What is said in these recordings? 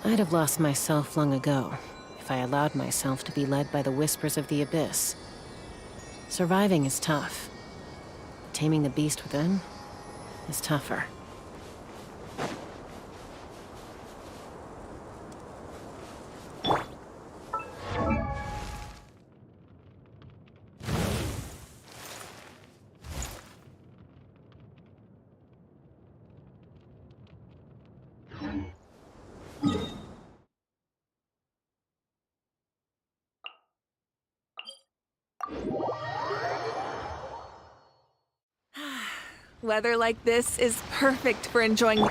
I'd have lost myself long ago if I allowed myself to be led by the whispers of the abyss. Surviving is tough. Taming the beast within is tougher. Weather like this is perfect for enjoying.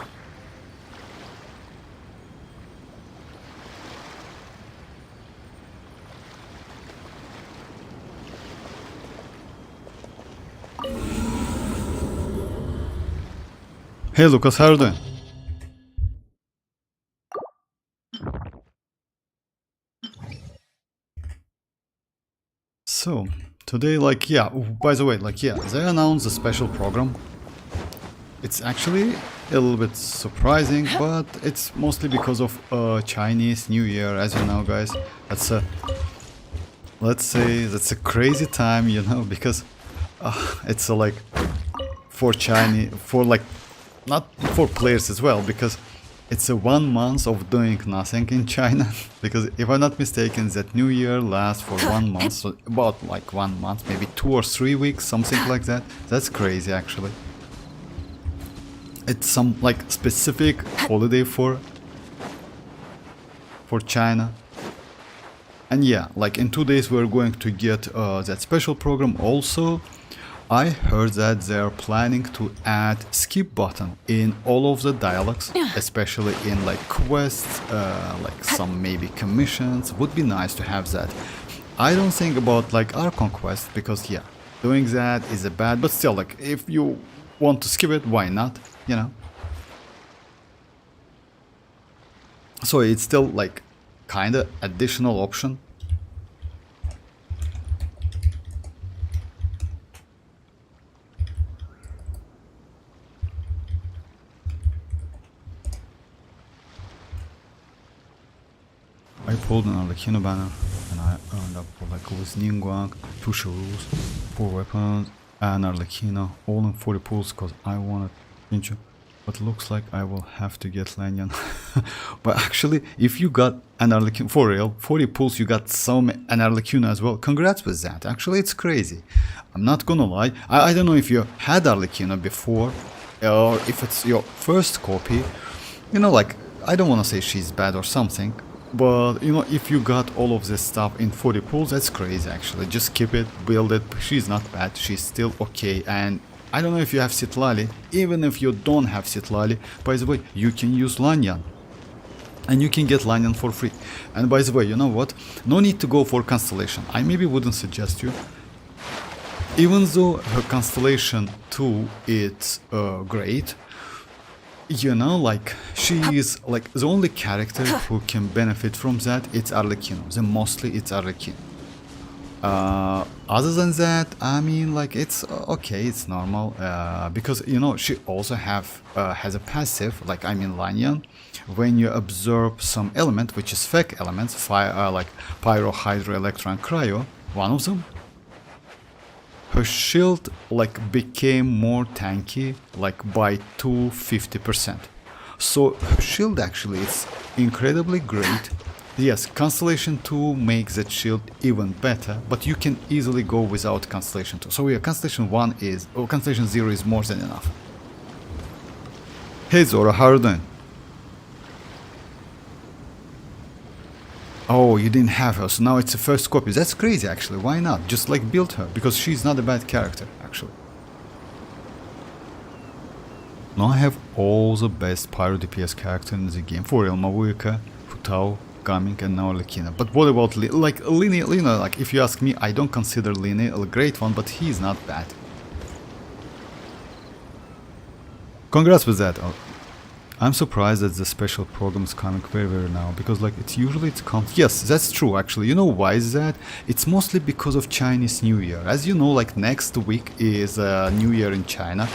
Hey Lucas, how are you doing? So, today, like, yeah, by the way, like, yeah, they announced a special program. It's actually a little bit surprising, but it's mostly because of Chinese New Year, as you know, guys. That's a, let's say, that's a crazy time, you know, because it's like, for Chinese, for like, not for players as well, because it's a 1 month of doing nothing in China. Because if I'm not mistaken, that New Year lasts for 1 month, so about like 1 month, maybe 2 or 3 weeks, something like that. That's crazy, actually. It's some like specific holiday for China. And yeah, like in 2 days we're going to get that special program. Also, I heard that they're planning to add skip button in all of the dialogues, especially in like quests, like some maybe commissions. Would be nice to have that. I don't think about like our conquest, because yeah, doing that is a bad, but still, like if you want to skip it, why not, you know? So it's still like kinda additional option. I pulled an arlecchino banner and I earned up for like with Ningguang, 2 shoes, 4 weapons, and arlecchino, all in 40 pulls because I wanted Incho. But looks like I will have to get Xianyun. But actually, if you got an arlecchino, for real, 40 pulls, you got an arlecchino as well. Congrats with that. Actually, it's crazy. I'm not gonna lie. I don't know if you had arlecchino before, or if it's your first copy. You know, like, I don't want to say she's bad or something, but you know, if you got all of this stuff in 40 pulls, that's crazy actually. Just keep it, build it. She's not bad, she's still okay. And I don't know if you have citlali. Even if you don't have citlali, by the way, you can use Xianyun. And you can get Xianyun for free. And by the way, you know what? No need to go for constellation. I maybe wouldn't suggest you. Even though her constellation 2 is great, you know, like, she is like the only character who can benefit from that. It's arlecchino. Then mostly it's arlecchino. Other than that, I mean, like, it's okay, it's normal, because you know, she also has a passive, like, I mean, Xianyun, when you absorb some element, which is fake elements, fire, like pyro, hydro, electro, and cryo, one of them, her shield like became more tanky, like by 250%. So her shield actually is incredibly great. Yes, Constellation 2 makes that shield even better, but you can easily go without Constellation 2. So yeah, Constellation 1 is, or Constellation 0 is more than enough. Hey Zora, how are you doing? Oh, you didn't have her, so now it's the first copy. That's crazy actually, why not? Just like build her, because she's not a bad character actually. Now I have all the best pyro DPS characters in the game. For real, Mavuika, Futao, Gaming, and now Arlecchino. But what about like Lina, like if you ask me, I don't consider Lina a great one, but he's not bad. Congrats with that. I'm surprised that the special program is coming very now, because like it comes. Yes, that's true actually. You know why is that? It's mostly because of Chinese New Year. As you know, like next week is New Year in China,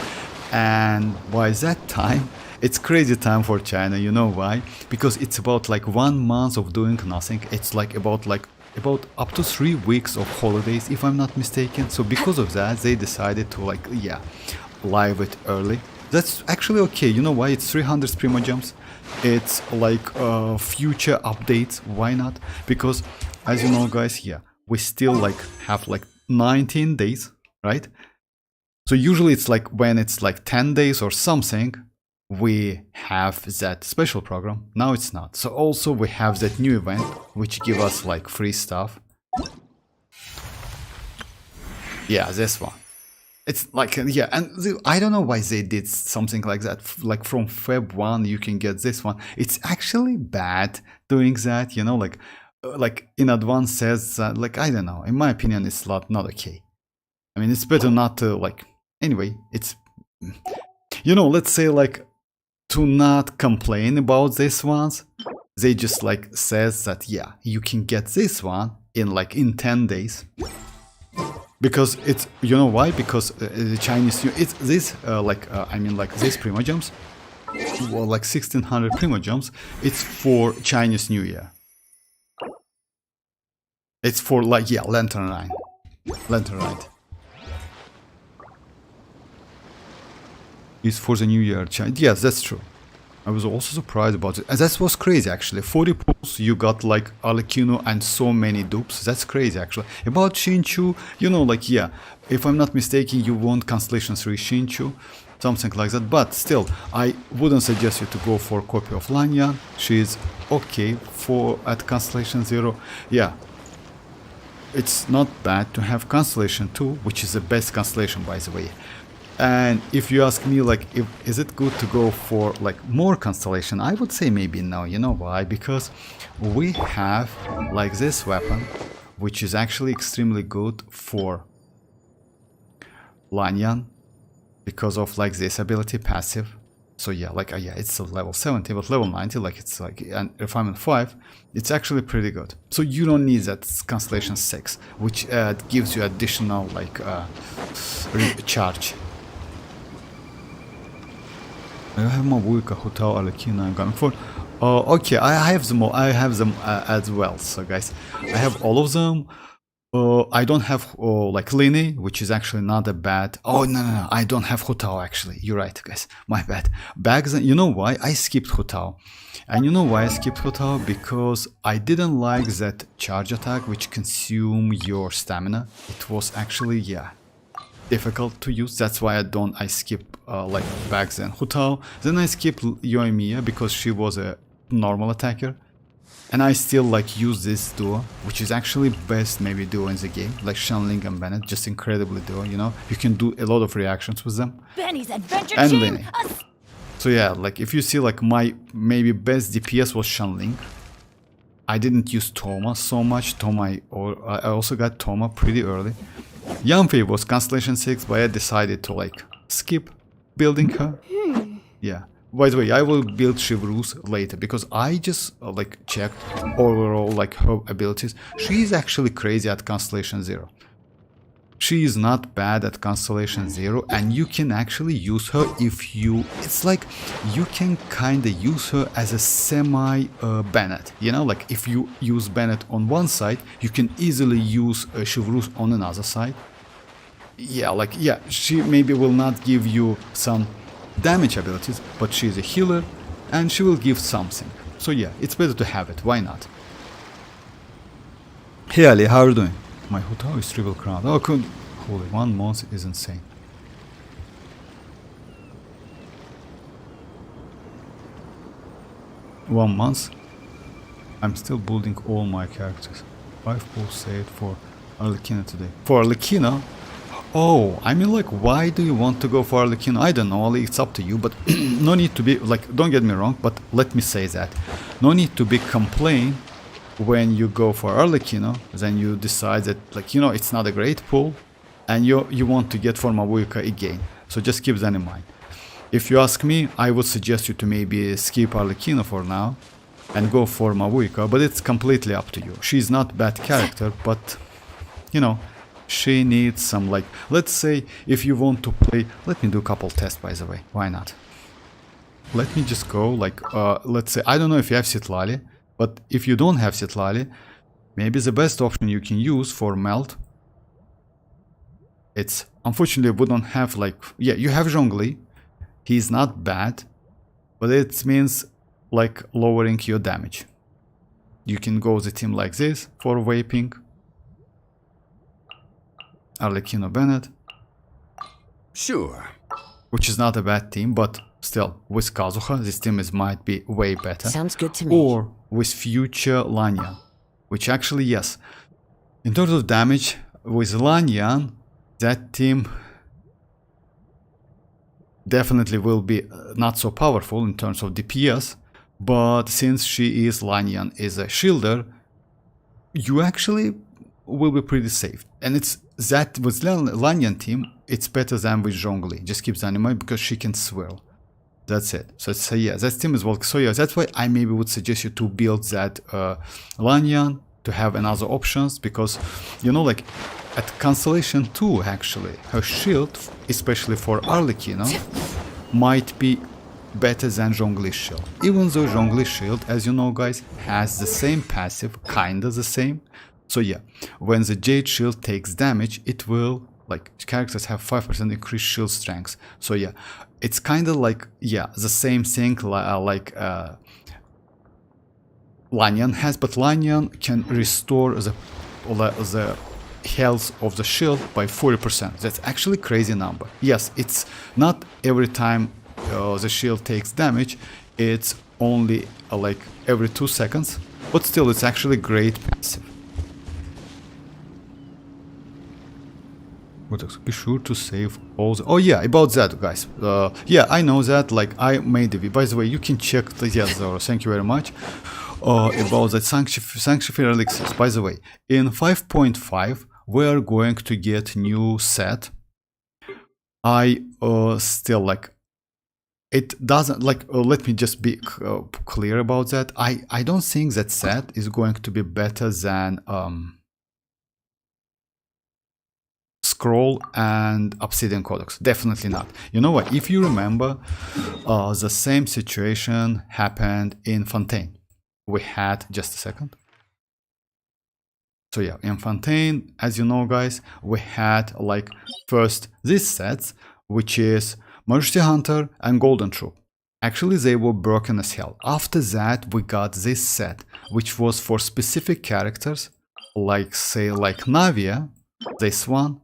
and by that time It's crazy time for China, you know why? Because it's about like 1 month of doing nothing. It's like about up to 3 weeks of holidays, if I'm not mistaken. So because of that, they decided to like, yeah, live it early. That's actually okay. You know why? It's 300 Primogems. It's like future updates. Why not? Because as you know, guys, yeah, we still like have like 19 days, right? So usually it's like when it's like 10 days or something, we have that special program. Now it's not. So also we have that new event, which give us like free stuff. Yeah, this one. It's like, yeah, and I don't know why they did something like that. Like from Feb 1, you can get this one. It's actually bad doing that, you know, like in advance says that, like, I don't know. In my opinion, it's not okay. I mean, it's better not to like, anyway, it's, you know, let's say like to not complain about these ones. They just like says that, yeah, you can get this one in 10 days. Because it's, you know why? Because the Chinese New, it's this I mean like these Primogems, well, like 1600 Primogems, it's for Chinese New Year. It's for like, yeah, Lantern Ride. It's for the New Year. Yes, that's true. I was also surprised about it. And that was crazy actually. 40 pulls, you got like arlecchino and so many dupes. That's crazy actually. About Xinchu, you know, like, yeah, if I'm not mistaken, you want Constellation 3 Xinchu, something like that. But still, I wouldn't suggest you to go for a copy of Lanyan. She's okay at Constellation 0. Yeah, it's not bad to have Constellation 2, which is the best constellation, by the way. And if you ask me, like, is it good to go for like more constellation, I would say maybe no. You know why? Because we have like this weapon, which is actually extremely good for Lanyan because of like this ability passive. So yeah, like yeah, it's a level 70, but level 90, like it's like an refinement 5, it's actually pretty good. So you don't need that constellation 6, which gives you additional like charge. I have mavuika, hotel, arlecchino, I'm going for. Okay, I have them as well. So guys, I have all of them. I don't have like Lini, which is actually not a bad. Oh no, I don't have Hutao actually. You're right, guys. My bad. Back then, you know why I skipped Hutao, and you know why I skipped Hutao? Because I didn't like that charge attack, which consume your stamina. It was actually, yeah, difficult to use. That's why I skip like back then Hutao. Then I skipped Yoimiya because she was a normal attacker. And I still like use this duo, which is actually best maybe duo in the game, like Xianling and Bennett, just incredibly duo, you know? You can do a lot of reactions with them. Benny's adventure and team. Lini. So yeah, like if you see like my maybe best DPS was Xianling. I didn't use Toma so much. I also got Toma pretty early. Yanfei was Constellation 6, but I decided to like skip building her. Yeah. By the way, I will build Chivrus later because I just like checked overall like her abilities. She's actually crazy at Constellation 0. She is not bad at Constellation 0, and you can actually use her if you... It's like you can kinda use her as a semi Bennett, you know? Like if you use Bennett on one side, you can easily use Chivrus on another side. Yeah, like, yeah, she maybe will not give you some damage abilities, but she's a healer and she will give something. So yeah, it's better to have it. Why not? Hey Ali, how are you doing? My hotel is triple crown. Oh, cool. Holy, 1 month is insane. One month? I'm still building all my characters. 5 pulls saved for Arlecchino today. For Arlecchino? Oh, I mean, like, why do you want to go for Arlecchino? I don't know, it's up to you, but no need to be, like, don't get me wrong, but let me say that. No need to be complain when you go for Arlecchino, then you decide that, like, you know, it's not a great pull, and you want to get for mavuika again. So just keep that in mind. If you ask me, I would suggest you to maybe skip Arlecchino for now, and go for mavuika, but it's completely up to you. She's not bad character, but, you know, she needs some, like, let's say if you want to play, let me do a couple tests by the way, why not? let me just go like, let's say, I don't know if you have citlali, but if you don't have citlali, maybe the best option you can use for melt, it's, unfortunately we don't have like, yeah, you have Zhongli, he's not bad, but it means like lowering your damage. You can go the team like this for vaping. Arlecchino Bennett. Sure. Which is not a bad team, but still, with Kazuha, this team might be way better. Sounds good to me. Or with future Lanyan, which actually, yes. In terms of damage, with Lanyan, that team definitely will be not so powerful in terms of DPS, but since she is Lanyan is a shielder, you actually will be pretty safe. And it's that with Lanyan team, it's better than with Zhongli. Just keep the anime because she can swirl. That's it. So it's, yeah, that team is well. So yeah, that's why I maybe would suggest you to build that Lanyan to have another options, because you know, like at Constellation 2 actually, her shield, especially for Arlecchino, might be better than Zhongli's shield. Even though Zhongli's shield, as you know guys, has the same passive, kinda the same. So yeah, when the Jade shield takes damage, it will, like, characters have 5% increased shield strength. So yeah, it's kinda like, yeah, the same thing like Lanyan has, but Lanyan can restore the health of the shield by 40%. That's actually a crazy number. Yes, it's not every time the shield takes damage, it's only like every 2 seconds, but still it's actually great passive. Be sure to save all the... Oh yeah, about that guys, yeah, I know that, like I made the video. By the way, you can check the... Yes, Zoro, thank you very much. About that Sanctifier elixirs. By the way, in 5.5 we are going to get new set. I still like it doesn't like let me just be clear about that. I don't think that set is going to be better than Scroll and Obsidian Codex. Definitely not. You know what, if you remember, the same situation happened in Fontaine. We had, just a second. So yeah, in Fontaine, as you know guys, we had like first these sets, which is Majesty Hunter and Golden Troop. Actually they were broken as hell. After that we got this set, which was for specific characters, like say like Navia, this one,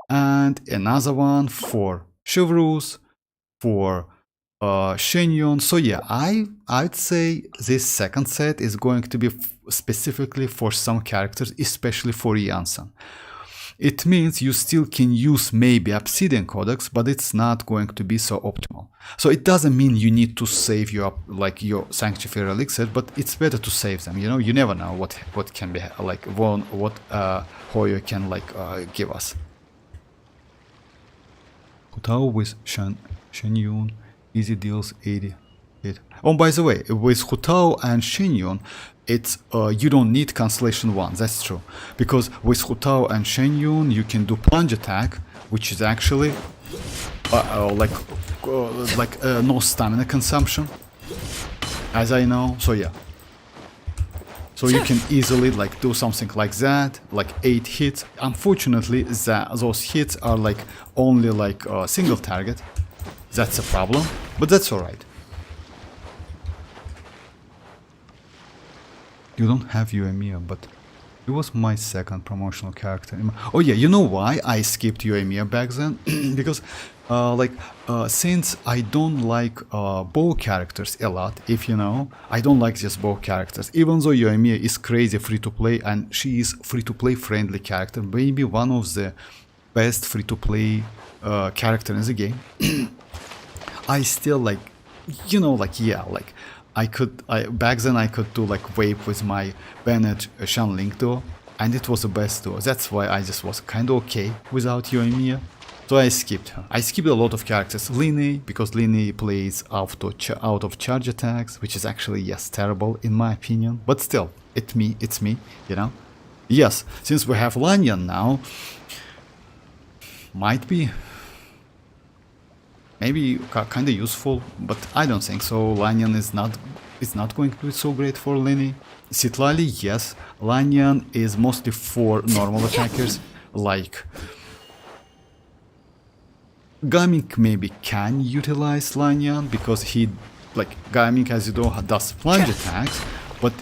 and another one for Chivalrous, for Xianyun. So yeah, I'd say this second set is going to be specifically for some characters, especially for Janssen. It means you still can use maybe Obsidian Codex, but it's not going to be so optimal. So it doesn't mean you need to save your like your Sanctifier elixir, but it's better to save them. You know, you never know what can be like what Hoyo can like give us. Hutao with Xianyun. Easy deals 80. Oh, by the way, with Hutao and Xianyun, it's you don't need Constellation 1. That's true, because with Hutao and Xianyun you can do plunge attack, which is actually no stamina consumption, as I know. So yeah, so you can easily like do something like that, like 8 hits. Unfortunately, those hits are like only like a single target. That's a problem, but that's alright. You don't have Yoimiya, but it was my second promotional character. Oh yeah, you know why I skipped Yoimiya back then? Because since I don't like bow characters a lot, if you know, I don't like just bow characters. Even though Yoimiya is crazy free-to-play and she is free-to-play friendly character, maybe one of the best free-to-play character in the game. I still like, you know, like yeah, like back then I could do like vape with my Bennett Shanling duo, and it was the best duo. That's why I just was kind of okay without Yoimiya. So I skipped her. I skipped a lot of characters. Line, because Line plays out of charge attacks, which is actually, yes, terrible in my opinion. But still, it's me, you know. Yes, since we have Lanyan now, might be maybe kind of useful, but I don't think so. Lanyan is not going to be so great for Lini. Citlali, yes. Lanyan is mostly for normal attackers, like Gaming maybe can utilize Lanyan because he, like, Gaming, as you know, does plunge attacks, but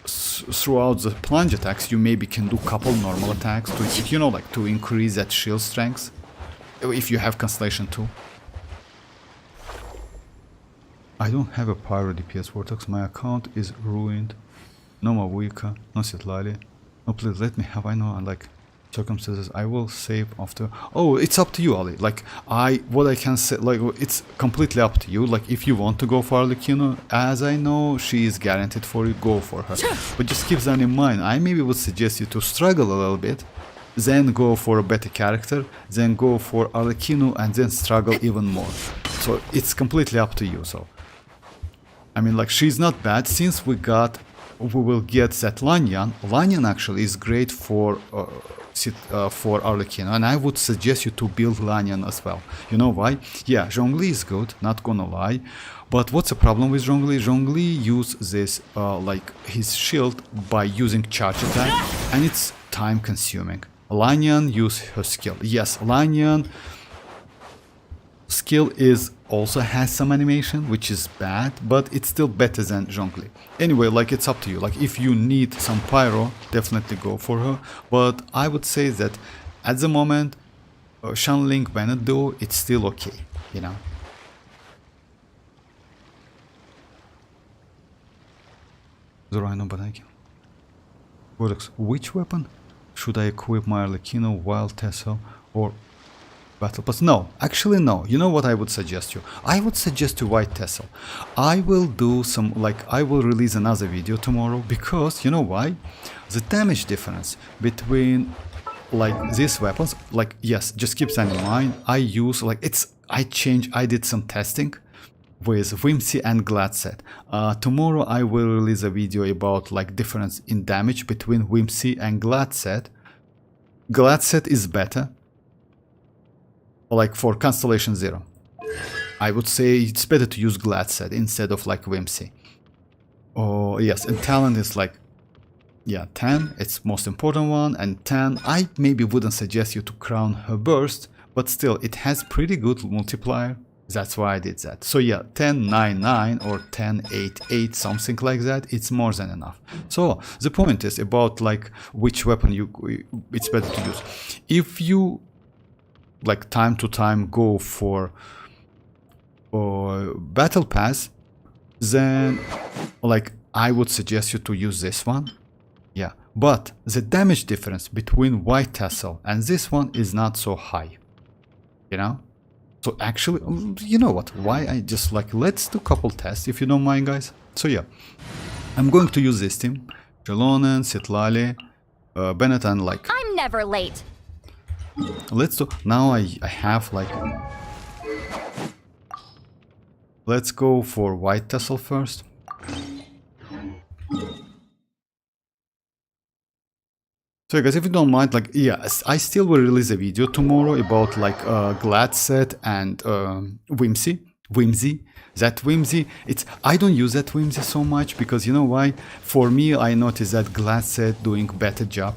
throughout the plunge attacks you maybe can do couple normal attacks to, you know, like to increase that shield strength if you have Constellation too. I don't have a Pyro DPS Vortex, my account is ruined. No mavuika, no citlali. No, please let me have, I know, like, circumstances, I will save after. Oh, it's up to you, Ali. Like, what I can say, like, it's completely up to you. Like, if you want to go for Arlecchino, as I know she is guaranteed for you, go for her. But just keep that in mind. I maybe would suggest you to struggle a little bit, then go for a better character, then go for Arlecchino, and then struggle even more. So it's completely up to you. So I mean, like, she's not bad. Since we will get that Lanyan. Lanyan actually is great for Arlecchino, and I would suggest you to build Lanyan as well. You know why? Yeah, Zhongli is good, not gonna lie. But what's the problem with Zhongli? Zhongli uses this, like, his shield by using charge attack, and it's time consuming. Lanyan use her skill. Yes, Lanyan skill also has some animation, which is bad, but it's still better than Zhongli. Anyway, like, it's up to you. Like, if you need some pyro, definitely go for her. But I would say that at the moment, Shanling Beneddo, it's still okay, you know. Zorino, but I can. Vortex, which weapon should I equip my Arlecchino, Wild Tassel, or Battle Pass? No, actually no. You know what I would suggest you? I would suggest you White Tassel. I will do some, like, I will release another video tomorrow, because, you know why? The damage difference between, like, these weapons, like, yes, just keep that in mind. I use, like, I did some testing with Whimsy and Gladset. Tomorrow I will release a video about, like, difference in damage between Whimsy and Gladset. Gladset is better, like, for Constellation 0. I would say it's better to use Gladset instead of, like, Whimsy. Oh yes, and Talent is, like, yeah, 10, it's most important one, and 10, I maybe wouldn't suggest you to crown her burst, but still, it has pretty good multiplier. That's why I did that. So yeah, 10-9-9 or 10-8-8, something like that, it's more than enough. So the point is about, like, which weapon it's better to use. If you, like, time to time go for Battle Pass, then, like, I would suggest you to use this one. Yeah, but the damage difference between White Tassel and this one is not so high, you know. So actually, you know what, why I just, like, let's do couple tests if you don't mind, guys. So yeah, I'm going to use this team: Xilonen, Citlali, Bennett, and, like, I'm never late. let's do, now I have, like, let's go for White Tassel first. So guys, if you don't mind, like, yes, I still will release a video tomorrow about, like, Gladset and Whimsy. That Whimsy, I don't use that Whimsy so much, because, you know why? For me, I noticed that Gladset doing better job.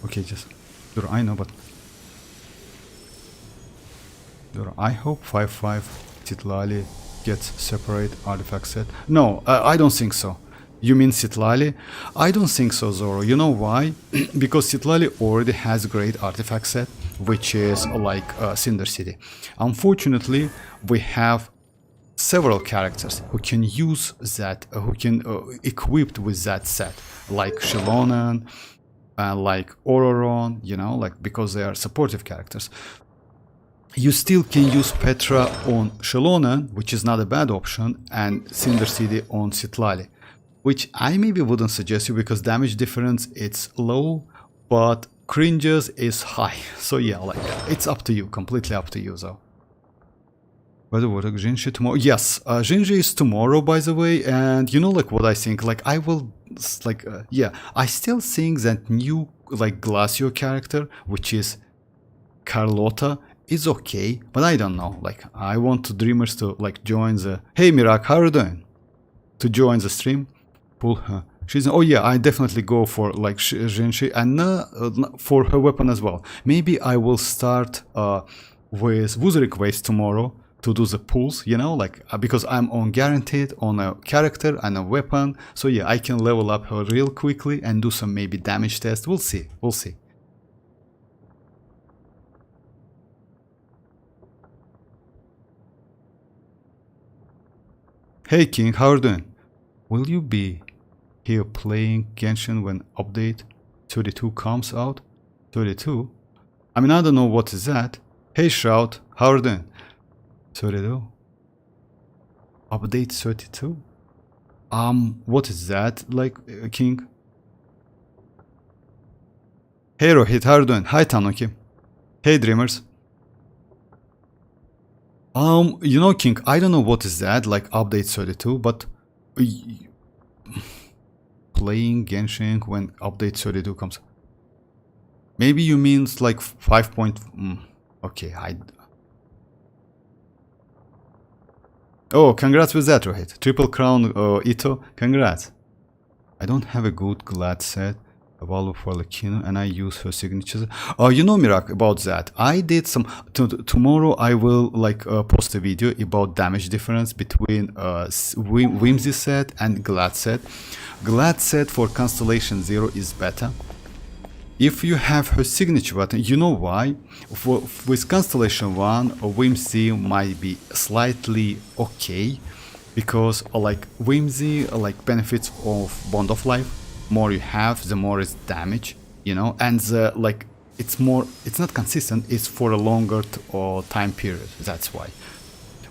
Okay, just, I know, but I hope 5-5 Citlali gets separate artifact set. No, I don't think so. You mean Citlali? I don't think so, Zoro. You know why? Because Citlali already has great artifact set, which is, like, Cinder City. Unfortunately, we have several characters who can use that, who can equipped with that set, like Xilonen, like Ororon, you know, like, because they are supportive characters. You still can use Petra on Xilonen, which is not a bad option, and Cinder City on Citlali, which I maybe wouldn't suggest you, because damage difference, it's low, but cringes is high. So yeah, like, it's up to you, completely up to you, though. By the way, Genshin tomorrow. Yes, Genshin is tomorrow, by the way, and you know, like, what I think, like, I will, like, yeah, I still think that new like Glacio character, which is Carlotta, is okay, but I don't know. Like, I want to Dreamers to like join the. Hey Mirak, how are you doing? To join the stream, pull her. She's oh yeah, I definitely go for like Genshi and for her weapon as well. Maybe I will start with Wuthering Waste tomorrow to do the pulls, you know, like because I'm on guaranteed on a character and a weapon, so yeah, I can level up her real quickly and do some maybe damage test. We'll see, we'll see. Hey King, how are you doing? Will you be here playing Genshin when update 32 comes out? 32? I mean, I don't know what is that. Hey Shroud, how are you doing? 32? Update 32? What is that, like, King? Hey Rohit, how are you doing? Hi Tanuki. Hey Dreamers. You know, King, I don't know what is that, like update 32, but playing Genshin when update 32 comes. Maybe you means like 5. Okay, Oh, congrats with that, Rohit. Triple Crown Ito, congrats. I don't have a good glad set. Value for Arlecchino, and I use her signatures. Oh, you know, Mirak, about that. I did some. Tomorrow I will like post a video about damage difference between Whimsy set and Glad set. Glad set for Constellation 0 is better. If you have her signature button, you know why? With Constellation 1, Whimsy might be slightly okay, because like Whimsy like benefits of Bond of Life. More you have, the more is damage, you know, and the, like it's not consistent, it's for a longer time period, that's why.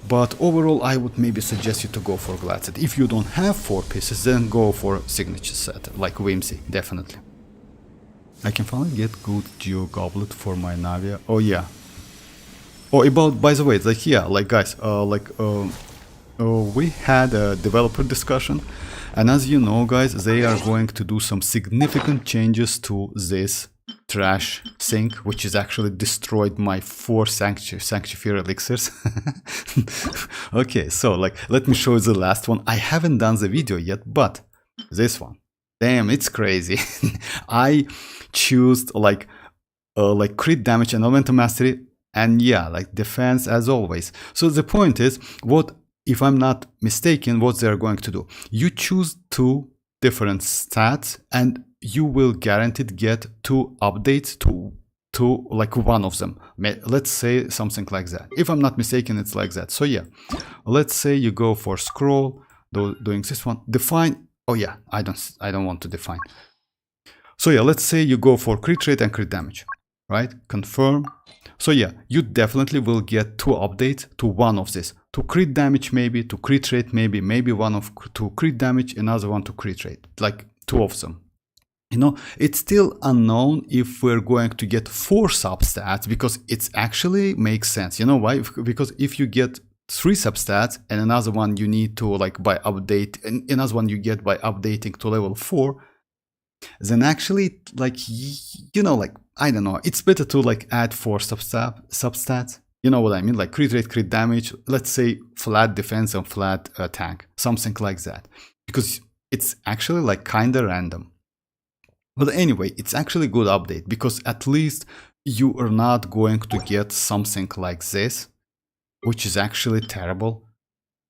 But overall I would maybe suggest you to go for Glad set. If you don't have 4 pieces, then go for signature set like Whimsy, definitely. I can finally get good Geo Goblet for my Navia. Oh yeah. Oh, about, by the way, like yeah, like guys, we had a developer discussion. And as you know, guys, they are going to do some significant changes to this trash sink, which has actually destroyed my 4 Sanctifier elixirs. Okay, so like, let me show you the last one. I haven't done the video yet, but this one, damn, it's crazy. I choose like crit damage and elemental mastery, and yeah, like defense as always. So the point is, what? If I'm not mistaken, what they're going to do, you choose 2 different stats and you will guaranteed get 2 updates to like one of them. Let's say something like that. If I'm not mistaken, it's like that. So yeah, let's say you go for scroll, doing this one, define. Oh yeah, I don't want to define. So yeah, let's say you go for crit rate and crit damage, right? Confirm. So yeah, you definitely will get 2 updates to one of this. To crit damage maybe, to crit rate maybe, one of to crit damage, another one to crit rate, like 2 of them. You know, it's still unknown if we're going to get 4 substats, because it's actually makes sense. You know why? Because if you get 3 substats and another one you need to like by update, and another one you get by updating to level 4, then actually like, you know, like, I don't know, it's better to like add 4 substats. You know what I mean? Like crit rate, crit damage, let's say flat defense and flat attack, something like that. Because it's actually like kinda random. But anyway, it's actually a good update, because at least you are not going to get something like this, which is actually terrible.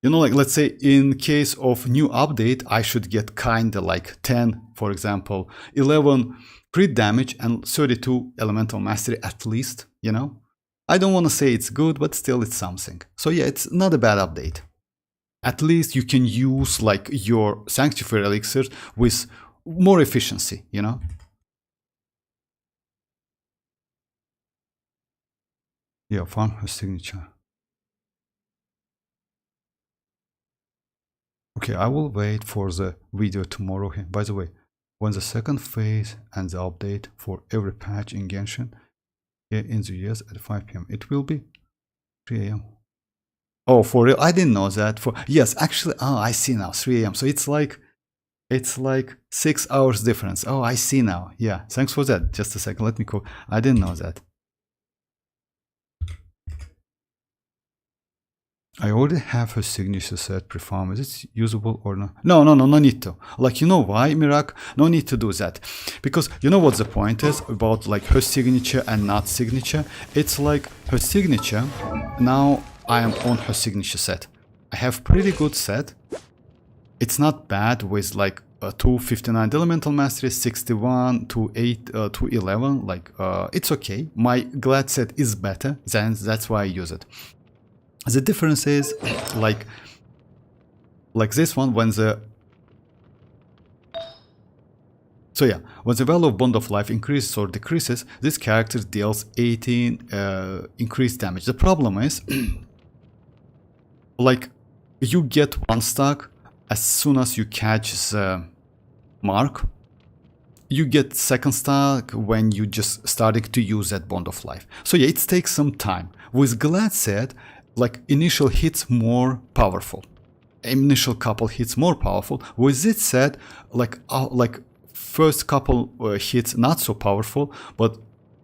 You know, like let's say in case of new update, I should get kinda like 10, for example, 11 crit damage and 32 elemental mastery at least, you know? I don't want to say it's good, but still it's something. So yeah, it's not a bad update. At least you can use like your Sanctifier elixirs with more efficiency, you know? Yeah, farm her signature. Okay, I will wait for the video tomorrow. By the way, when the second phase and the update for every patch in Genshin here in the US at 5 PM, it will be 3 AM. Oh, for real? I didn't know that. For yes, actually, oh, I see now, 3 AM. So it's like It's like 6 hours difference. Oh, I see now. Yeah, thanks for that. Just a second, let me go. I didn't know that. I already have her signature set preform. Is it usable or not? No need to. Like, you know why, Mirak? No need to do that. Because you know what the point is about like her signature and not signature? It's like her signature, now I am on her signature set. I have pretty good set. It's not bad with like 259 elemental mastery, 61 to 8 to 11. Like it's okay. My glad set is better, then that's why I use it. The difference is like this one when the when the value of Bond of Life increases or decreases, this character deals 18 increased damage. The problem is like you get 1 stack as soon as you catch the mark. You get 2nd stack when you just starting to use that Bond of Life. So yeah, it takes some time. With Glad set, like initial hits more powerful, initial couple hits more powerful. With it said, like first couple hits not so powerful, but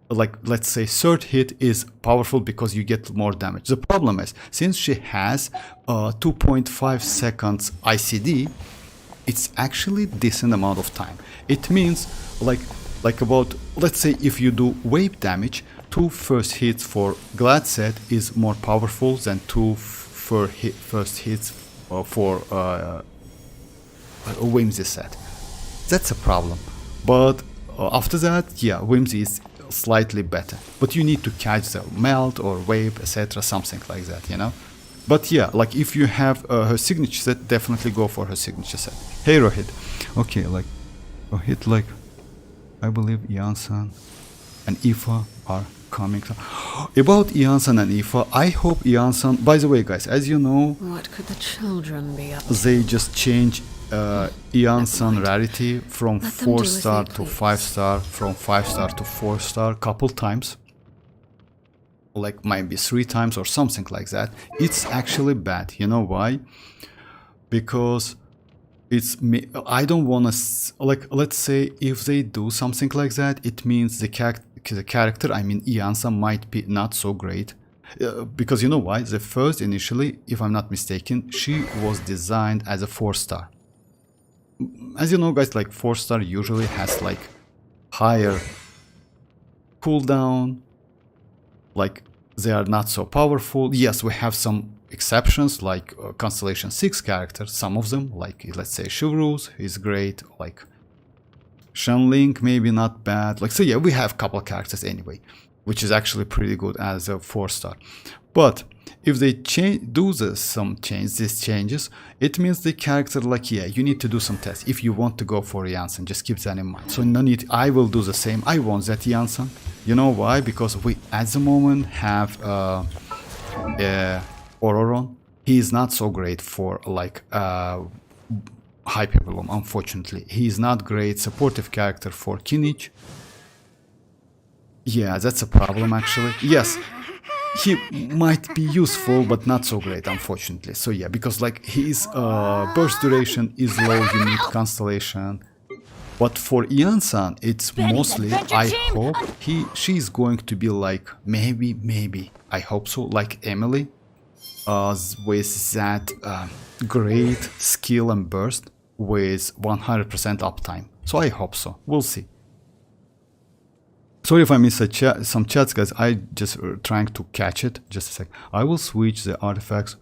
like let's say 3rd hit is powerful because you get more damage. The problem is since she has 2.5 seconds ICD, it's actually decent amount of time. It means like about, let's say if you do wave damage, 2 first hits for Glad set is more powerful than 2 first hits for Whimsy set. That's a problem. But after that, yeah, Whimsy is slightly better. But you need to catch the melt or wave, etc., something like that, you know. But yeah, like if you have her signature set, definitely go for her signature set. Hey Rohit. Okay, like Rohit, like I believe Yansan and Ifa are coming. About Yansan and Ifa, I hope Yansan, by the way guys, as you know, What could the children be up to? they just changed Yansan rarity from Let them do 4 as star they to please. 5 star, from 5 star to 4 star couple times. Like maybe 3 times or something like that. It's actually bad. You know why? Because it's me. I don't want to, like, let's say if they do something like that, it means the character, I mean Yansan, might be not so great. Because you know why? The first initially, if I'm not mistaken, she was designed as a 4 star. As you know guys, like 4 star usually has like higher cooldown, like they are not so powerful. Yes, we have some exceptions like Constellation 6 characters, some of them, like let's say Chivalrous is great, like Shenling maybe not bad, like so yeah, we have a couple characters anyway, which is actually pretty good as a 4 star. But if they these changes, it means the character, like yeah, you need to do some tests if you want to go for Yansan. Just keep that in mind. So no need, I will do the same. I want that Yansan. You know why? Because we at the moment have Ororon. He is not so great for like Hypervelum, unfortunately. He is not great supportive character for Kinich. Yeah, that's a problem actually. Yes, he might be useful, but not so great, unfortunately. So yeah, because like his burst duration is low, you need Constellation. But for Yansan, it's mostly, I hope, she's going to be like, maybe, I hope so, like Emily, with that great skill and burst with 100% uptime. So I hope so, we'll see. Sorry if I missed some chats, guys. I just trying to catch it. Just a sec. I will switch the artifacts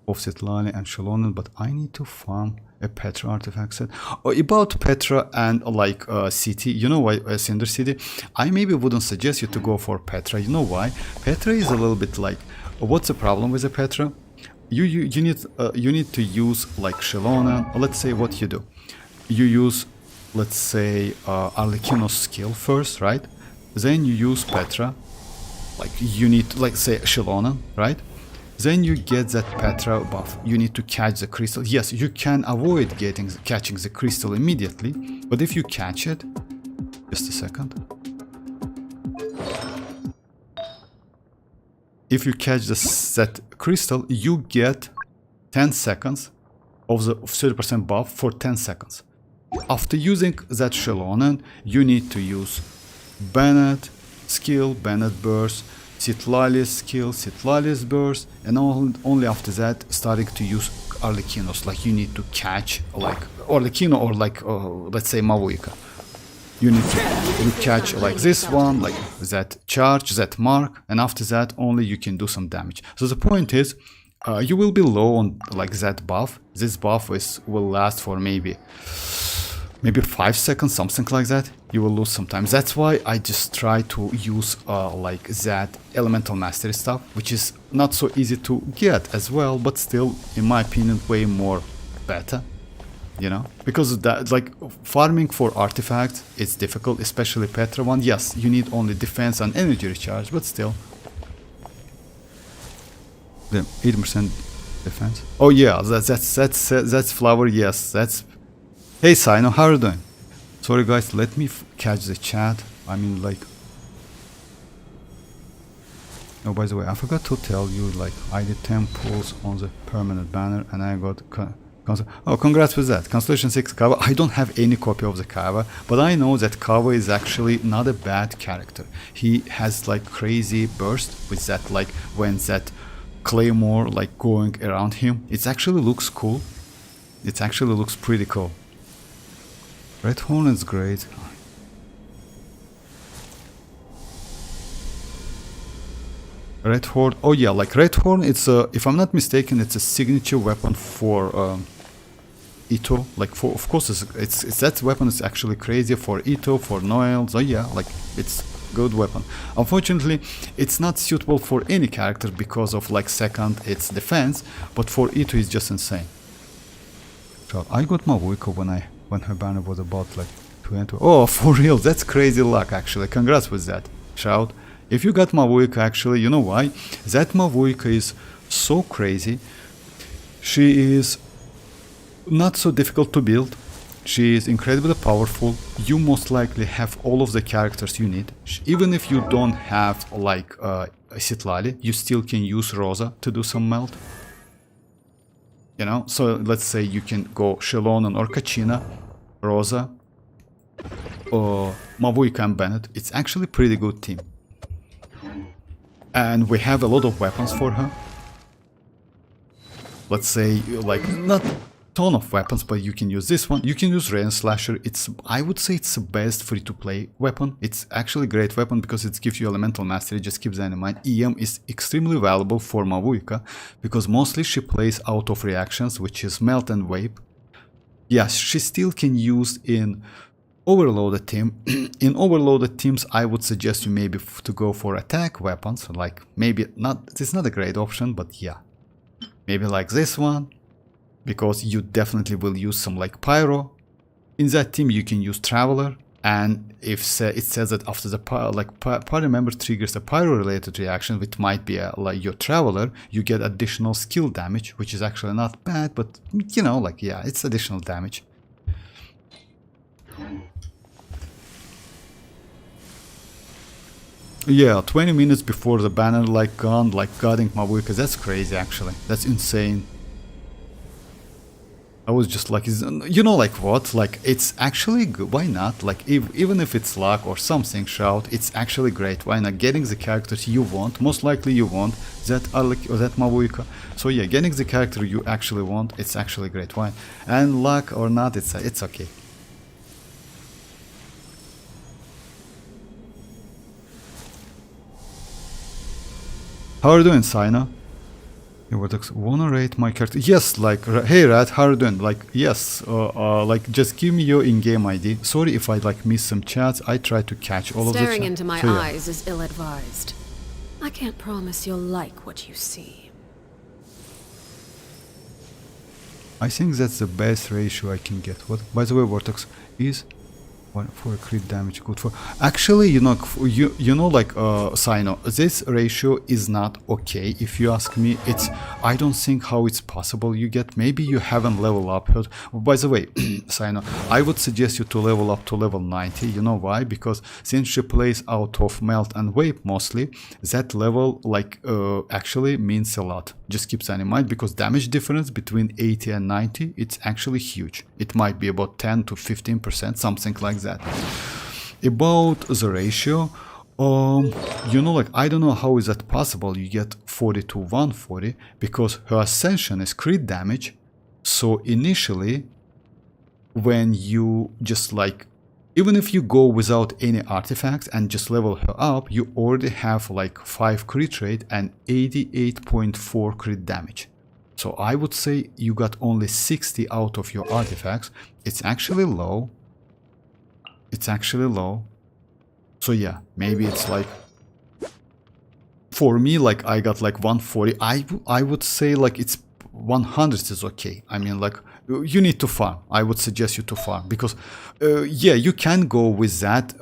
of citlali and Xilonen, but I need to farm a Petra artifact set. About Petra and like City, you know why, Cinder City? I maybe wouldn't suggest you to go for Petra. You know why? Petra is a little bit like, what's the problem with the Petra? You need to use like Xilonen. Let's say what you do. You use, let's say, arlecchino's skill first, right? Then you use Petra, like you need, like say Xilonen, right? Then you get that Petra buff. You need to catch the crystal. Yes, you can avoid catching the crystal immediately, but if you catch it, just a second. If you catch that crystal, you get 10 seconds of the 30% buff for 10 seconds. After using that Xilonen, you need to use Bennett skill, Bennett burst, Citlali's skill, Citlali's burst, and only after that starting to use arlecchinos. Like you need to catch like arlecchino or like let's say mavuika. You need to catch like this one, like that charge, that mark, and after that only you can do some damage. So the point is, you will be low on like that buff. This buff will last for maybe 5 seconds, something like that. You will lose some time. That's why I just try to use like that elemental mastery stuff, which is not so easy to get as well, but still, in my opinion, way more better. You know, because that, like, farming for artifacts is difficult, especially Petra one. Yes, you need only defense and energy recharge, but still. The 80% defense. Oh yeah, that's flower. Yes, that's. Hey Sino, how are you doing? Sorry guys, let me catch the chat. I mean, like. Oh, by the way, I forgot to tell you, like, I did 10 pulls on the permanent banner, and I got. Oh, congrats with that. Constellation 6 Kava. I don't have any copy of the Kava, but I know that Kava is actually not a bad character. He has like crazy burst with that, like when that claymore like going around him. It actually looks cool. It actually looks pretty cool. Red Horn is great. Red Horn. Oh yeah, like Red Horn. It's a, if I'm not mistaken, it's a signature weapon for Ito. Like for, of course, it's that weapon is actually crazy for Ito, for Noel. So yeah, like it's good weapon. Unfortunately, it's not suitable for any character because of like second its defense. But for Ito, it's just insane. So I got mavuika when her banner was about like 20. Oh, for real, that's crazy luck actually. Congrats with that. Shout. If you got mavuika, actually, you know why? That mavuika is so crazy. She is not so difficult to build. She is incredibly powerful. You most likely have all of the characters you need. Even if you don't have like a citlali, you still can use Rosa to do some melt. You know, so let's say you can go Xilonen or Kachina, Rosa, or mavuika and Bennett. It's actually a pretty good team. And we have a lot of weapons for her. Let's say, like, not a ton of weapons, but you can use this one. You can use Rain Slasher. It's, I would say it's the best free-to-play weapon. It's actually a great weapon because it gives you elemental mastery. Just keep that in mind. EM is extremely valuable for mavuika because mostly she plays out of reactions, which is Melt and Vape. Yes, she still can use in overloaded team. In overloaded teams, I would suggest you maybe to go for attack weapons, like maybe not, it's not a great option, but yeah, maybe like this one, because you definitely will use some like pyro. In that team you can use traveler, and if it says that after the party member triggers a pyro related reaction, which might be like your traveler, you get additional skill damage, which is actually not bad, but you know, like, yeah, it's additional damage. Yeah, 20 minutes before the banner like gone, like guarding mavuika. That's crazy actually. That's insane. I was just like, you know, like what? Like it's actually good. Why not? Like even if it's luck or something, shout. It's actually great. Why not? Getting the characters you want. Most likely you want that Arlecchino or that mavuika. So yeah, getting the character you actually want. It's actually great. Why? And luck or not, it's okay. How are you doing, Sina? Wanna rate my character? Yes, like, hey Rat, how are you doing? Like, yes, like, just give me your in-game ID. Sorry if I, like, miss some chats. I try to catch all of the chats. Staring into my eyes is ill-advised. I can't promise you'll like what you see. I think that's the best ratio I can get. What, by the way, Vortex is... for a crit damage, good for actually, you know, like Sino, this ratio is not okay. If you ask me, it's, I don't think how it's possible you get. Maybe you haven't leveled up. By the way, Sino, I would suggest you to level up to level 90. You know why? Because since she plays out of Melt and Vape mostly, that level like actually means a lot. Just keep that in mind, because damage difference between 80 and 90, it's actually huge. It might be about 10 to 15%, something like that. About the ratio, you know, like, I don't know how is that possible. You get 40 to 140 because her ascension is crit damage. So initially, when you just like, even if you go without any artifacts and just level her up, you already have like 5 crit rate and 88.4 crit damage. So I would say you got only 60 out of your artifacts. It's actually low. It's actually low. So yeah, maybe it's like, for me, like I got like 140. I would say like it's 100 is okay. I mean, like, you need to farm. I would suggest you to farm because yeah, you can go with that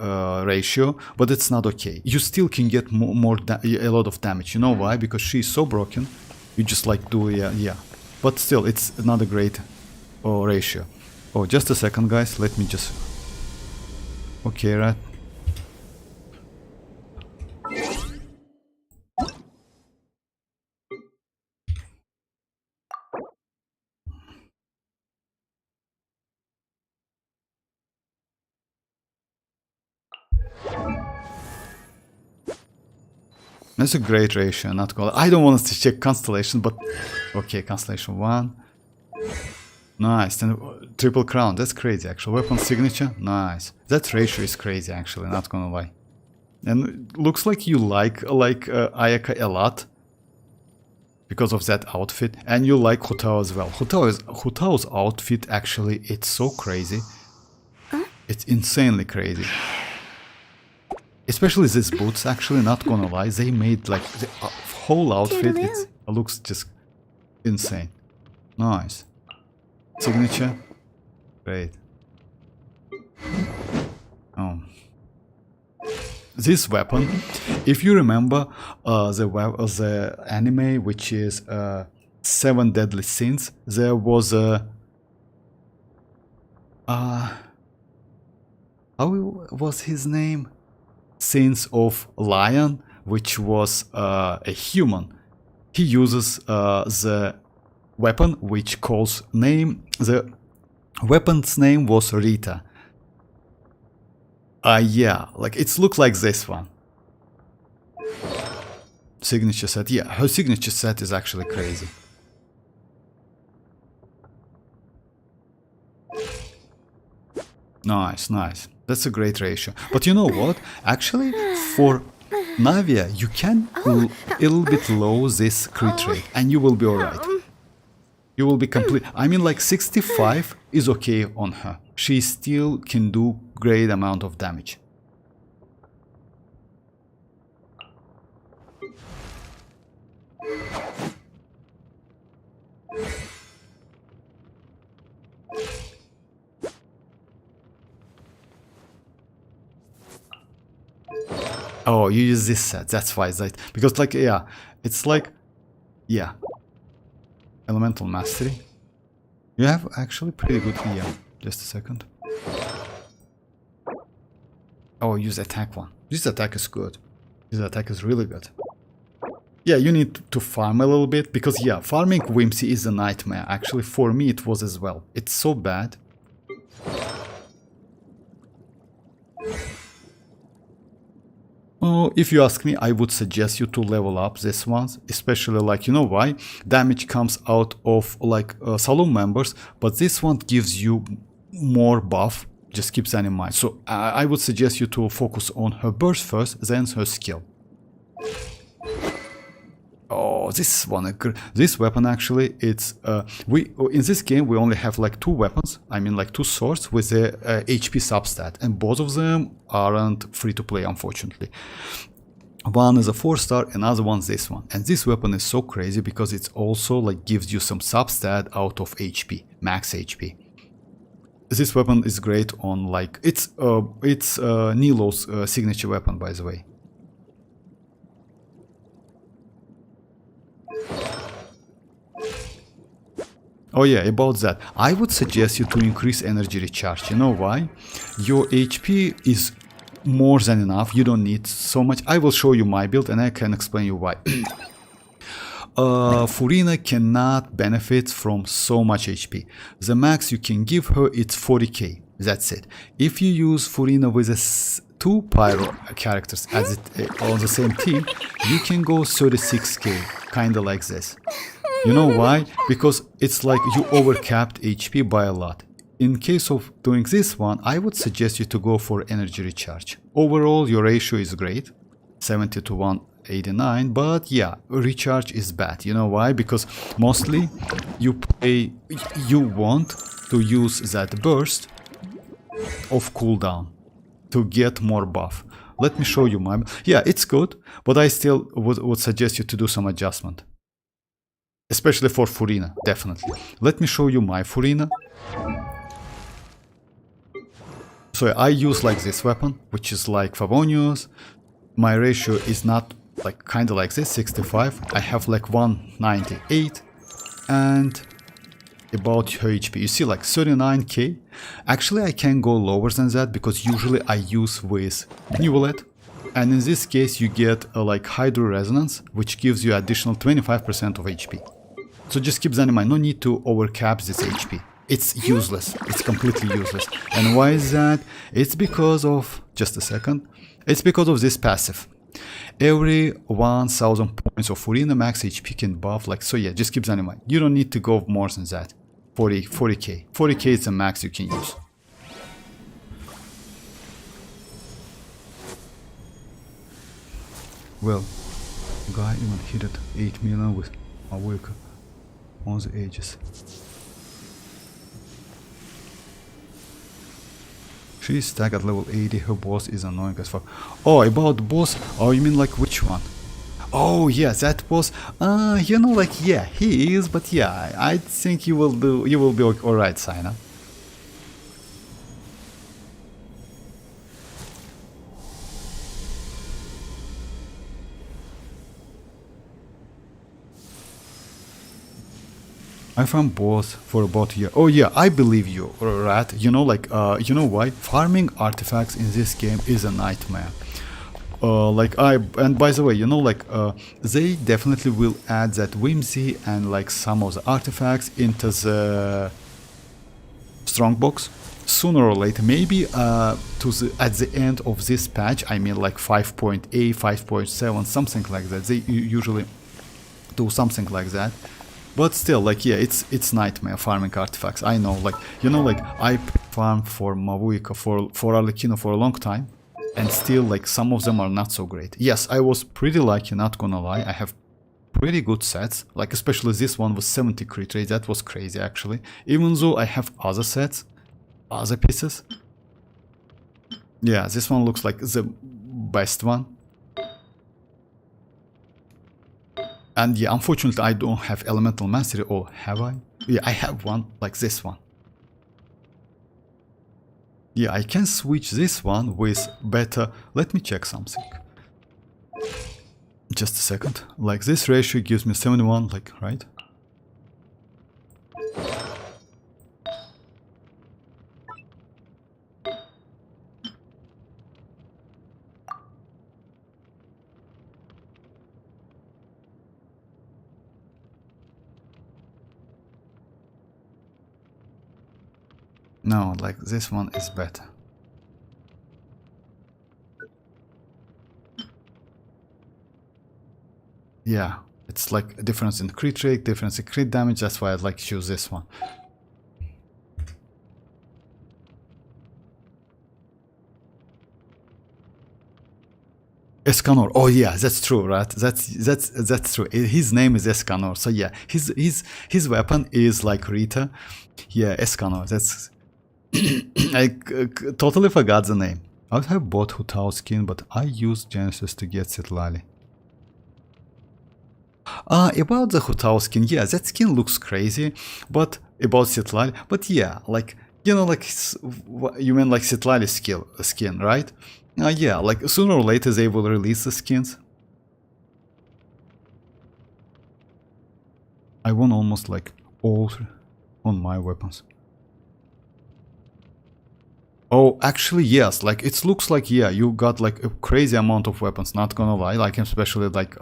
ratio, but it's not okay. You still can get a lot of damage. You know why? Because she's so broken. You just like do, yeah. But still, it's not a great ratio. Oh, just a second, guys. Let me just. Okay, right. That's a great ratio, not gonna. I don't want us to check constellation, but okay, constellation 1. Nice. Then triple crown. That's crazy, actually. Weapon signature. Nice. That ratio is crazy, actually. Not gonna lie. And looks like you like Ayaka a lot because of that outfit, and you like Hutao as well. Hutao's outfit, actually, it's so crazy. It's insanely crazy. Especially these boots, actually, not gonna lie, they made like the whole outfit, it looks just insane. Nice. Signature. Great. Oh. This weapon, if you remember the anime, which is 7 Deadly Sins, there was a... how was his name? Sins of Lion, which was a human. He uses the weapon which calls name. The weapon's name was Rita. Yeah, like it looks like this one. Signature set. Yeah, her signature set is actually crazy. Nice, nice. That's a great ratio. But you know what? Actually, for Navia, you can a little bit low this crit rate and you will be alright. You will be complete. I mean, like 65 is okay on her. She still can do great amount of damage. Oh, you use this set, that's why, right? Because like, yeah, it's like, yeah. Elemental Mastery. You have actually pretty good, yeah. Just a second. Oh, use attack one. This attack is good. This attack is really good. Yeah, you need to farm a little bit, because yeah, farming Whimsy is a nightmare. Actually, for me it was as well. It's so bad. Oh, if you ask me, I would suggest you to level up this ones, especially like, you know why? Damage comes out of like saloon members, but this one gives you more buff. Just keep that in mind. So I would suggest you to focus on her burst first, then her skill. Oh, this one, this weapon actually, it's in this game we only have like 2 weapons. I mean like 2 swords with a HP substat, and both of them aren't free to play, unfortunately. One is a 4-star, another one's this one. And this weapon is so crazy because it's also like gives you some substat out of HP, max HP. This weapon is great on like it's Nilo's signature weapon, by the way. Oh yeah, about that, I would suggest you to increase energy recharge. You know why? Your HP is more than enough, you don't need so much. I will show you my build and I can explain you why. Furina cannot benefit from so much HP. The max you can give her is 40k. That's it. If you use Furina with two pyro characters as on the same team, you can go 36k, kinda like this. You know why? Because it's like you overcapped HP by a lot. In case of doing this one, I would suggest you to go for energy recharge. Overall, your ratio is great, 70 to 189, but yeah, recharge is bad. You know why? Because mostly you want to use that burst of cooldown to get more buff. Let me show you my... Yeah, it's good, but I still would suggest you to do some adjustment. Especially for Furina, definitely. Let me show you my Furina. So I use like this weapon, which is like Favonius. My ratio is not like kind of like this, 65. I have like 198 and about her HP. You see like 39k. Actually, I can go lower than that because usually I use with Neuvillette. And in this case, you get a like Hydro Resonance, which gives you additional 25% of HP. So just keep that in mind. No need to overcap this HP. It's useless. It's completely useless. And why is that? It's because of... Just a second. It's because of this passive. Every 1000 points of Furina max HP can buff like... So yeah, just keep that in mind. You don't need to go more than that. 40k. 40k is the max you can use. Well, guy even hit it 8 million with mavuika on the edges. She's stacked at level 80, her boss is annoying as fuck. Oh, about the boss? Oh, you mean like which one? Oh yeah, that boss. You know, like yeah, he is, but yeah, I think you will be alright, Saina. I found boss for about a year. Oh yeah, I believe you, Rat. You know, like, you know why? Farming artifacts in this game is a nightmare. And by the way, you know, like, they definitely will add that whimsy and like some of the artifacts into the strongbox sooner or later. Maybe at the end of this patch, I mean like 5.8, 5.7, something like that. They usually do something like that. But still, like, yeah, it's nightmare farming artifacts. I know, like, you know, like, I farmed for mavuika, for arlecchino for a long time, and still, like, some of them are not so great. Yes, I was pretty lucky, not gonna lie. I have pretty good sets, like, especially this one was 70 crit rate. That was crazy, actually. Even though I have other sets, other pieces. Yeah, this one looks like the best one. And yeah, unfortunately, I don't have Elemental Mastery, or have I? Yeah, I have one, like this one. Yeah, I can switch this one with better... Let me check something. Just a second. Like, this ratio gives me 71, like, right? No, like this one is better. Yeah, it's like a difference in crit rate, difference in crit damage. That's why I'd like to choose this one. Escanor. Oh yeah, that's true, right? That's true. His name is Escanor. So yeah, his weapon is like Rita. Yeah, Escanor. That's I totally forgot the name. I would have bought Hutao skin, but I used Genesis to get citlali. About the Hutao skin, yeah, that skin looks crazy, but about citlali, but yeah, like, you know, like, you mean like citlali skin, right? Yeah, like sooner or later they will release the skins. I won almost like all on my weapons. Oh, actually, yes, like, it looks like, yeah, you got like a crazy amount of weapons, not gonna lie, like, especially like,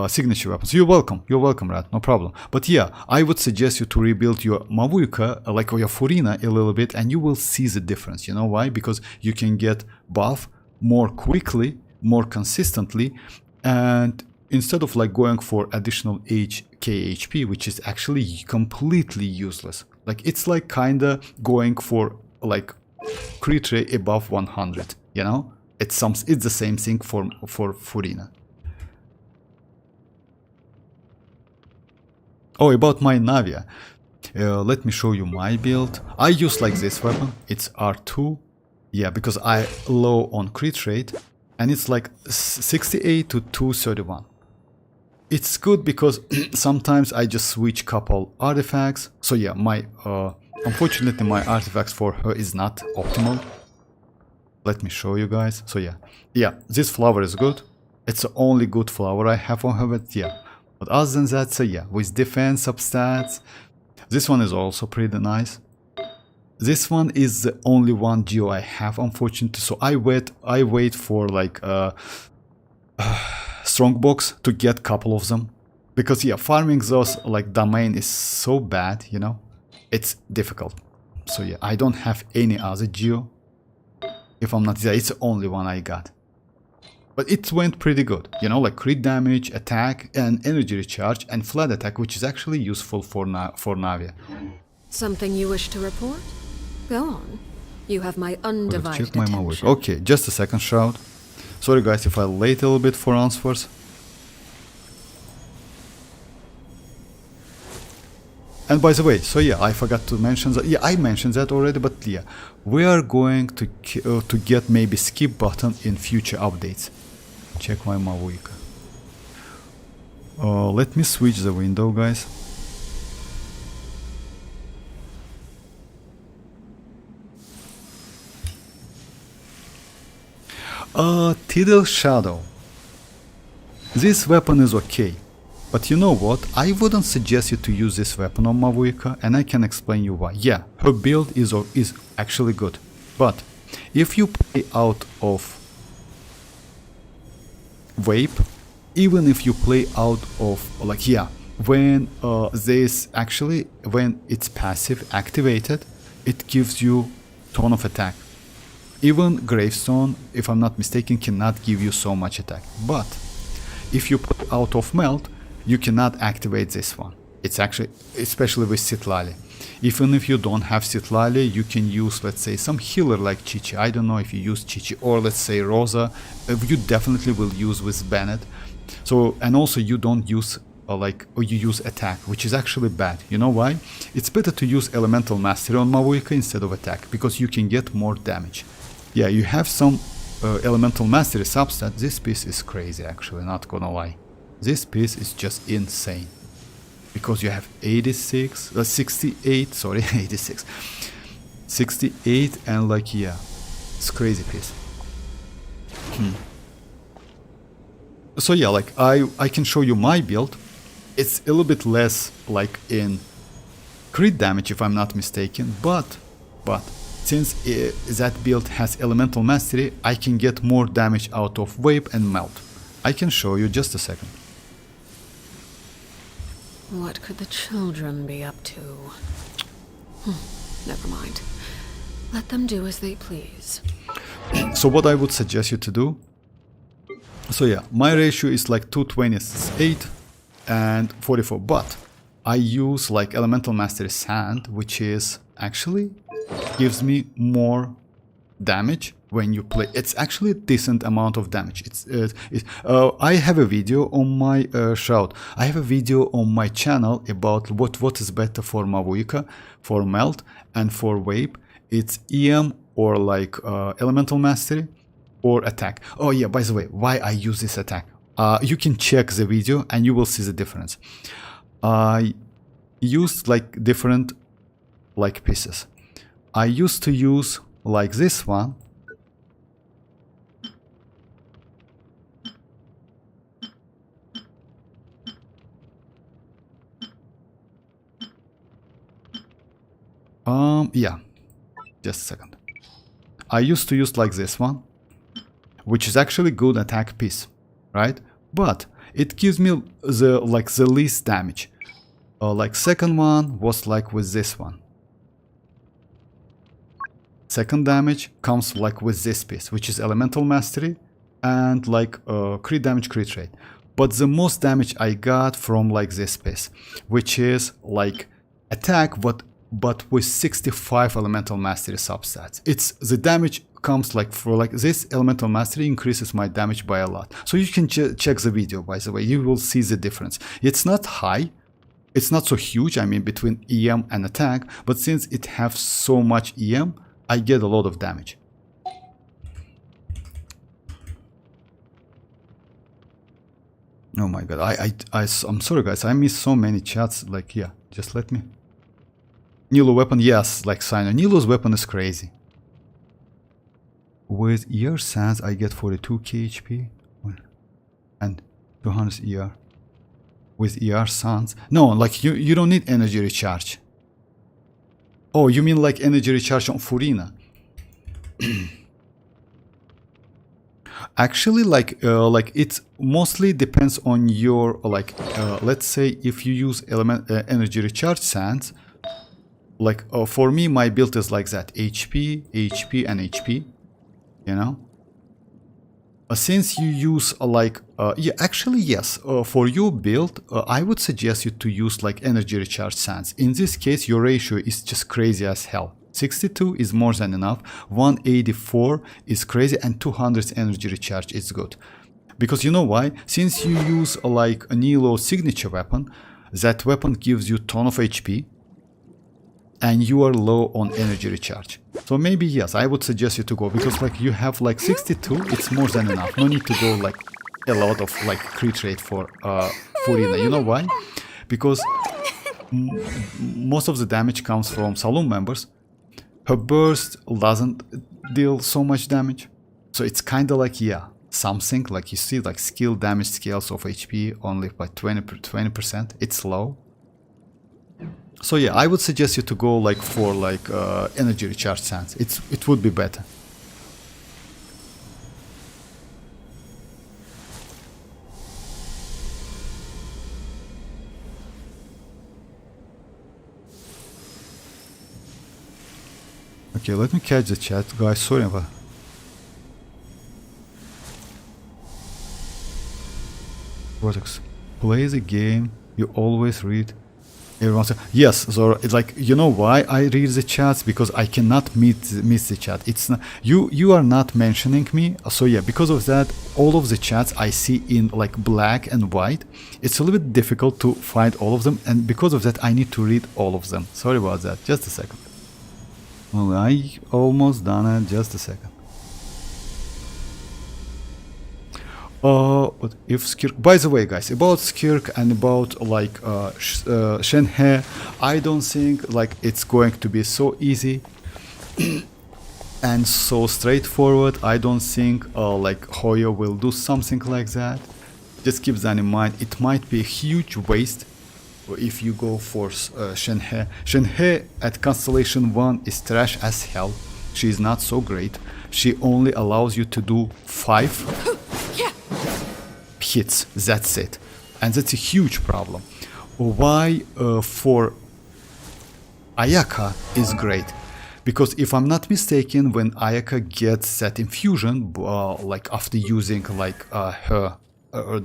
signature weapons. You're welcome, Rat, no problem. But yeah, I would suggest you to rebuild your mavuika, like your Furina a little bit, and you will see the difference. You know why? Because you can get buff more quickly, more consistently, and instead of like going for additional KHP, which is actually completely useless. Like it's like kinda going for like crit rate above 100, you know? It's the same thing for Furina. Oh, about my Navia. Let me show you my build. I use like this weapon. It's R2. Yeah, because I low on crit rate. And it's like 68 to 231. It's good because sometimes I just switch couple artifacts. So yeah, my unfortunately my artifacts for her is not optimal. Let me show you guys. So yeah, this flower is good. It's the only good flower I have on her, but yeah. But other than that, so yeah, with defense substats, this one is also pretty nice. This one is the only one geo I have, unfortunately. So I wait for like strongbox to get couple of them, because yeah, farming those like domain is so bad, you know, it's difficult. So yeah, I don't have any other geo. If I'm not there, it's the only one I got. But it went pretty good, you know, like crit damage, attack, and energy recharge, and flood attack, which is actually useful for Navia. Something you wish to report? Go on. You have my undivided attention. Okay, just a second, Shroud. Sorry guys if I late a little bit for answers. And by the way, so yeah, I forgot to mention that. Yeah, I mentioned that already, but yeah, we are going to get maybe skip button in future updates. Check my mavuika. Let me switch the window, guys. Tidal Shadow. This weapon is okay. But you know what, I wouldn't suggest you to use this weapon on mavuika, and I can explain you why. Yeah, her build is actually good. But if you play out of Vape, even if you play out of like yeah, when when it's passive activated, it gives you ton of attack. Even Gravestone, if I'm not mistaken, cannot give you so much attack. But if you play out of Melt, you cannot activate this one. It's actually, especially with citlali. Even if you don't have citlali, you can use, let's say, some healer like Chichi. I don't know if you use Chichi, or let's say Rosa. You definitely will use with Bennett. So, and also you don't use or you use attack, which is actually bad. You know why? It's better to use Elemental Mastery on mavuika instead of attack, because you can get more damage. Yeah, you have some Elemental Mastery substat. This piece is crazy, actually, not gonna lie. This piece is just insane. Because you have 68, sorry, 86. 68 and like, yeah, it's crazy piece. So yeah, like I can show you my build. It's a little bit less like in crit damage if I'm not mistaken, but since that build has Elemental Mastery, I can get more damage out of Vape and Melt. I can show you, just a second. What could the children be up to? Never mind. Let them do as they please. So what I would suggest you to do, so yeah, my ratio is like 228 and 44, but I use like Elemental Mastery Sand, which is actually gives me more damage when you play. It's actually a decent amount of damage. I have a video on my Shroud. I have a video on my channel about what is better for mavuika, for Melt, and for Vape. It's EM or like Elemental Mastery or attack. Oh yeah, by the way, why I use this attack? You can check the video and you will see the difference. I used like different like pieces. I used to use like this one. Yeah, just a second. I used to use like this one, which is actually good attack piece, right? But it gives me the least damage. Like second one was like with this one. Second damage comes like with this piece, which is Elemental Mastery and like crit damage, crit rate. But the most damage I got from like this piece, which is like attack, but with 65 Elemental Mastery substats. It's the damage comes like for like this Elemental Mastery increases my damage by a lot. So you can check the video, by the way, you will see the difference. It's not high. It's not so huge, I mean, between EM and attack, but since it has so much EM, I get a lot of damage. Oh my god, I'm sorry guys, I missed so many chats, like, yeah, just let me. Nilo weapon, yes, like Xianyun. Nilo's weapon is crazy. With ER Sands, I get 42k HP and 200 ER. With ER Sands, no, like you don't need energy recharge. Oh, you mean like energy recharge on Furina? Actually, like it mostly depends on your like. Let's say if you use energy recharge sands, like for me, my build is like that: HP, HP, and HP. You know. Since you use yeah, actually yes, for your build, I would suggest you to use like energy recharge sands. In this case, your ratio is just crazy as hell. 62 is more than enough, 184 is crazy, and 200 energy recharge is good. Because you know why? Since you use like a Nilo signature weapon, that weapon gives you ton of HP, and you are low on energy recharge. So maybe yes, I would suggest you to go, because like you have like 62, it's more than enough. No need to go like a lot of like crit rate for Furina. You know why? Because most of the damage comes from saloon members. Her burst doesn't deal so much damage. So it's kind of like, yeah, something like you see like skill damage scales of HP only by 20%. It's low. So yeah, I would suggest you to go like for like energy recharge sands. It would be better. Okay, let me catch the chat, guys. Sorry about. Vortex, play the game. You always read. Everyone says yes. So it's like, you know why I read the chats? Because I cannot miss the chat. It's not you are not mentioning me. So yeah, because of that, all of the chats I see in like black and white. It's a little bit difficult to find all of them, and because of that, I need to read all of them. Sorry about that. Just a second. Well, I almost done it. Just a second. If Skirk, by the way, guys, about Skirk and about like Shenhe, I don't think like it's going to be so easy and so straightforward. I don't think like Hoyo will do something like that. Just keep that in mind. It might be a huge waste if you go for Shenhe. Shenhe at Constellation 1 is trash as hell. She is not so great. She only allows you to do 5 hits, that's it, and that's a huge problem. Why for Ayaka is great, because if I'm not mistaken, when Ayaka gets that infusion, like after using like her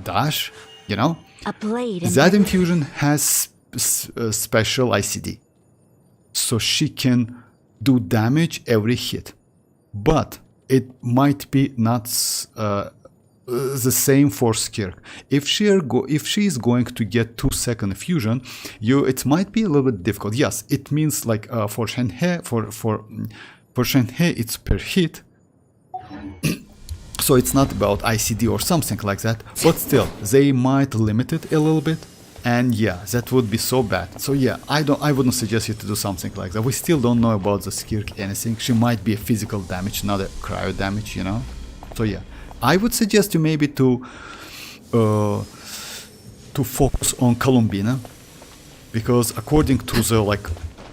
dash, you know, that infusion has special ICD, so she can do damage every hit, but it might be not the same for Skirk. If she is going to get 2-second fusion, it might be a little bit difficult. Yes, it means like for Shenhe, for Shenhe it's per hit, so it's not about ICD or something like that. But still, they might limit it a little bit, and yeah, that would be so bad. So yeah, I wouldn't suggest you to do something like that. We still don't know about the Skirk anything. She might be a physical damage, not a cryo damage, you know. So yeah. I would suggest you maybe to focus on Columbina, because according to the like,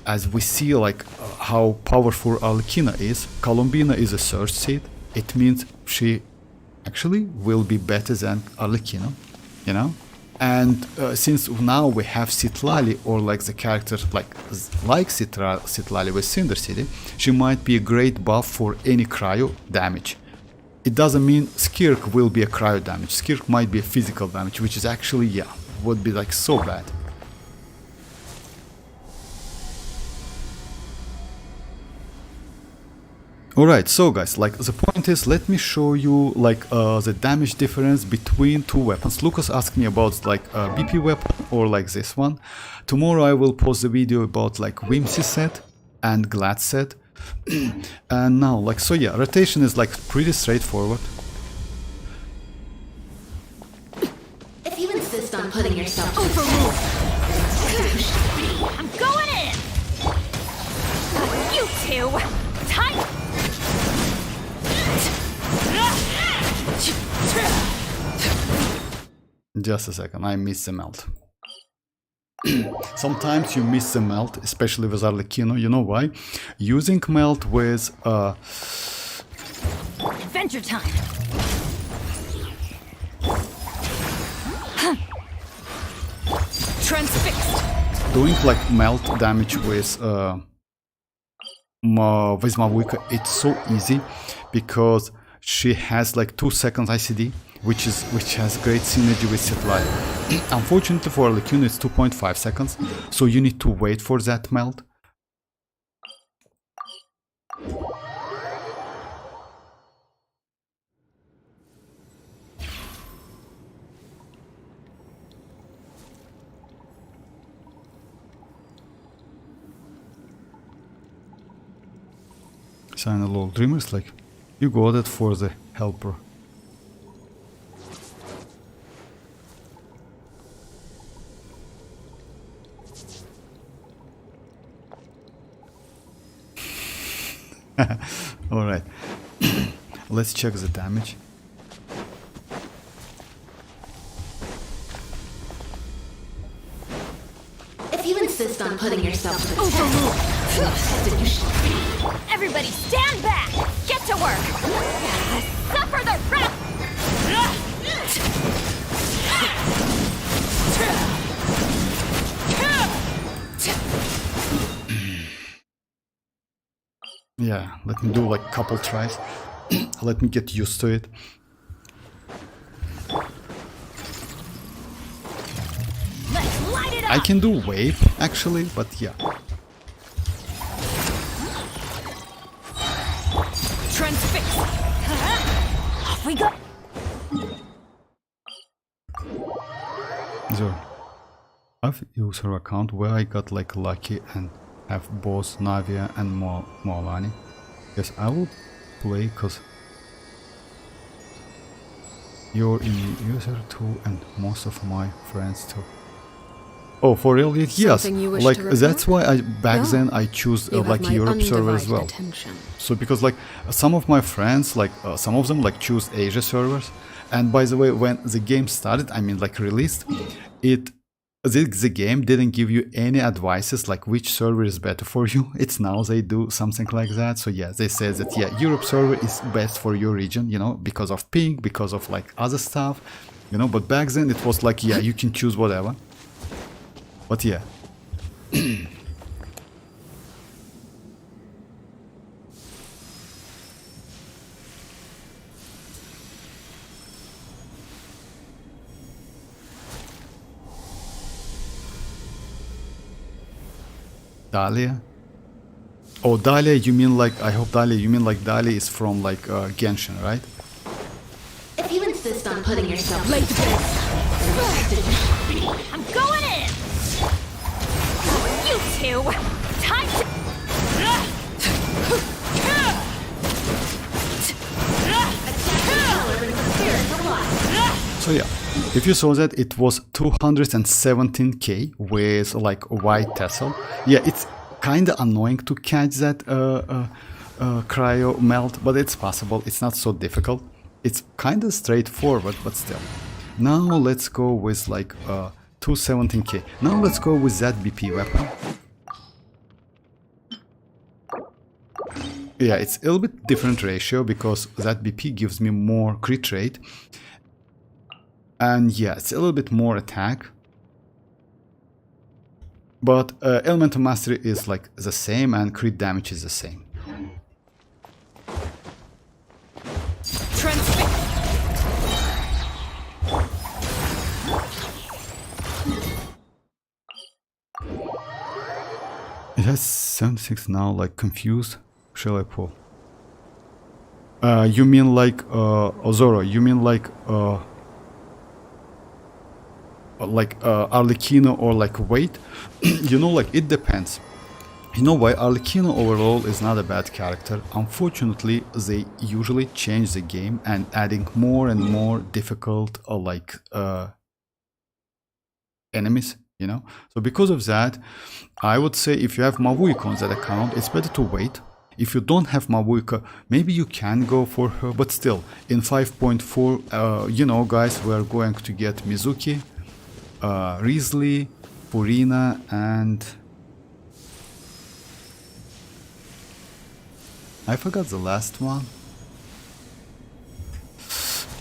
as we see like how powerful Arlecchino is, Columbina is a search seed. It means she actually will be better than Arlecchino. you know. And since now we have Citlali, or like the character like Citlali with Cinder City, she might be a great buff for any cryo damage. It doesn't mean Skirk will be a cryo damage. Skirk might be a physical damage, which is actually, yeah, would be like so bad. Alright, so guys, like the point is, let me show you like the damage difference between two weapons. Lucas asked me about like a BP weapon or like this one. Tomorrow I will post the video about like Whimsy set and Glad set. And now, like, so yeah, rotation is like pretty straightforward. If you insist on putting yourself Overruled. I'm going in. You two. Tight. Just a second, I missed the melt. Sometimes you miss the melt, especially with Arlecchino. You know why? Using melt with Adventure time. Transfixed. doing like melt damage with mavuika, it's so easy because she has like 2 seconds ICD, which has great synergy with citlali. Unfortunately for Arlecchino it's 2.5 seconds, so you need to wait for that melt. Sign a little dreamers, like you got it for the helper. Alright, let's check the damage. If you insist on putting yourself to the Overruled. test, Everybody stand back. Get to work. Suffer the wrath. Yeah, let me do like couple tries. Let me get used to it. Let's light it up. I can do wave actually, but yeah. Transfix. Off we go. So, I have user account where I got like lucky and have both Navia and Mualani. Yes, I will play because you're in user too and most of my friends too. Oh, for real? Yes. Something you wish Like to report? that's why I back No. then I choose you have like my Europe server as undivided well. attention. So because like some of my friends, like some of them like choose Asia servers, and by the way, when the game started, I mean like released, the game didn't give you any advices like which server is better for you. It's now they do something like that. So yeah, they say that yeah, Europe server is best for your region, you know, because of ping, because of like other stuff, you know. But back then it was like yeah, you can choose whatever. But yeah. Dahlia? Oh, Dahlia, you mean like, I hope Dahlia, you mean like Dahlia is from like Genshin, right? If you insist on putting yourself Blade to blade. I'm going in. You two. Time to. So yeah, if you saw that, it was 217k with like a white tassel. Yeah, it's kind of annoying to catch that cryo melt, but it's possible. It's not so difficult. It's kind of straightforward, but still. Now let's go with like 217k. Now let's go with that BP weapon. Yeah, it's a little bit different ratio because that BP gives me more crit rate. And yeah, it's a little bit more attack. But Elemental Mastery is like the same and crit damage is the same. It has 76 now, like confused. Shall I pull? You mean like Ozoro? You mean like arlecchino or like weight? You know, like it depends. You know why? Arlecchino overall is not a bad character. Unfortunately, they usually change the game and adding more and more difficult enemies, you know. So because of that, I would say if you have mavuika on that account, it's better to wait. If you don't have mavuika, maybe you can go for her, but still in 5.4, you know, guys, we're going to get Mizuki, Risley, Furina, and I forgot the last one.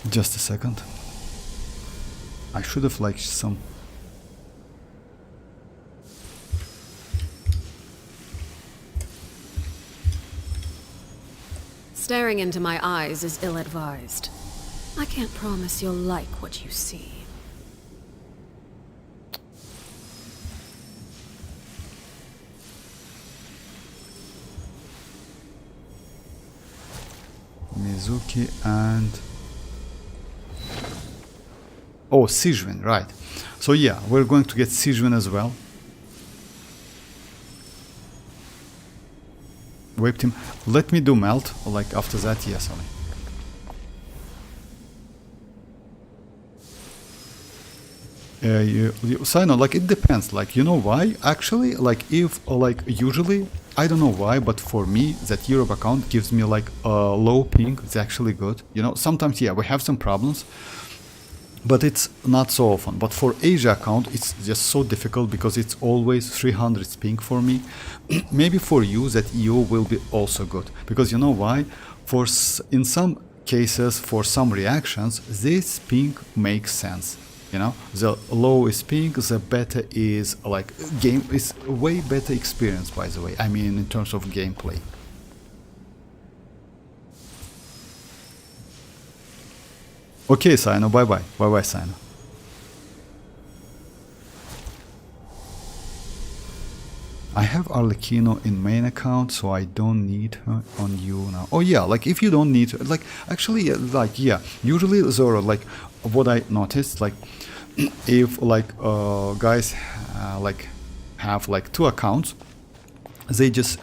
Just a second. I should have liked some. Staring into my eyes is ill-advised. I can't promise you'll like what you see. Mizuki and... oh, Xianyun, right. So yeah, we're going to get Xianyun as well. Whipped him. Let me do melt, like after that, yes, only. Sino, like it depends, like you know why? Actually, like if, like usually, I don't know why, but for me, that Europe account gives me like a low ping. It's actually good. You know, sometimes, yeah, we have some problems, but it's not so often. But for Asia account, it's just so difficult because it's always 300 ping for me. Maybe for you, that EU will be also good. Because you know why? In some cases, for some reactions, this ping makes sense. You know, the low is ping, the better is like game is way better experience, by the way. I mean, in terms of gameplay. Okay, Sino, bye bye. Bye bye, Sino. I have Arlecchino in main account, so I don't need her on you now. Oh yeah, like if you don't need her, like actually, like yeah, usually Zoro, like what I noticed, like if like guys like have like two accounts, they just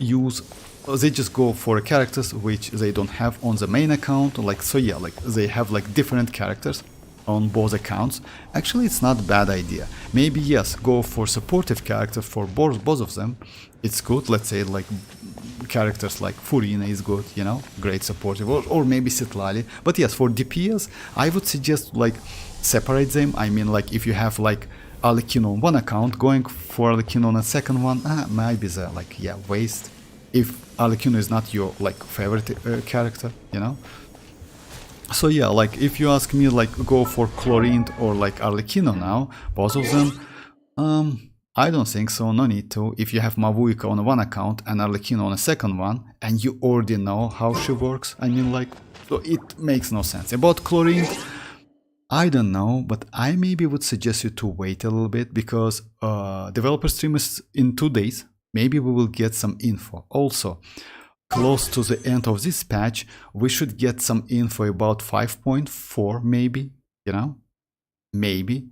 go for characters which they don't have on the main account, like so yeah, like they have like different characters on both accounts. Actually, it's not a bad idea. Maybe yes, go for supportive characters for both of them. It's good. Let's say like characters like Furina is good, you know, great supportive, or maybe citlali. But yes, for DPS, I would suggest like separate them. I mean, like if you have like arlecchino on one account, going for arlecchino on a second one, might be the like yeah waste. If arlecchino is not your like favorite character, you know. So yeah, like if you ask me, like go for Chlorine or like arlecchino now, both of them, I don't think so, no need to. If you have mavuika on one account and arlecchino on a second one, and you already know how she works, I mean like, so it makes no sense. About Chlorine, I don't know, but I maybe would suggest you to wait a little bit, because developer stream is in 2 days. Maybe we will get some info. Also, close to the end of this patch, we should get some info about 5.4 maybe, you know, maybe.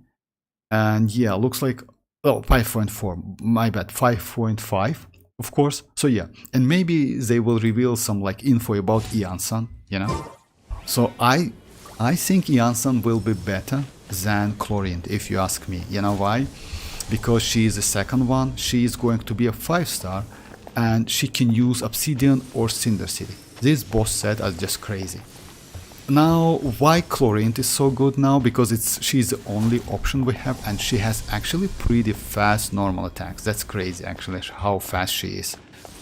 And yeah, looks like, oh, 5.4, my bad, 5.5, of course. So yeah, and maybe they will reveal some like info about Iansan, you know. So I think Iansan will be better than Chlorine, if you ask me. You know why? Because she is the second one, she is going to be a 5-star, and she can use Obsidian or Cinder City. These both sets are just crazy. Now, why Chlorine is so good now? Because she's the only option we have, and she has actually pretty fast normal attacks. That's crazy actually, how fast she is.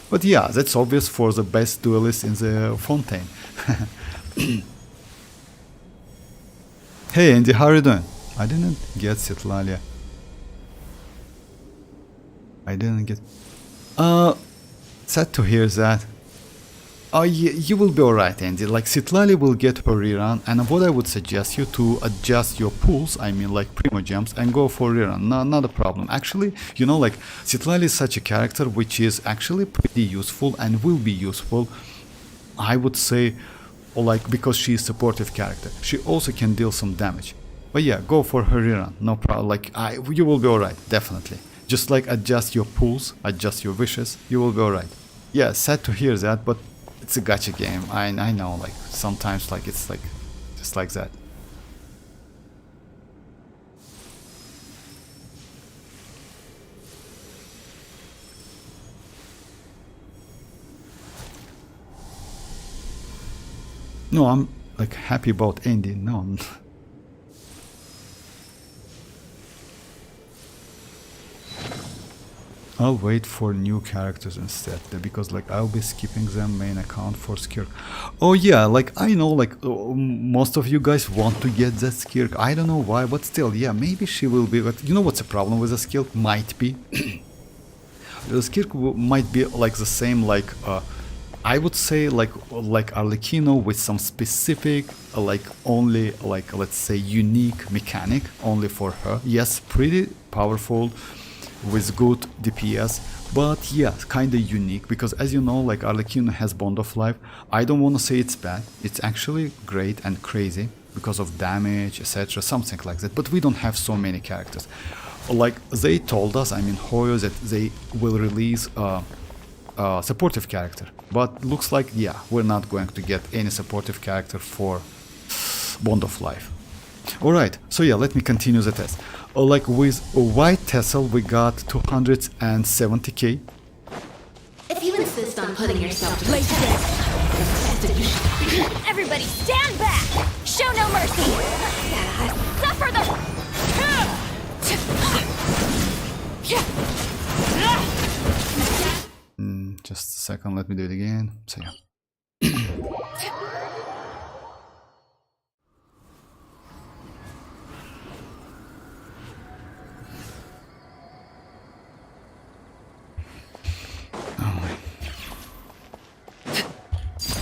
But yeah, that's obvious for the best duelist in the Fontaine. Hey Andy, how are you doing? I didn't get citlali. I didn't get... sad to hear that. Oh, you will be alright, Andy. Like, citlali will get her rerun, and what I would suggest you to adjust your pools, I mean like Primogems, and go for rerun. No, not a problem. Actually, you know, like, citlali is such a character which is actually pretty useful and will be useful, I would say, like, because she is a supportive character. She also can deal some damage. But yeah, go for her rerun, no problem. Like, you will be alright, definitely. Just like adjust your pools, adjust your wishes, you will be alright. Yeah, sad to hear that, but it's a gacha game. I know, like, sometimes, like, it's like just like that. No, I'm like happy about ending. No, I'll wait for new characters instead, because like I'll be skipping them main account for Skirk. Oh yeah, like I know, like most of you guys want to get that Skirk. I don't know why, but still, yeah, maybe she will be. But you know what's the problem with the Skirk? Might be the Skirk might be like the same, like I would say like arlecchino with some specific like only like let's say unique mechanic only for her. Yes, pretty powerful with good DPS, but yeah, kinda unique, because as you know, like arlecchino has Bond of Life. I don't want to say it's bad, it's actually great and crazy because of damage, etc., something like that, but we don't have so many characters. Like they told us, I mean Hoyo, that they will release supportive character, but looks like, yeah, we're not going to get any supportive character for Bond of Life. Alright, so yeah, let me continue the test. Like with a white tassel we got 270k. If you insist on putting yourself to the test, everybody stand back! Show no mercy! Suffer the... Just a second, let me do it again. So yeah.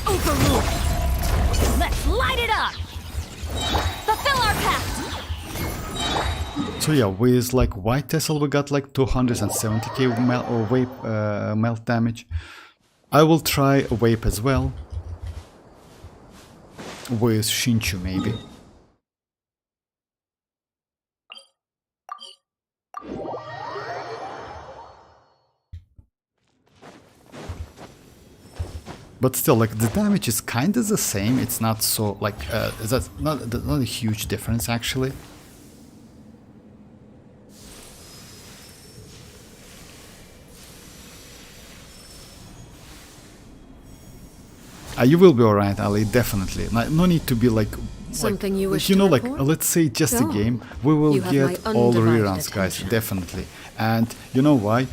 Overrule! Let's light it up! Fulfill our pact! So yeah, with like white tassel we got like 270k melt damage. I will try a vape as well. With Shinchu maybe. But still, like the damage is kind of the same. It's not so like that's not a huge difference actually. You will be alright, Ali. Definitely. No need to be like something you wish you know, to like report? let's say just a Oh, game. We will you have get my all the undivided reruns, guys. attention. Definitely. And you know why?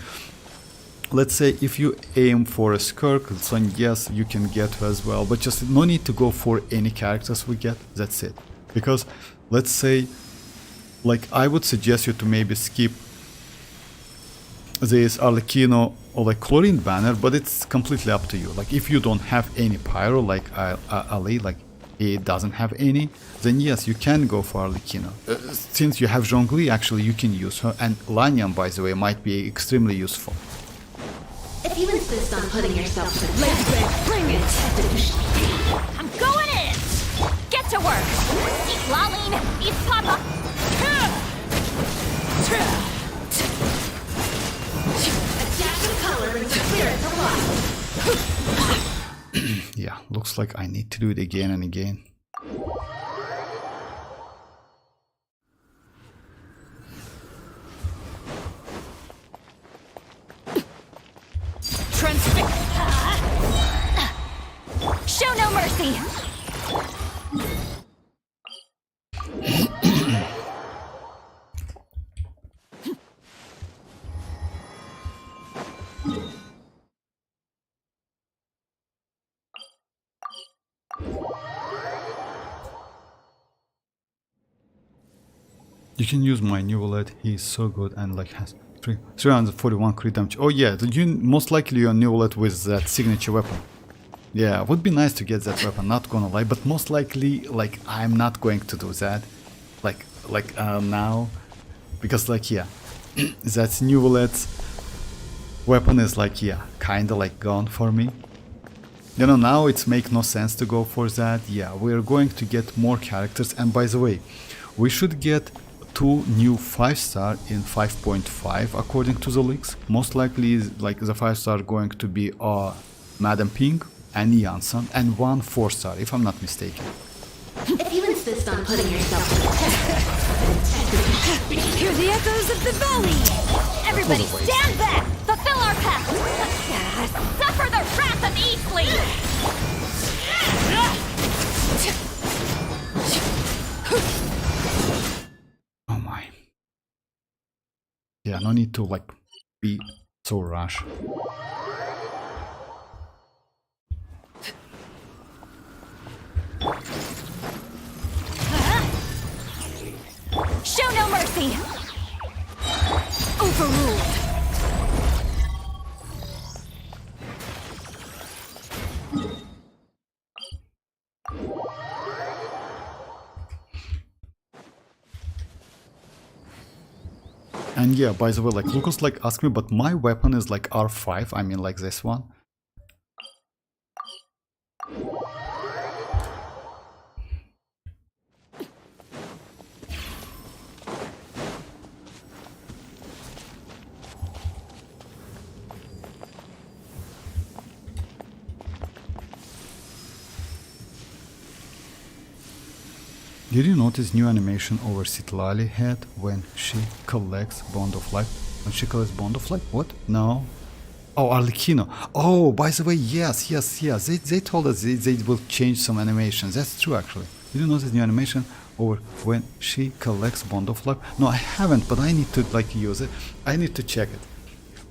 Let's say if you aim for a Skirk, then yes, you can get her as well. But just no need to go for any characters we get. That's it. Because let's say, like I would suggest you to maybe skip this arlecchino or like chlorine banner, but it's completely up to you. Like if you don't have any pyro like Ali, like it doesn't have any, then yes, you can go for arlecchino. Since you have Zhongli, actually you can use her, and Lanyan, by the way, might be extremely useful. If you insist on putting yourself to the test, bring it! I'm going in! Get to work! Eat Laline, eat Papa! Adapt the color into clear the light! Yeah, looks like I need to do it again and again. Show no mercy! You can use my Neuvillette, he's so good and like has 341 crit damage. Oh yeah, you most likely your Neuvillette with that signature weapon. Yeah, would be nice to get that weapon, not gonna lie, but most likely like I'm not going to do that. Like now. Because like yeah, that Neuvillette's weapon is like yeah, kinda like gone for me. You know, now it's make no sense to go for that. Yeah, we're going to get more characters, and by the way, we should get 2 new 5-star in 5.5 according to the leaks. Most likely like the 5-star going to be Madam Ping and Janssen, and 1 4-star if I'm not mistaken. If you insist on putting yourself to the test, Hear the echoes of the valley! everybody stand back! Fulfill our pact! Suffer the wrath of Eastleigh! Oh my. Yeah, no need to like be so rush. Show no mercy! Overruled! And yeah, by the way, like Lucas like asked me, but my weapon is like R5, I mean like this one. Did you notice new animation over Citlali head when she collects Bond of Life? When she collects Bond of Life? What? No. Oh, arlecchino. Oh, by the way, yes. They told us they will change some animations. That's true, actually. Did you notice new animation over when she collects Bond of Life? No, I haven't, but I need to like use it. I need to check it.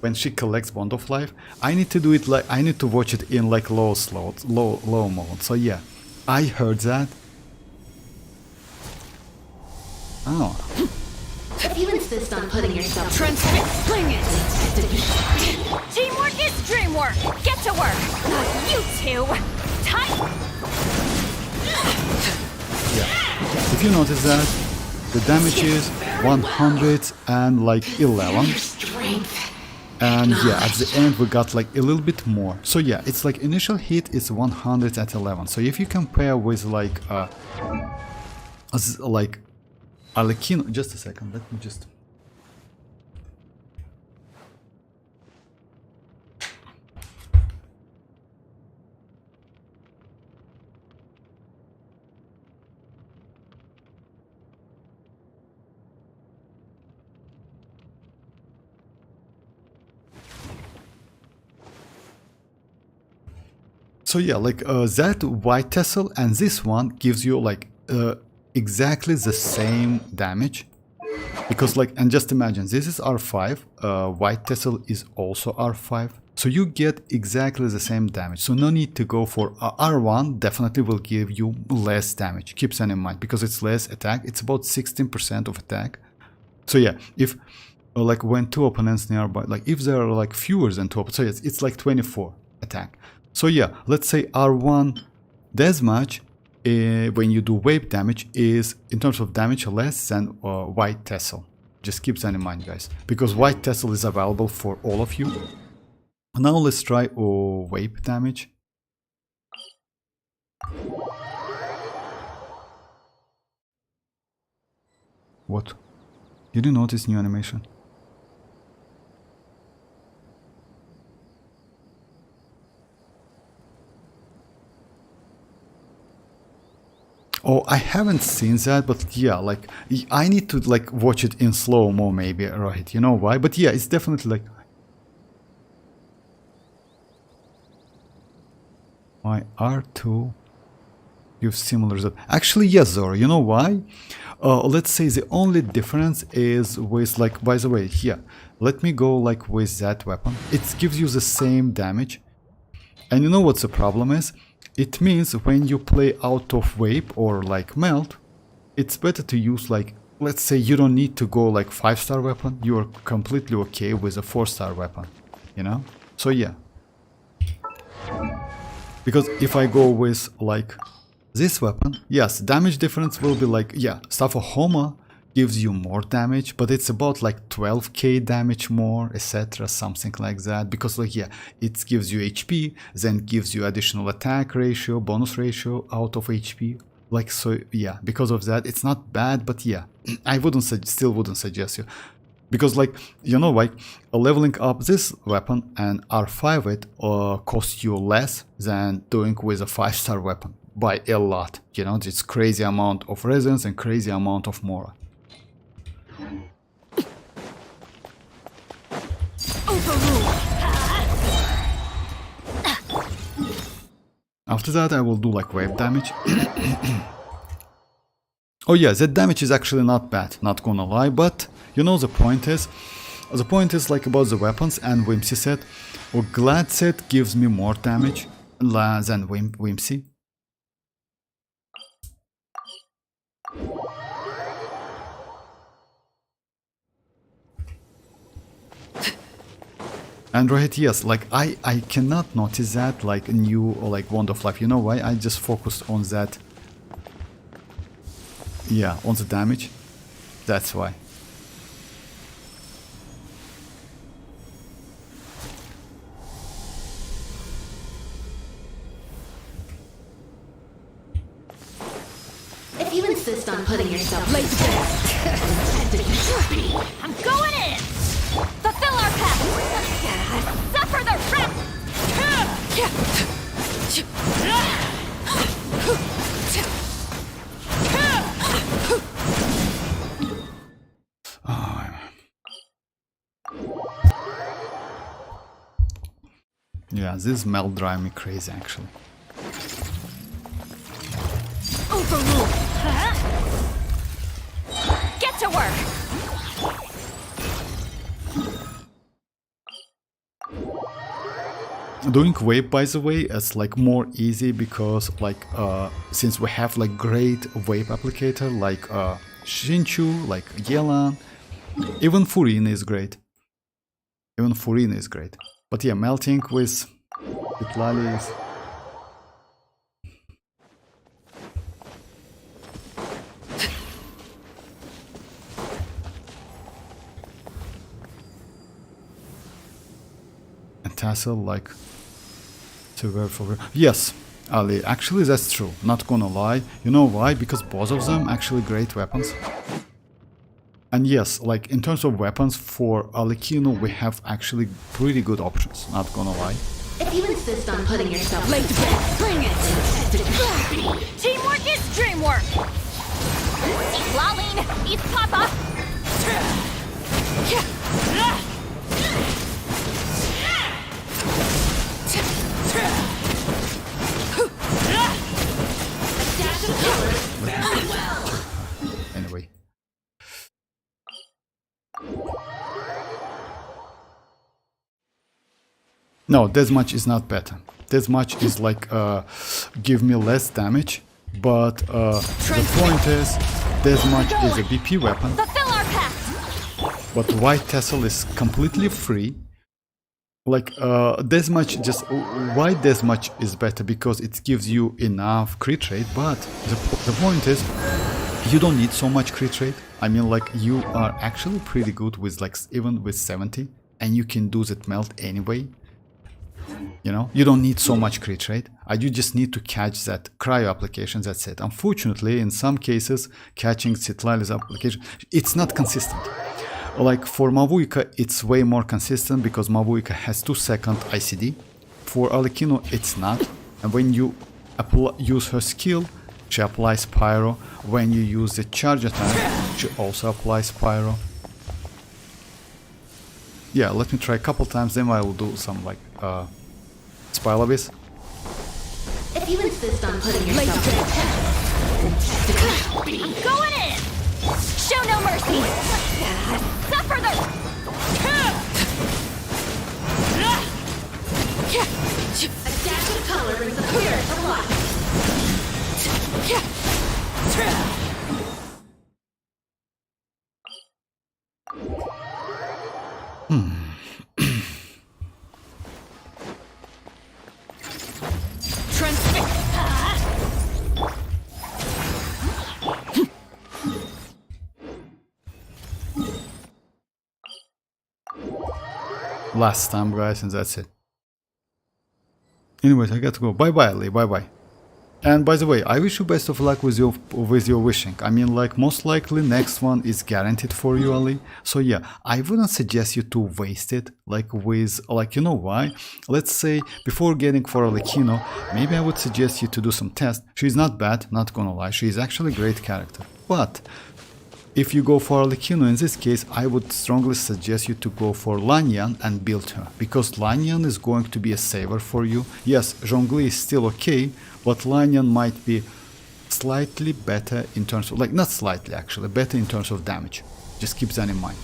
When she collects Bond of Life, I need to do it like I need to watch it in like low mode. So yeah, I heard that. Oh. If you insist on putting yourself to Transmit, fling it! teamwork is dreamwork! Get to work! You two! Time! Yeah. If you notice that, the damage is 111. And yeah, at the end we got like a little bit more. So yeah, it's like initial hit is 111. So if you compare with like arlecchino, just a second, let me just. So yeah, like that white tassel and this one gives you like exactly the same damage, because like, and just imagine this is R5, white tassel is also R5, so you get exactly the same damage. So no need to go for R1. Definitely will give you less damage. Keep that in mind because it's less attack. It's about 16% of attack. So yeah, if like when 2 opponents nearby, like if there are like fewer than 2 opponents, so it's like 24 attack. So yeah, let's say R1 deathmatch when you do wave damage is in terms of damage less than white tassel. Just keep that in mind, guys, because white tassel is available for all of you. Now let's try wave damage. What? Did you notice new animation? Oh, I haven't seen that, but yeah, like I need to like watch it in slow-mo maybe, right? You know why? But yeah, it's definitely like my R2 gives similar that. Actually, yes, Zoro, you know why? Let's say the only difference is with like, by the way, here, let me go like with that weapon. It gives you the same damage. And you know what the problem is? It means when you play out of wave or like melt, it's better to use like let's say you don't need to go like 5-star weapon, you're completely okay with a 4-star weapon, you know? So yeah. Because if I go with like this weapon, yes, damage difference will be like, yeah, Staff of Homa gives you more damage, but it's about like 12k damage more, etc., something like that. Because like, yeah, it gives you HP, then gives you additional attack ratio, bonus ratio out of HP. Like, so yeah, because of that, it's not bad, but yeah, I still wouldn't suggest you. Because like, you know, like leveling up this weapon and R5 it costs you less than doing with a 5-star weapon by a lot. You know, it's crazy amount of resins and crazy amount of Mora. After that, I will do like wave damage. Oh yeah, that damage is actually not bad, not gonna lie, but you know the point is like about the weapons, and Whimsy set, or Glad set gives me more damage than Whimsy. And right, yes, like I cannot notice that like new or like Wand of Life. You know why? I just focused on that. Yeah, on the damage. That's why. If you insist on putting yourself late I'm going in! Fulfill our path! Suffer the wrath! Yeah, this melt drive me crazy actually. Overrule! Get to work! Doing wave, by the way, is like more easy because like since we have like great wave applicator like Shinchu, like Yelan, even Furina is great. Even Furina is great. But yeah, melting with citlali is... and tassel like to wear for... Yes, Ali, actually that's true, not gonna lie. You know why? Because both of them actually great weapons. And yes, like in terms of weapons for arlecchino, we have actually pretty good options, not gonna lie. If you insist on putting yourself late to bed, bring it! Teamwork is dreamwork! Xilonen, eat Papa! Anyway. No, this much is not better. This much is like give me less damage, but the point is this much is a BP weapon. But White Tassel is completely free. Like this much, just why this much is better because it gives you enough crit rate, but the point is you don't need so much crit rate. I mean, like you are actually pretty good with like even with 70, and you can do that melt anyway. You know, you don't need so much crit rate. You just need to catch that cryo application. That's it. Unfortunately, in some cases, catching citlali's application, it's not consistent. Like for mavuika, it's way more consistent because mavuika has 2-second ICD. For arlecchino, it's not. And when you use her skill, she applies pyro. When you use the charge attack, she also applies pyro. Yeah, let me try a couple times, then I will do some like Spiral Abyss. If you insist on putting yourself I'm going in! Show no mercy! Suffer the... A dash of color brings the spirit to life. last time, guys, and that's it. Anyways, I got to go. Bye bye, Lee. Bye bye. And by the way, I wish you best of luck with your wishing. I mean, like, most likely next one is guaranteed for you, Ali. So yeah, I wouldn't suggest you to waste it, like with, like, you know why? Let's say before getting for arlecchino, maybe I would suggest you to do some tests. She's not bad, not gonna lie. She's actually a great character. But if you go for arlecchino in this case, I would strongly suggest you to go for Lanyan and build her, because Lanyan is going to be a saver for you. Yes, Zhongli is still okay, but Lanyan might be slightly better in terms of, like, not slightly actually, better in terms of damage. Just keep that in mind.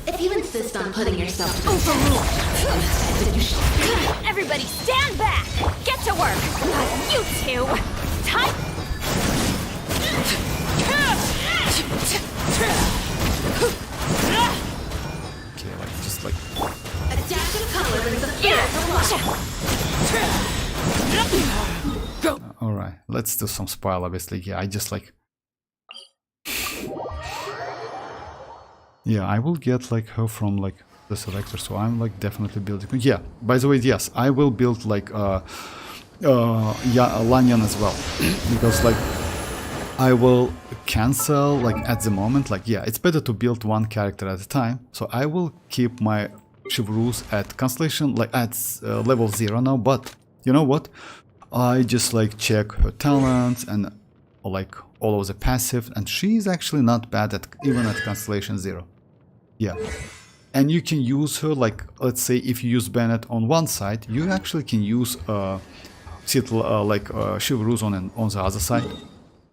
If you insist on putting yourself to overrule, everybody stand back! Get to work! You two! Time! Okay, like, just like... A dash of color brings a fear. Alright, let's do some spoil, obviously. Yeah, I just like... Yeah, I will get like her from like the selector, so I'm like definitely building... Yeah, by the way, yes, I will build like Lanyan as well. Because like I will cancel, like, at the moment, like, yeah, it's better to build one character at a time, so I will keep my chivalrous at constellation, like, at level 0 now, but you know what, I just like check her talents and like all of the passive, and she's actually not bad at even at constellation 0. Yeah, and you can use her, like, let's say if you use Bennett on one side, you actually can use chivalrous on the other side.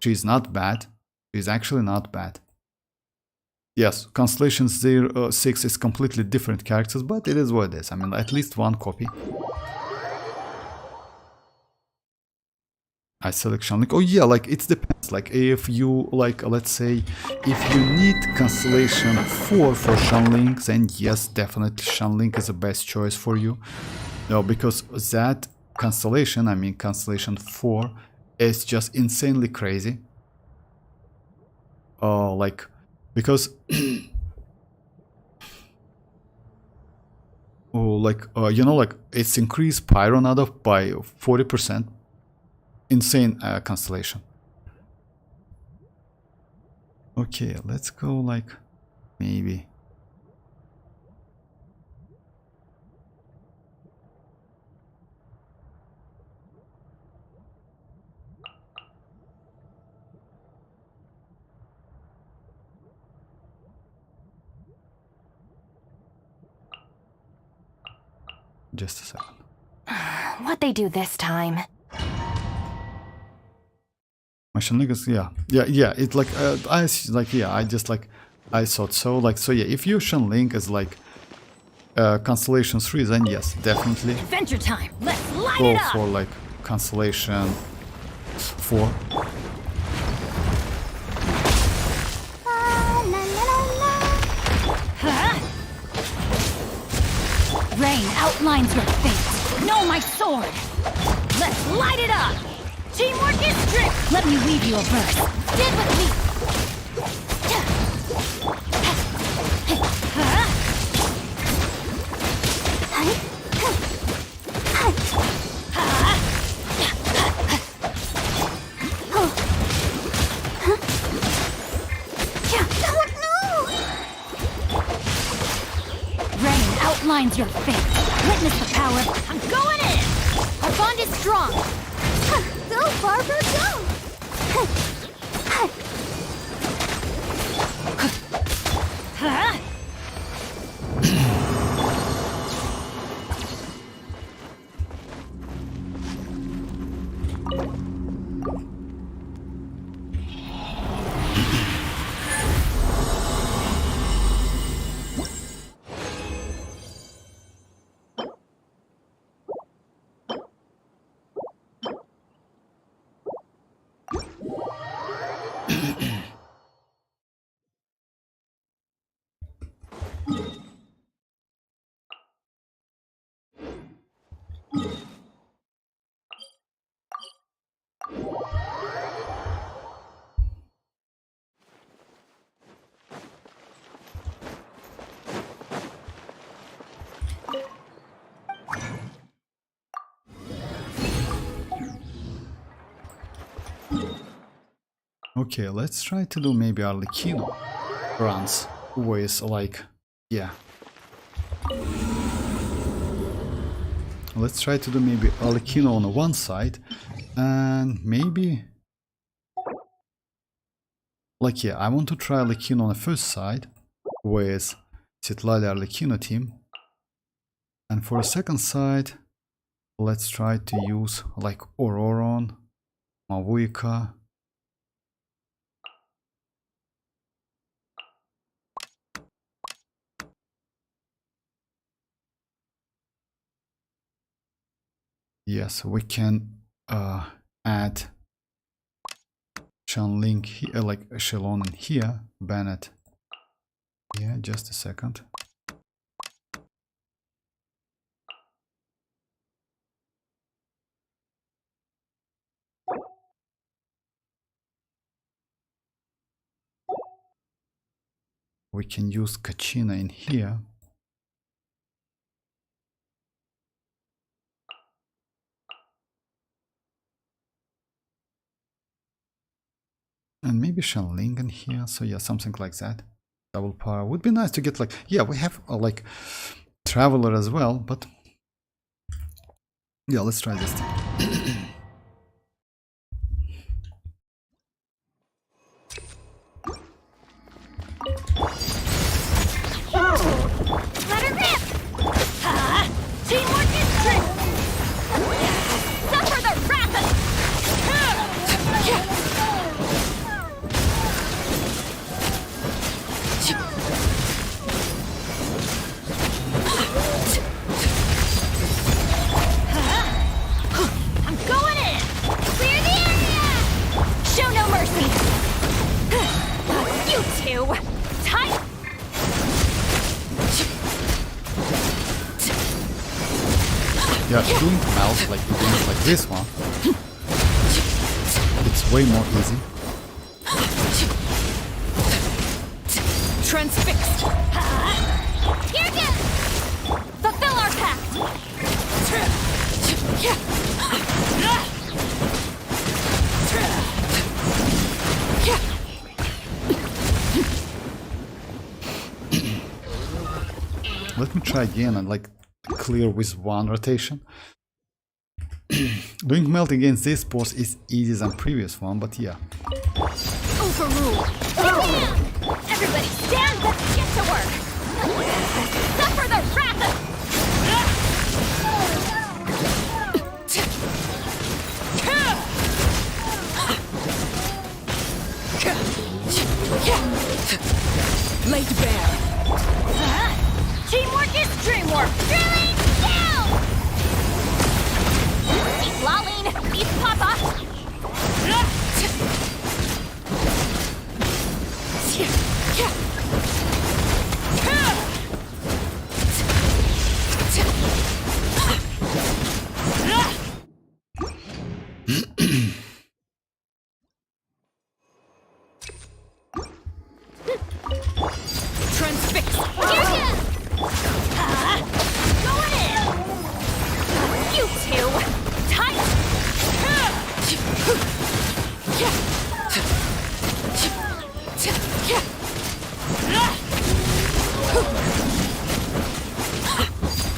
She's not bad. She's actually not bad. Yes, Constellation 6 is completely different characters, but it is what it is. I mean, at least one copy. I select Shanlink. Oh yeah, like, it depends. Like, if you, like, let's say, if you need Constellation 4 for Shanlink, then yes, definitely Shanlink is the best choice for you. No, because that Constellation, I mean Constellation 4, is just insanely crazy. Like, because you know, like, it's increased Pyronada by 40%. Insane constellation. Okay, let's go like maybe. Just a second. What'd they do this time? My Shanligas, yeah. It like I like, yeah. I just like, I thought so. Like, so yeah. If your Shanlink is like Constellation 3, then yes, definitely Adventure time. Let's light go it up. for like Constellation 4. Rain outlines your fate. Know my sword. Let's light it up. Teamwork is strict. Let me weave you a verse. Stand with me. Rain outlines your fate. Witness the power. I'm going in. Our bond is strong. Go, Barbara, go! Okay, let's try to do maybe arlecchino runs with like, yeah. Let's try to do maybe arlecchino on one side and maybe like, yeah, I want to try arlecchino on the first side with citlali arlecchino team, and for the second side let's try to use like ororon, mavuika. Yes, we can add Xianyun here, like Xilonen here, Bennett. Yeah, just a second. We can use Kachina in here. And maybe Xianyun in here, so yeah, something like that. Double power would be nice to get like, yeah, we have like Traveler as well, but yeah, let's try this thing. Let her rip! Teamwork is strength! Suffer the wrath of... I'm going in! Clear the area! Show no mercy! You two! Tight! Yeah, doing melt like games like this one, it's way more easy. Transfixed! Here goes! Fulfill our pact! Let me try again and like clear with one rotation. Doing melt against this boss is easier than previous one, but yeah. Overrule! Everybody stand up! Get to work! Suffer the wrath of... Laid bare! Teamwork is dreamwork! Drilling down! Citlali, East Papa! Transfix! Going in! You two! Tight!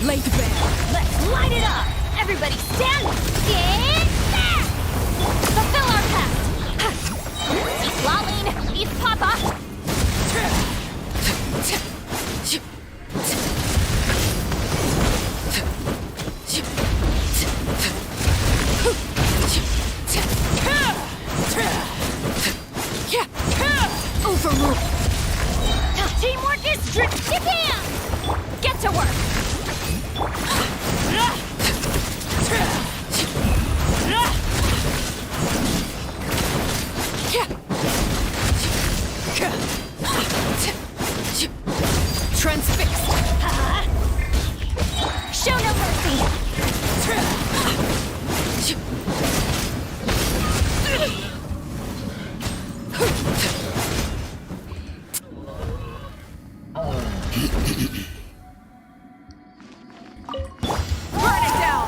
Laid bare! Let's light it up! Everybody stand! Get back! Fulfill our pact! Citlali, East Papa! Overrule! Teamwork is Japan! Get to work! Transfixed! Show no mercy! Burn it down!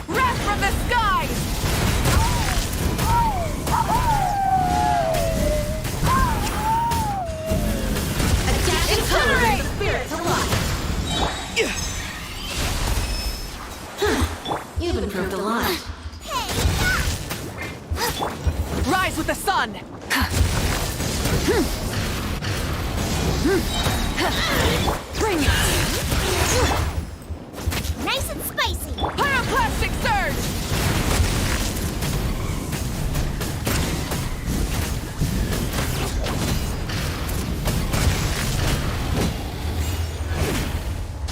Wrath from the skies! sun! Bring it! Nice and spicy. Pyroclastic surge!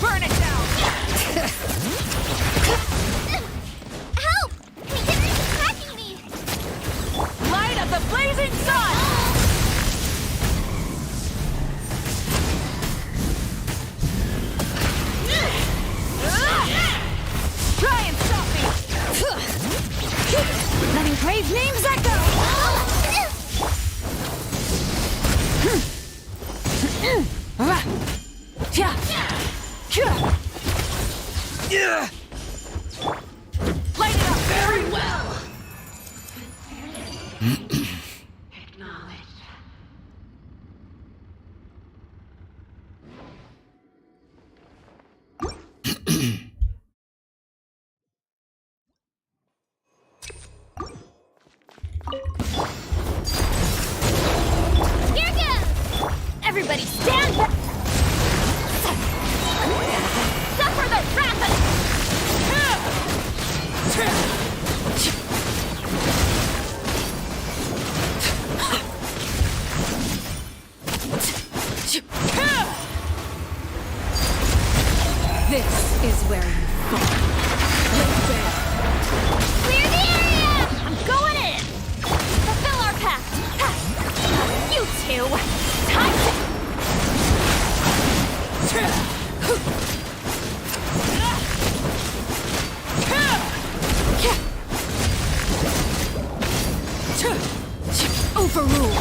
Burn it down! Help! Kinich is attacking me! Light of the blazing sun! Try and stop me! Letting praise names echo! Light it up! Very well! Here goes! Everybody stand back! Suffer the wrath of... This is where you fall. Lay bare. Clear the area! I'm going in! Fulfill our pact! Ha! You two! Time to... Overrule.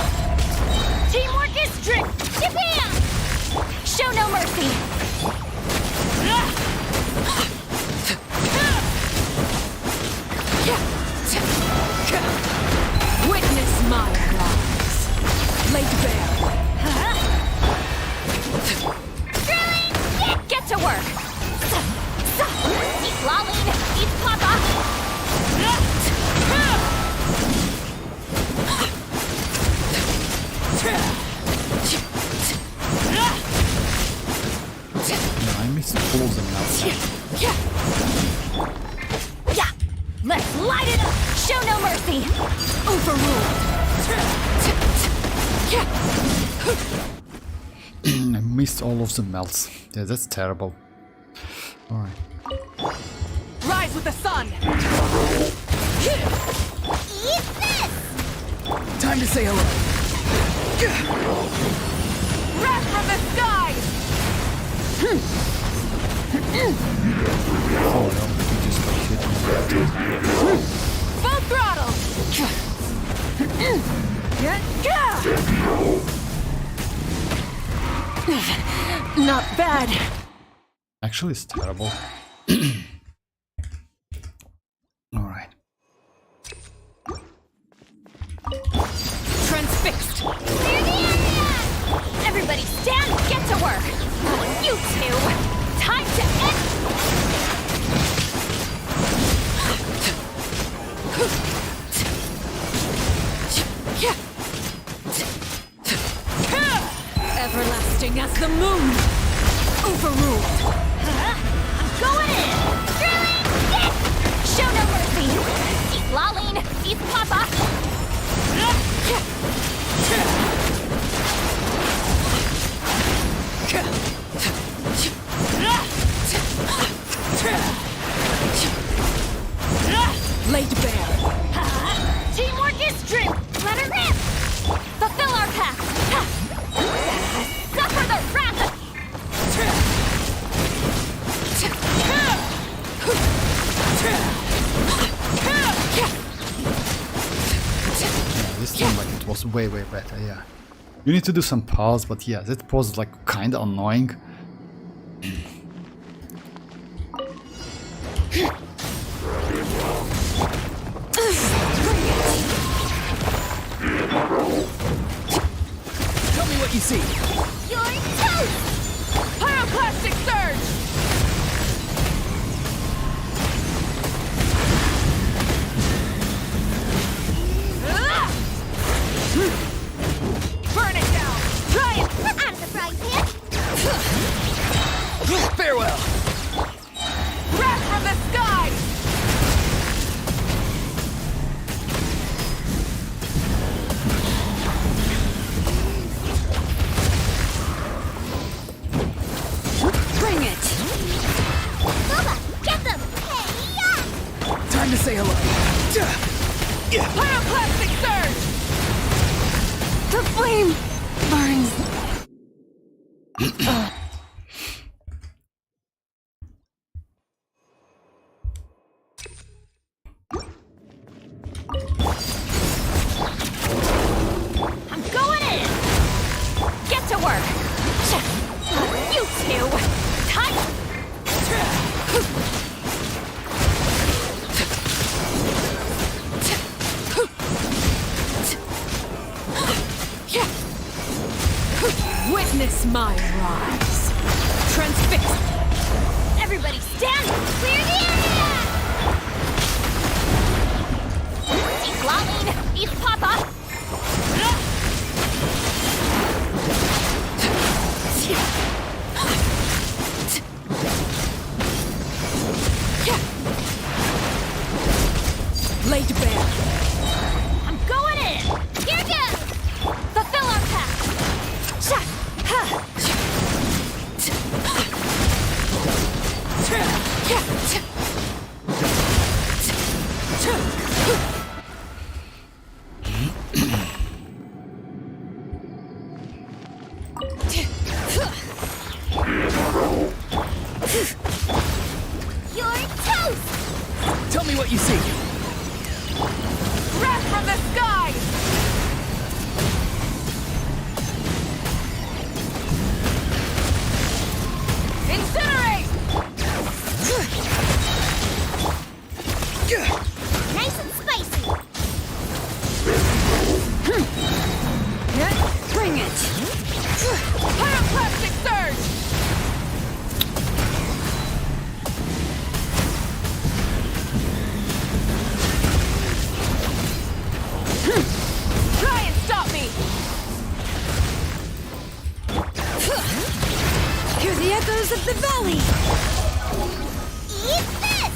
Teamwork is strict! Japan! Show no mercy! Witness my wrongs. Laid bare. Get to work! Xilonen! Eat Papa! Yeah, I missed all of them now. Yeah! Let's light it up! Show no mercy! I missed all of the melts. Yeah, that's terrible. Alright. Rise with the sun! Eat this! Time to say hello! Wrath from the skies! Oh no, he just got hit. Full throttle! Not bad. Actually, it's terrible. Alright. Transfixed! Clear the area! Everybody stand, get to work! You two! Time to end... Everlasting as the moon. Overruled. I'm going in! Show no mercy! Eat Lalene! Eat Papa! Laid bare. Teamwork is dream! Let her rip! Fulfill our pact! Suffer the wrath of... This time like it was way better, yeah. You need to do some pause, but yeah, that pause is like kinda annoying. Tell me what you see. You're toast! Pyroclastic surge! Farewell! Wrath from the sky! Bring it! Bubba, get them! Hey-ya! Time to say hello. Pyroclastic surge! The flame burns. I'm going in! Get to work! You two! Tight! Witness my rise. Transfix. Everybody stand! Clear the area! Citlali, eat Papa! Laid bare. I'm going in! Here goes! Fulfill our pact! You're toast! Tell me what you see. Wrath from the sky! Incinerate! Nice and spicy! Bring it. Pyroclastic surge! Try and stop me! Hear the echoes of the valley. Eat this!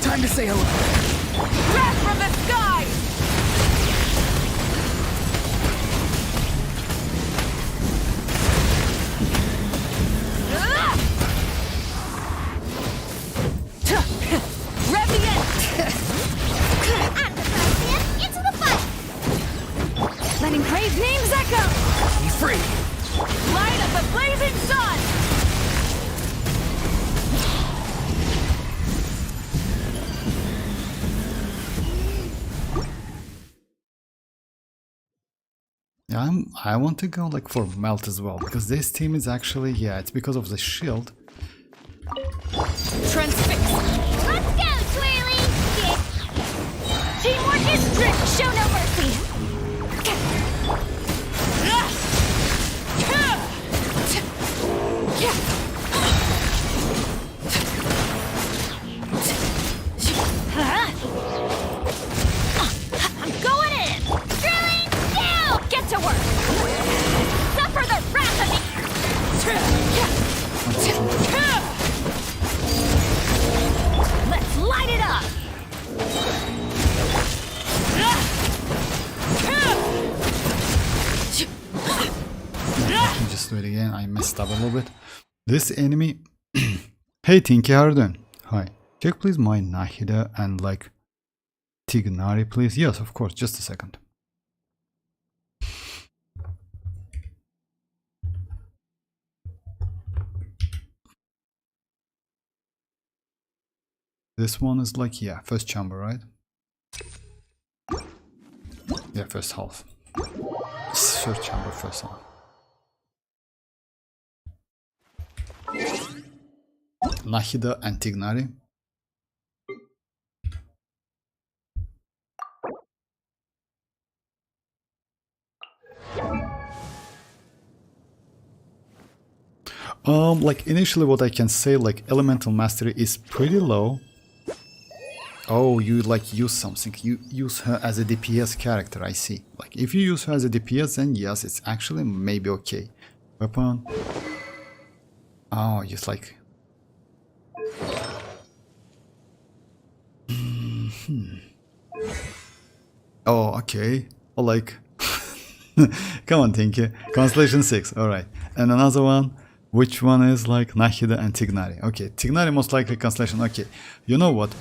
Time to say hello. Wrath from the sky! Rev the end! Out of the fire, into the fight! Letting praise names echo. Be free! Light of the blazing sun! Yeah, I want to go like for melt as well, because this team is actually, yeah, it's because of the shield. Transfix. Let's go, Twirly! Teamwork is strict, show no mercy! I'm going in! Drilling down! Get to work! Suffer the wrath of Let's light it up! Let me just do it again. I messed up a little bit. This enemy. Hey Tinky, how are you doing? Hi. Check please my Nahida and like Tignari, please. Yes, of course. Just a second. This one is like, yeah, first chamber, right? Yeah, first half. Third chamber, first half. Nahida and Tignari. Like initially what I can say, like elemental mastery is pretty low. Oh, you like use something. You use her as a DPS character, I see. Like if you use her as a DPS, then yes, it's actually maybe okay. Weapon. Oh, just like... Oh, okay. Oh, like... Come on, Tinky. Constellation 6, alright. And another one, which one is like Nahida and Tignari? Okay, Tignari most likely Constellation, okay. You know what?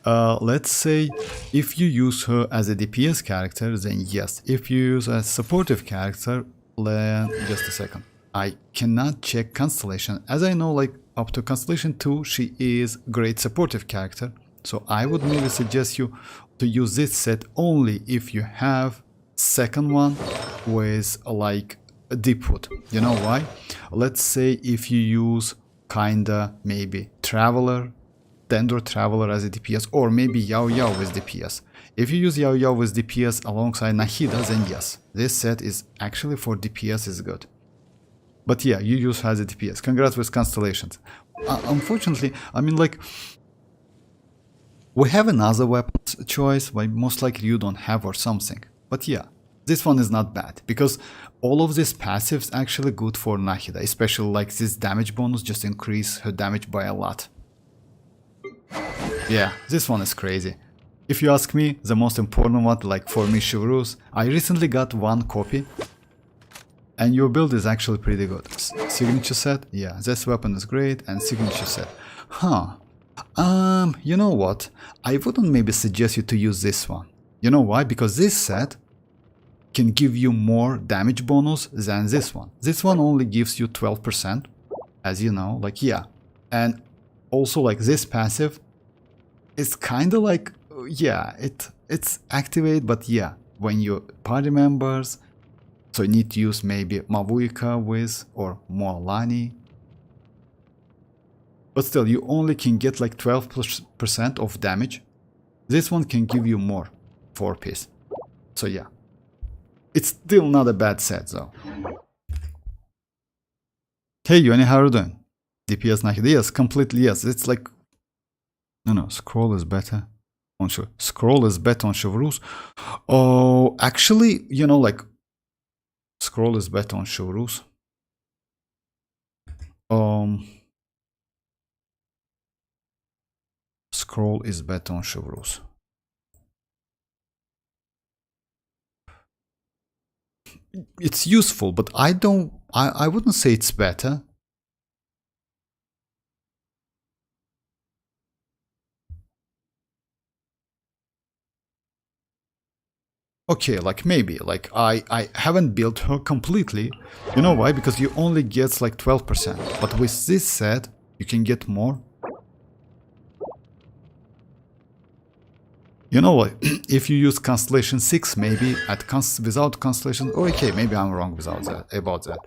Let's say if you use her as a DPS character, then yes. If you use a supportive character, just a second. I cannot check Constellation. As I know, like up to Constellation 2, she is great supportive character. So I would maybe suggest you to use this set only if you have second one with like a deep foot. You know why? Let's say if you use kinda maybe Traveler, Dendro Traveler as a DPS, or maybe Yao Yao with DPS. If you use Yao Yao with DPS alongside Nahida, then yes, this set is actually for DPS is good. But yeah, you use her as a DPS. Congrats with Constellations. Unfortunately, I mean like, we have another weapons choice, but most likely you don't have or something. But yeah, this one is not bad, because all of these passives actually good for Nahida, especially like this damage bonus just increase her damage by a lot. Yeah, this one is crazy. If you ask me, the most important one, like for me, Chivalrous, I recently got one copy, and your build is actually pretty good. Signature set, yeah, this weapon is great, and signature set. Huh. You know what? I wouldn't maybe suggest you to use this one. You know why? Because this set can give you more damage bonus than this one. This one only gives you 12%, as you know, like yeah. And also like this passive is kind of like, yeah, it's activate, but yeah, when your party members, so you need to use maybe mavuika with or mualani. But still, you only can get like 12% of damage. This one can give you more, 4 piece. So yeah, it's still not a bad set though. Hey Yoni, how are you doing? DPS Nahida, yes, completely yes. It's like, no, scroll is better on scroll is better on Chivalrous. Oh, actually, you know, like scroll is better on Chivalrous. Scroll is better on Chivalrous. It's useful, but I wouldn't say it's better. Okay, like maybe, like I haven't built her completely. You know why? Because you only get like 12%, but with this set you can get more. You know what? If you use Constellation 6, maybe at without Constellation, oh, okay, maybe I'm wrong without that, about that.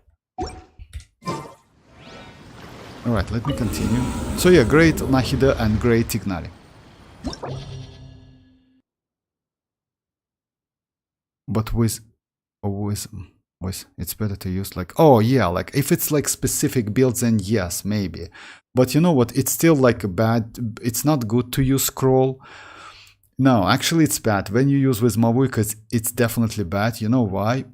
Alright, let me continue. So yeah, great Nahida and great Tignari. But with it's better to use like, oh yeah, like if it's like specific builds, then yes, maybe. But you know what? It's still like a bad, it's not good to use scroll. No, actually it's bad. When you use with mavuika, it's definitely bad. You know why?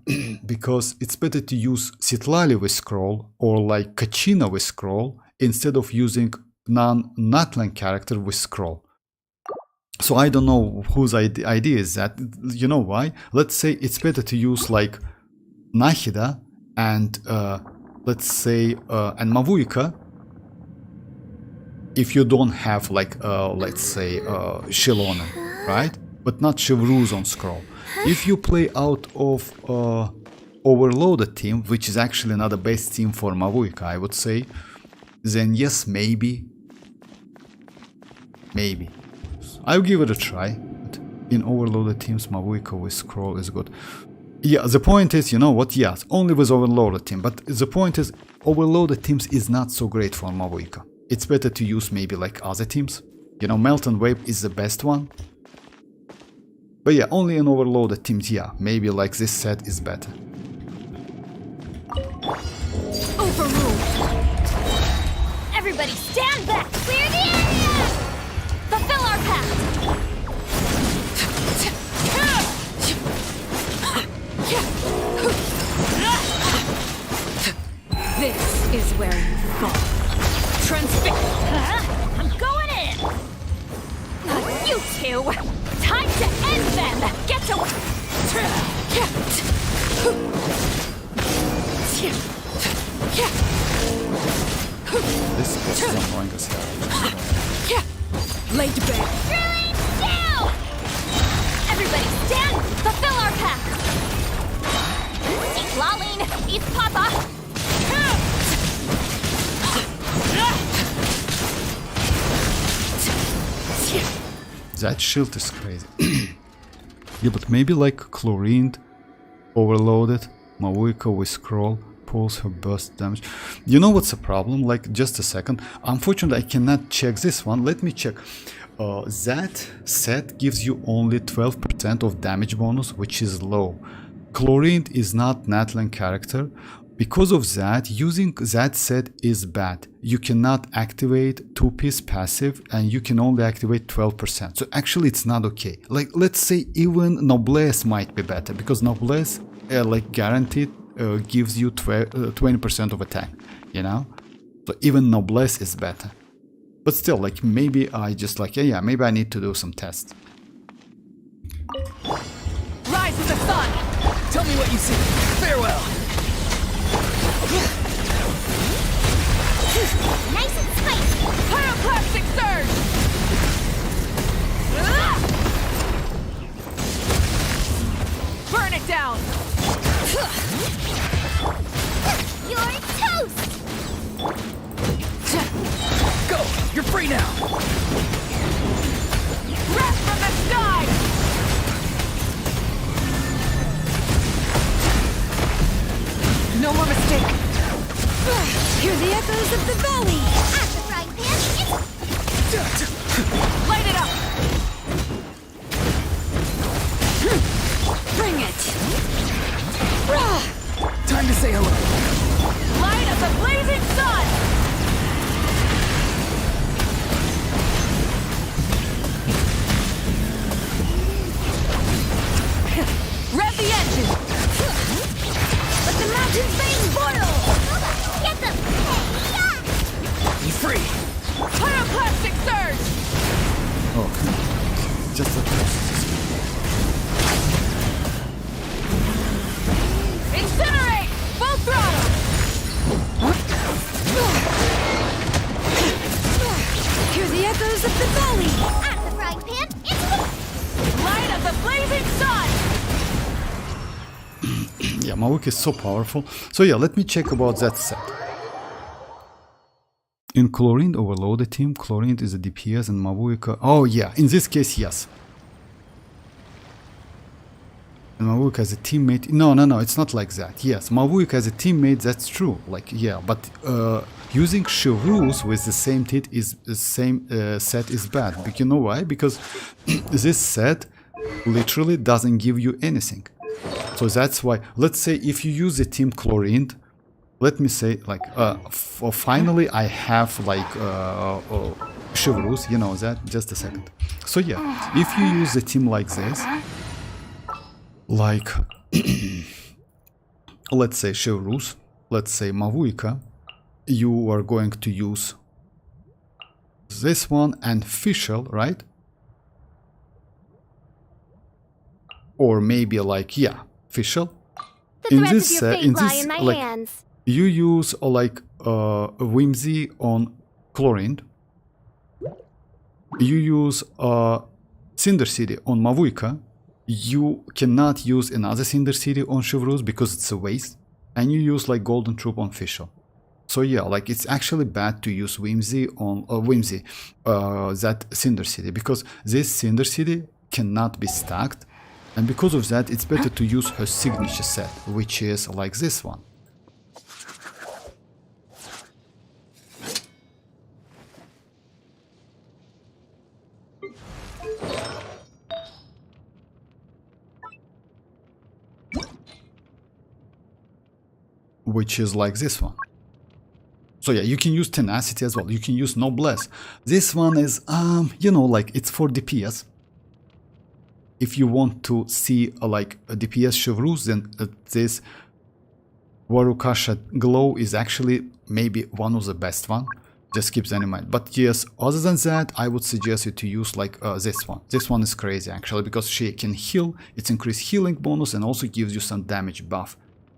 Because it's better to use citlali with scroll or like capitano with scroll instead of using natlan character with scroll. So I don't know whose idea is that. You know why? Let's say it's better to use like Nahida and let's say and mavuika if you don't have like let's say Xilonen, right? But not Chivalrous on scroll. If you play out of overloaded team, which is actually not the best team for mavuika, I would say, then yes, maybe. I'll give it a try. But in overloaded teams, mavuika with scroll is good. Yeah, the point is, you know what? Yes, only with overloaded team. But the point is, overloaded teams is not so great for mavuika. It's better to use maybe like other teams. You know, Melt and Wave is the best one. But yeah, only in overloaded teams, yeah, maybe like this set is better. Overruled. Everybody stand back! Clear the area! Fulfill our pact! This is where you fall. two! Time to end them! Get to work! This is annoying as hell. Lay to bed. Drilling down! Everybody stand! Fulfill our pact! Citlali, eat Papa! That shield is crazy. Yeah, but maybe like chlorine overloaded, mavuika with scroll, pulls her burst damage. You know what's the problem? Like, just a second. Unfortunately, I cannot check this one. Let me check. That set gives you only 12% of damage bonus, which is low. Chlorine is not natlan character. Because of that, using that set is bad. You cannot activate 2-piece passive and you can only activate 12%. So actually it's not okay. Like, let's say even Noblesse might be better, because Noblesse like guaranteed gives you 20% of attack, you know? So even Noblesse is better. But still, like, maybe I just like, yeah, maybe I need to do some tests. Rise with the sun! Tell me what you see. Farewell! Nice and spicy! Pyroclastic surge! Burn it down! You're toast! Go! You're free now! Wrath from the sky! No more mistake! Hear the echoes of the valley! At the frying pan, it's... Light it up! Bring it! Time to say hello. Light of the blazing sun! Rev the engine! Let the mountain veins boil! Get them! Be free! Pyroclastic surge! Oh, come on. Just a test. Incinerate! Full throttle! Hear the echoes of the valley! At the frying pan, it's the... Light of the blazing sun! Yeah, mavuika is so powerful. So yeah, let me check about that set. In Chlorine Overloaded team, Chlorine is a DPS and mavuika... Oh yeah, in this case, yes. And mavuika as a teammate... No, it's not like that. Yes, mavuika as a teammate, that's true. Like, yeah, but using Chevreuse with the same set is bad. But you know why? Because this set literally doesn't give you anything. So that's why, let's say if you use the team Chlorine, let me say like, finally I have like Chevreuse, you know that, just a second. So yeah, if you use the team like this, like, let's say Chevreuse, let's say mavuika, you are going to use this one and Fischl, right? Or maybe like, yeah, Fischl. The threads of your fate lie in my like, hands. you use like Whimsy on Chlorine. You use Cinder City on mavuika. You cannot use another Cinder City on Chevreuse because it's a waste. And you use like Golden Troop on Fischl. So yeah, like it's actually bad to use Whimsy on that Cinder City, because this Cinder City cannot be stacked. And because of that, it's better to use her signature set, which is like this one. Which is like this one. So yeah, you can use Tenacity as well. You can use Noblesse. This one is, you know, like it's for DPS. If you want to see like a DPS Chevreuse, then this Warukasha Glow is actually maybe one of the best one. Just keep that in mind. But yes, other than that, I would suggest you to use like this one. This one is crazy actually, because she can heal, it's increased healing bonus, and also gives you some damage buff.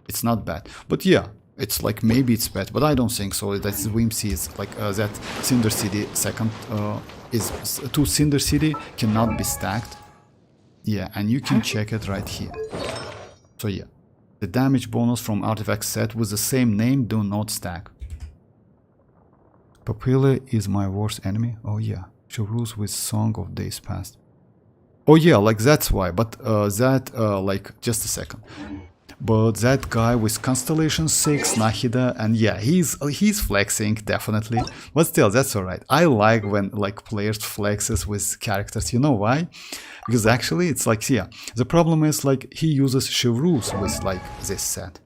It's not bad. But yeah, it's like maybe it's bad, but I don't think so. That's Whimsy is like that Cinder City second is 2 Cinder City cannot be stacked. Yeah, and you can check it right here. So yeah, the damage bonus from artifact set with the same name do not stack. Papilla is my worst enemy. Oh yeah, she rules with Song of Days Past. Oh yeah, like that's why. But like just a second. But that guy with Constellation 6, Nahida, and yeah, he's flexing definitely. But still, that's alright. I like when like players flexes with characters. You know why? Because actually it's like, yeah, the problem is like he uses Chevreuse with like this set.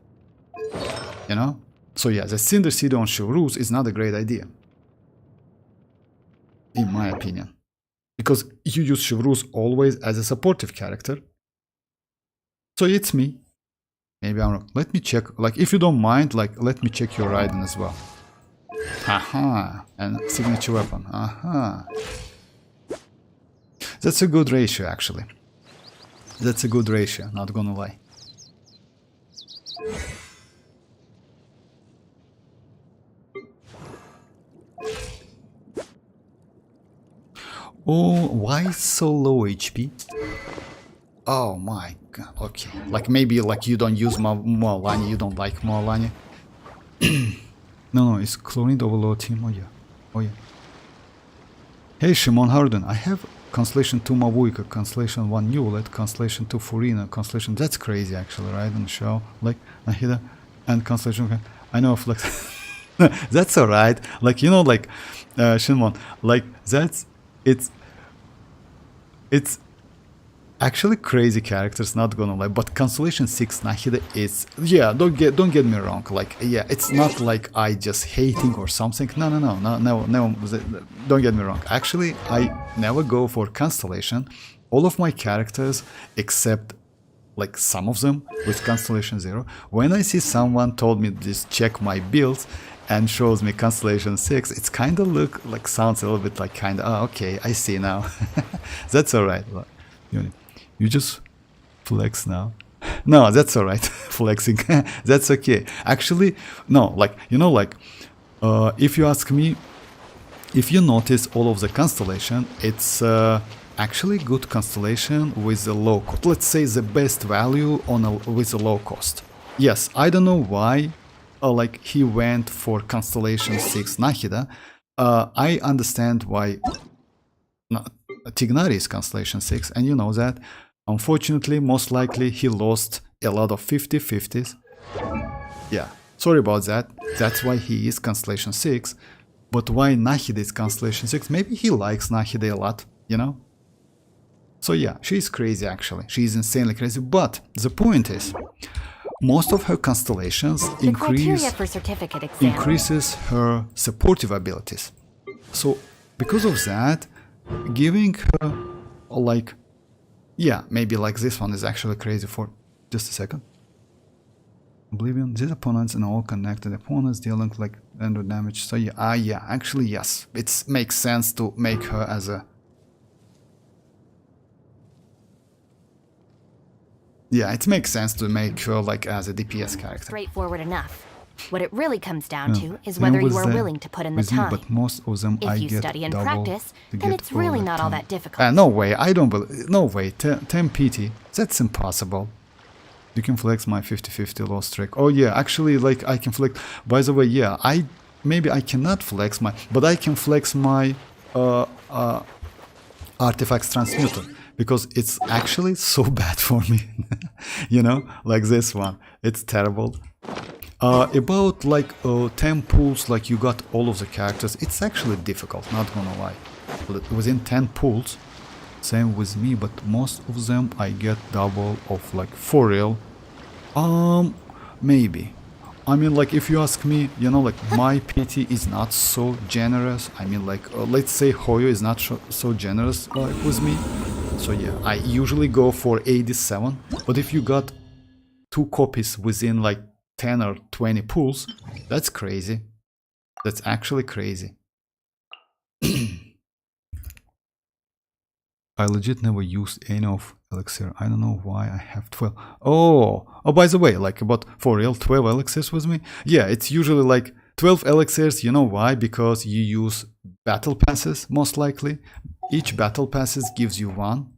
You know? So yeah, the Cinder City on Chevreuse is not a great idea. In my opinion. Because you use Chevreuse always as a supportive character. So it's me. Maybe I'm wrong. Let me check. Like, if you don't mind, like, let me check your Raiden as well. Aha. And signature weapon. Aha. That's a good ratio, actually. That's a good ratio, not gonna lie. Oh, why so low HP? Oh my god, okay. Like maybe like you don't use mualani, you don't like mualani. No, it's chlorine overload team. Oh yeah. Oh yeah. Hey Shimon Harden, I have Constellation 2 Mavuika, Constellation 1 Neuvillette, Constellation 2 Furina, Constellation, that's crazy actually, right? On the show. Like Nahida and Constellation. I know flex. That's alright. Like, you know, like Shimon, like that's it's actually crazy characters, not gonna lie, but Constellation 6 Nahida is, yeah, don't get me wrong, like, yeah, it's not like I just hating or something. No, don't get me wrong. Actually, I never go for Constellation. All of my characters, except like some of them with Constellation 0, when I see someone told me just check my builds and shows me Constellation 6, it's kind of look like, sounds a little bit like kind of, oh, okay, I see now. That's alright. You just flex now. No, that's alright. Flexing. That's okay. Actually, no, like, you know, like, if you ask me, if you notice all of the constellation, it's actually good constellation with a low cost. Let's say the best value on with a low cost. Yes, I don't know why, like, he went for Constellation 6 Nahida. I understand why Tignari is Constellation 6, and you know that. Unfortunately, most likely he lost a lot of 50-50s. Yeah, sorry about that. That's why he is Constellation 6. But why Nahida is Constellation 6? Maybe he likes Nahida a lot, you know? So yeah, she's crazy actually. She's insanely crazy. But the point is, most of her constellations increases her supportive abilities. So because of that, giving her like, yeah, maybe like this one is actually crazy for just a second. Oblivion, these opponents and all connected opponents dealing like random damage. So yeah, yeah, actually yes, it makes sense to make her as a, yeah, it makes sense to make her like as a DPS character. Straightforward enough. What it really comes down to is whether you are willing to put in the time. But most of them if you study and practice, then it's really not all that difficult. No way, I don't believe, no way, 10 PT, that's impossible. You can flex my 50-50 loss streak. Oh yeah, actually, like, I can flex, by the way, yeah, maybe I cannot flex my, but I can flex my artifacts transmuter, because it's actually so bad for me. You know, like this one, it's terrible. About like 10 pulls, like you got all of the characters, it's actually difficult, not gonna lie. Within 10 pulls, same with me, but most of them I get double of, like, for real. Maybe. I mean, like, if you ask me, you know, like, my PT is not so generous. I mean, like, let's say Hoyo is not so generous with me. So yeah, I usually go for 87. But if you got 2 copies within like 10 or 20 pulls, that's crazy. That's actually crazy. I legit never used any of elixir. I don't know why I have 12. Oh, by the way, like about for real 12 elixirs with me? Yeah, it's usually like 12 elixirs. You know why? Because you use battle passes, most likely. Each battle passes gives you one.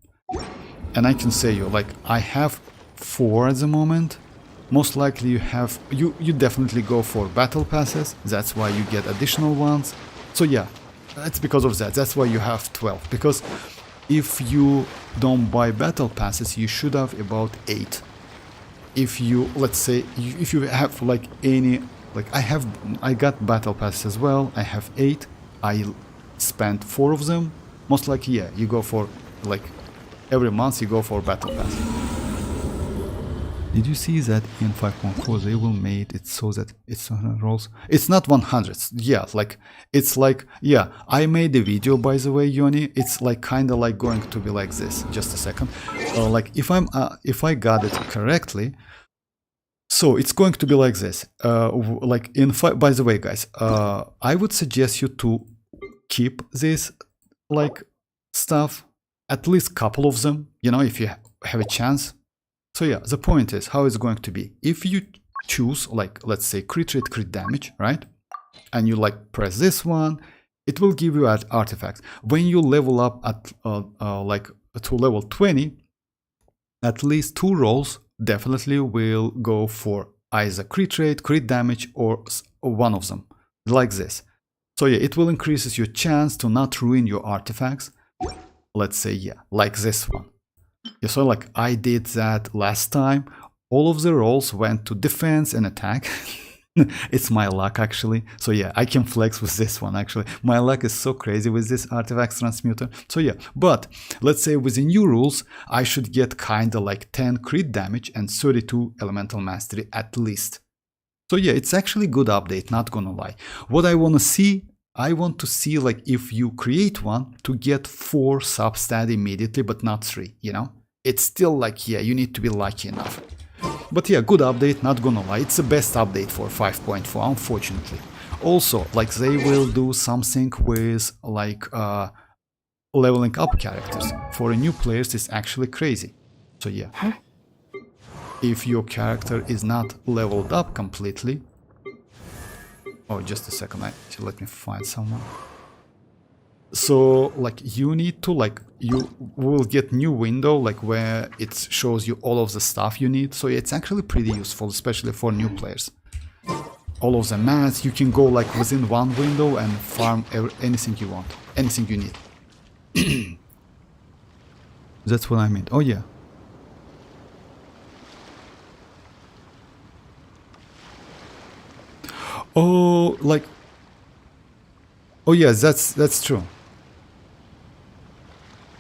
And I can say you, like, I have 4 at the moment. Most likely you definitely go for battle passes. That's why you get additional ones. So yeah, that's because of that. That's why you have 12. Because if you don't buy battle passes, you should have about 8. If you, let's say, if you have like any, like I got battle passes as well. I have 8. I spent 4 of them. Most likely, yeah, you go for like every month you go for battle pass. Did you see that in 5.4 they will made it so that it's 100 rolls? It's not 100. Yeah, like it's like, yeah, I made a video, by the way, Yoni. It's like kind of like going to be like this. Just a second. Like if I got it correctly, so it's going to be like this. Like in by the way, guys, I would suggest you to keep this like stuff, at least couple of them, you know, if you have a chance. So yeah, the point is how it's going to be. If you choose, like, let's say crit rate, crit damage, right? And you like press this one, it will give you artifacts. When you level up at like to level 20, at least 2 rolls definitely will go for either crit rate, crit damage, or one of them, like this. So yeah, it will increases your chance to not ruin your artifacts. Let's say, yeah, like this one. Yeah, so like I did that last time. All of the rolls went to defense and attack. It's my luck actually. So yeah, I can flex with this one actually. My luck is so crazy with this artifacts transmuter. So yeah, but let's say with the new rules, I should get kinda like 10 crit damage and 32 elemental mastery at least. So yeah, it's actually good update, not gonna lie. What I want to see like if you create one to get 4 substat immediately, but not 3, you know? It's still like, yeah, you need to be lucky enough. But yeah, good update, not gonna lie. It's the best update for 5.4, unfortunately. Also, like they will do something with like leveling up characters. For a new players, it's actually crazy. So yeah. If your character is not leveled up completely. Oh, just a second, let me find someone. So like you need to like, you will get new window like where it shows you all of the stuff you need. So it's actually pretty useful, especially for new players. All of the mats, you can go like within one window and farm anything you want, anything you need. That's what I mean. Oh yeah. Oh, like, oh yeah, that's true.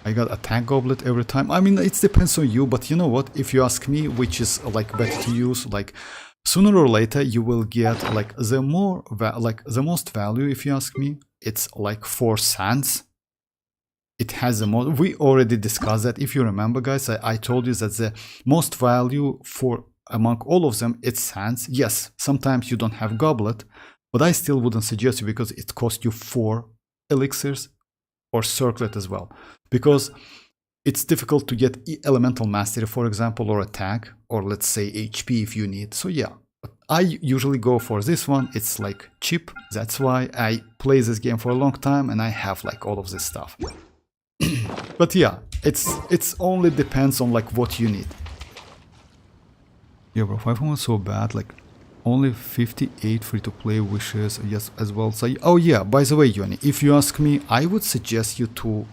I got attack goblet every time. I mean, it depends on you, but you know what? If you ask me, which is like better to use, like sooner or later you will get like the most value. If you ask me, it's like 4 sands. It has the most. We already discussed that. If you remember, guys, I told you that the most value for among all of them, it's sands. Yes, sometimes you don't have goblet, but I still wouldn't suggest you because it costs you 4 elixirs or circlet as well. Because it's difficult to get elemental mastery, for example, or attack, or let's say HP if you need. So yeah, I usually go for this one. It's like cheap. That's why I play this game for a long time and I have like all of this stuff. But yeah, it's only depends on like what you need. Yeah, bro, 5 was so bad, like only 58 free-to-play wishes, yes, as well. So, oh yeah, by the way, Yoni, if you ask me, I would suggest you to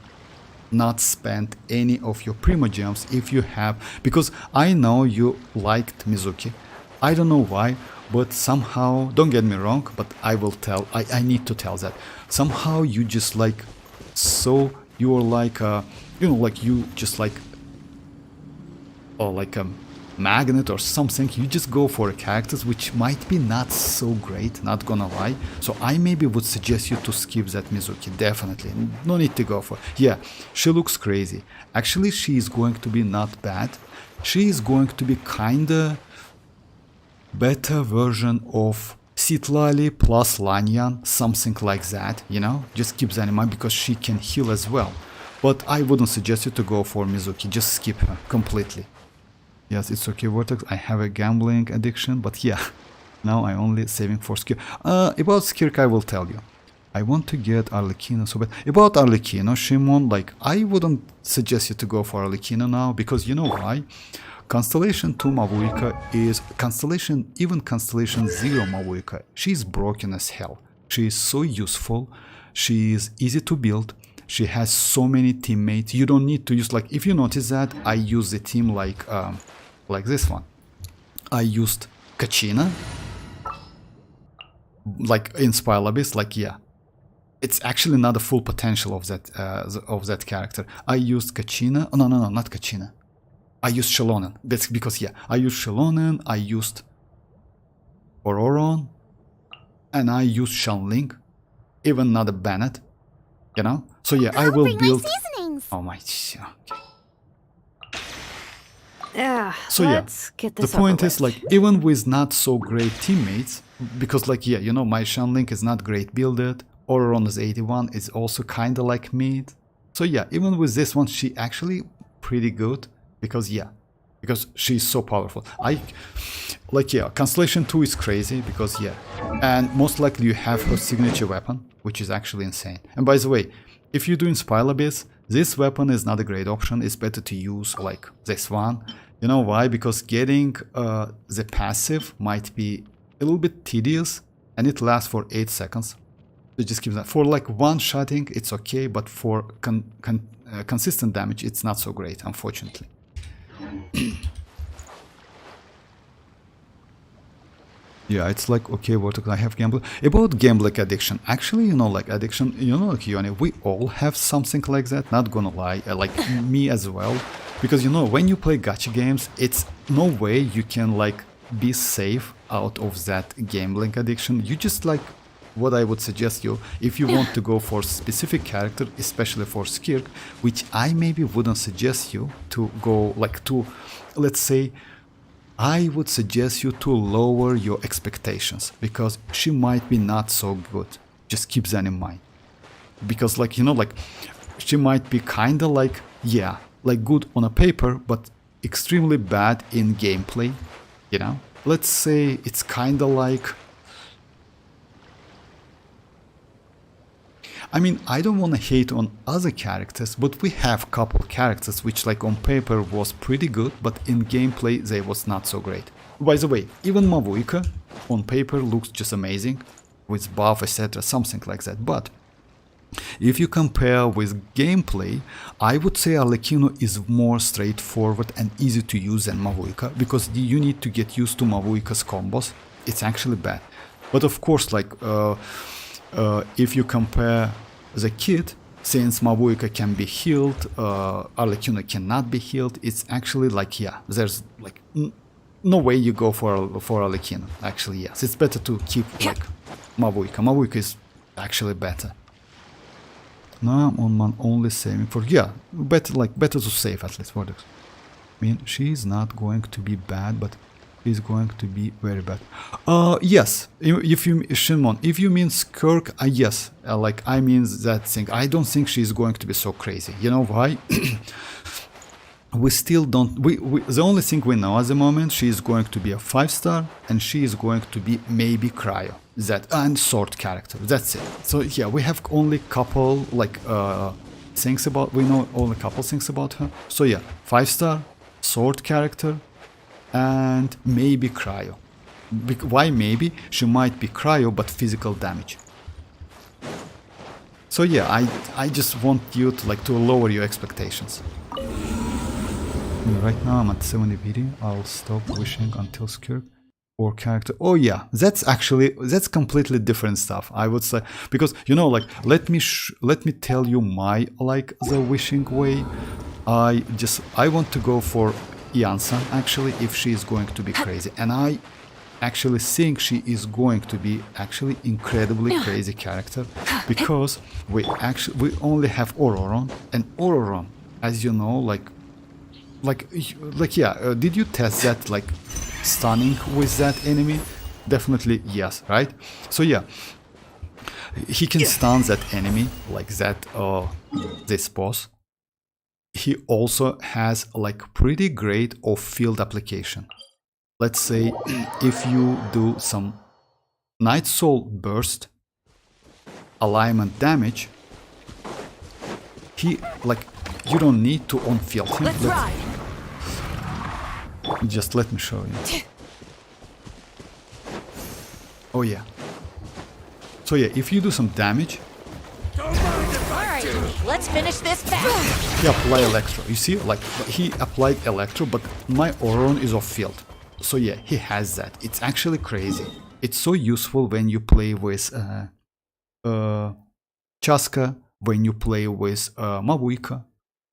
not spend any of your Primogems if you have, because I know you liked Mizuki. I don't know why, but somehow, don't get me wrong, but I will tell, I need to tell that. Somehow you just like, so you're like, you know, like you just like, or like a magnet or something, you just go for characters which might be not so great, not gonna lie. So I maybe would suggest you to skip that Mizuki, definitely. No need to go for. Yeah, she looks crazy. Actually, she is going to be not bad. She is going to be kinda better version of citlali plus Xianyun, something like that, you know, just keep that in mind because she can heal as well. But I wouldn't suggest you to go for Mizuki, just skip her completely. Yes, it's okay, Vortex, I have a gambling addiction, but yeah, now I only saving for Skirk. About Skirk I will tell you. I want to get Arlecchino so bad. About Arlecchino, Shimon, like, I wouldn't suggest you to go for Arlecchino now, because you know why? Constellation 2 Mavuika is Constellation, even Constellation 0 Mavuika. She's broken as hell. She is so useful. She is easy to build. She has so many teammates. You don't need to use, like, if you notice that, I use the team like this one. I used Kachina, like in Spire Abyss, like, yeah. It's actually not the full potential of that character. I used Kachina. No, not Kachina. I used Xilonen. That's because, yeah, I used Xilonen, I used Ororon, and I used Shanling, even not a Bennett, you know? So yeah, I will build... Oh my... Okay. Yeah, so yeah, get the this point over is, with. like, even with not so great teammates, because, like, yeah, you know, my Shanling is not great builded, Ororon is 81, it's also kinda like mid. So yeah, even with this one, she actually pretty good. Because yeah, because she's so powerful. Constellation 2 is crazy because yeah, and most likely you have her signature weapon, which is actually insane. And by the way, if you're doing Spire Abyss, this weapon is not a great option. It's better to use like this one. You know why? Because getting the passive might be a little bit tedious, and it lasts for 8 seconds. So just keep that. For like one-shotting, it's okay, but for consistent damage, it's not so great, unfortunately. Yeah, it's like, okay, what I have gambling. About gambling addiction, actually, you know, like addiction, you know, like Yoni, we all have something like that, not gonna lie, like me as well. Because, you know, when you play gacha games, it's no way you can like be safe out of that gambling addiction. You just like, what I would suggest you, if you want to go for specific character, especially for Skirk, which I maybe wouldn't suggest you to go like to, let's say, I would suggest you to lower your expectations, because she might be not so good. Just keep that in mind. Because like, you know, like she might be kinda like, yeah, like good on a paper, but extremely bad in gameplay, you know? Let's say it's kinda like, I mean, I don't want to hate on other characters, but we have couple characters which like on paper was pretty good, but in gameplay they was not so great. By the way, even Mavuika on paper looks just amazing, with buff, etc., something like that, but if you compare with gameplay, I would say Arlecchino is more straightforward and easy to use than Mavuika, because you need to get used to Mavuika's combos. It's actually bad. But of course, like, if you compare the kit, since Mavuika can be healed, Arlecchino cannot be healed, it's actually like, yeah, there's like no way you go for Arlecchino. Actually, yes, it's better to keep like Mavuika. Mavuika is actually better. No, I'm on my only saving for, yeah, better to save at least for this. I mean, she's not going to be bad, but is going to be very bad. Yes, if you, Shimon, if you mean Skirk, yes, like I mean that thing. I don't think she's going to be so crazy. You know why? We still don't, the only thing we know at the moment, she is going to be a 5-star, and she is going to be maybe Cryo, that, and sword character, that's it. So yeah, we have only couple like things about, we know only couple things about her. So yeah, 5-star, sword character, and maybe Cryo. Why maybe? She might be Cryo, but physical damage. So yeah, I just want you to like to lower your expectations. Right now I'm at 70 video. I'll stop wishing until Skirk or character. Oh yeah, that's completely different stuff, I would say, because you know, like let me tell you my like the wishing way. I want to go for Yansan, actually, if she is going to be crazy, and I actually think she is going to be actually incredibly crazy character, because we only have Ororon, and Ororon, as you know, like yeah, did you test that like stunning with that enemy? definitely yes, right? So yeah, he can stun that enemy like that, this boss. He also has like pretty great off-field application. Let's say if you do some Night Soul burst alignment damage, he like, you don't need to on-field him. Let's ride. Just let me show you. Oh yeah. So yeah, if you do some damage, Alright, let's finish this fast. he apply electro. You see, like he applied electro, but my ororon is off field. So yeah, he has that. It's actually crazy. It's so useful when you play with chasca, when you play with mavuika.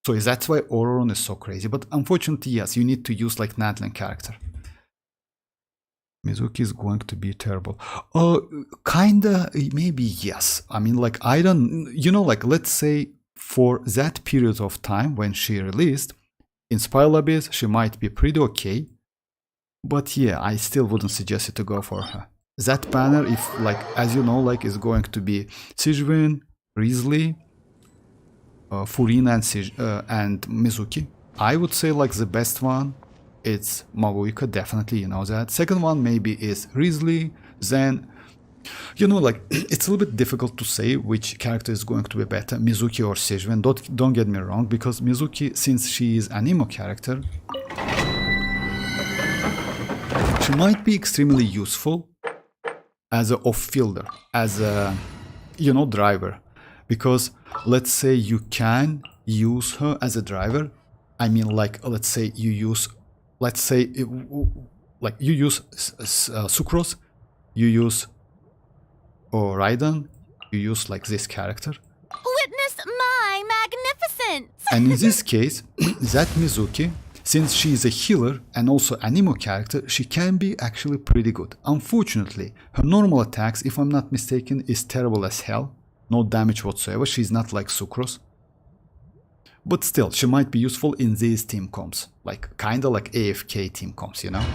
So that's why ororon is so crazy. But unfortunately, yes, you need to use like natlan character. Mizuki is going to be terrible. Kinda, maybe yes. I mean, like, I don't, you know, like, let's say for that period of time when she released, in Spiral Abyss, she might be pretty okay. But yeah, I still wouldn't suggest you to go for her. That banner, if, like, as you know, like, is going to be Xianyun, Risley, Furina, and Mizuki. I would say, like, the best one, it's mavuika, definitely, you know that. Second one maybe is Risley, then, you know, like, it's a little bit difficult to say which character is going to be better, Mizuki or Xianyun. Don't get me wrong, because Mizuki, since she is an emo character, she might be extremely useful as an off-fielder, as a, you know, driver. Because let's say you can use her as a driver. I mean, like, let's say you use, let's say, like, you use Sucrose, you use Raiden, you use like this character. Witness my magnificence! And in this case, that Mizuki, since she is a healer and also an emo character, she can be actually pretty good. Unfortunately, her normal attacks, if I'm not mistaken, is terrible as hell. No damage whatsoever. She's not like Sucrose. But still, she might be useful in these team comps. Like, kinda like AFK team comps, you know?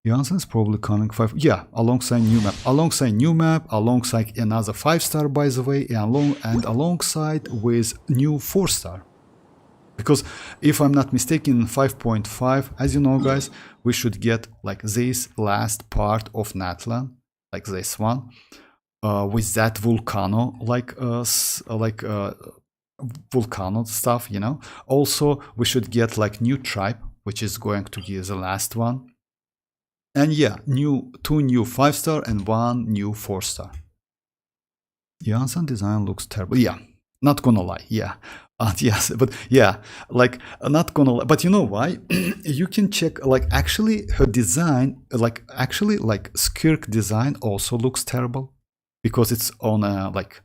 Janssen's probably coming 5. Yeah, alongside new map. Alongside new map, alongside another 5-star, by the way, and alongside with new 4-star. Because if I'm not mistaken, 5.5, as you know, guys, we should get like this last part of Natlan, like this one, with that volcano, volcano stuff, you know. Also, we should get like new tribe, which is going to be the last one. And yeah, 2 new 5-star and 1 new 4-star. Janssen design looks terrible. Yeah, not gonna lie. Yeah. Yes, but yeah, like, not gonna lie. But you know why? You can check, like, actually her design, like, actually, like, Skirk design also looks terrible. Because it's on a, like,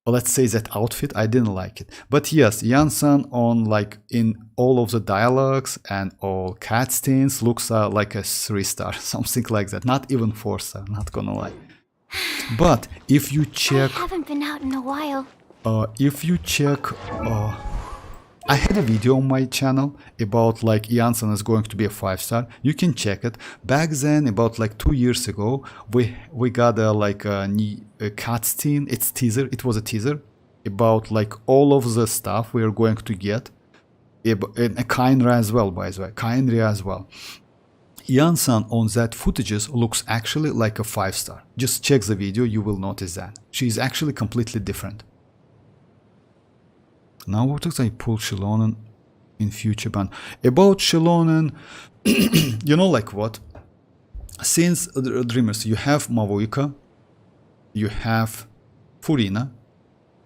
let's say that outfit, I didn't like it. But yes, Janssen on, like, in all of the dialogues and all cutscenes looks like a 3-star, something like that. Not even 4-star, not gonna lie. But if you check, I haven't been out in a while. if you check, I had a video on my channel about like Janssen is going to be a 5-star. You can check it. Back then, about like 2 years ago, we got a like a cutscene. It's teaser. It was a teaser about like all of the stuff we are going to get. And Kainra as well, by the way. Kainra as well. Janssen on that footages looks actually like a 5-star. Just check the video, you will notice that. She's actually completely different. Now what if I pull Xilonen in future ban? About Xilonen, you know, like what? Since Dreamers, you have mavuika, you have Furina.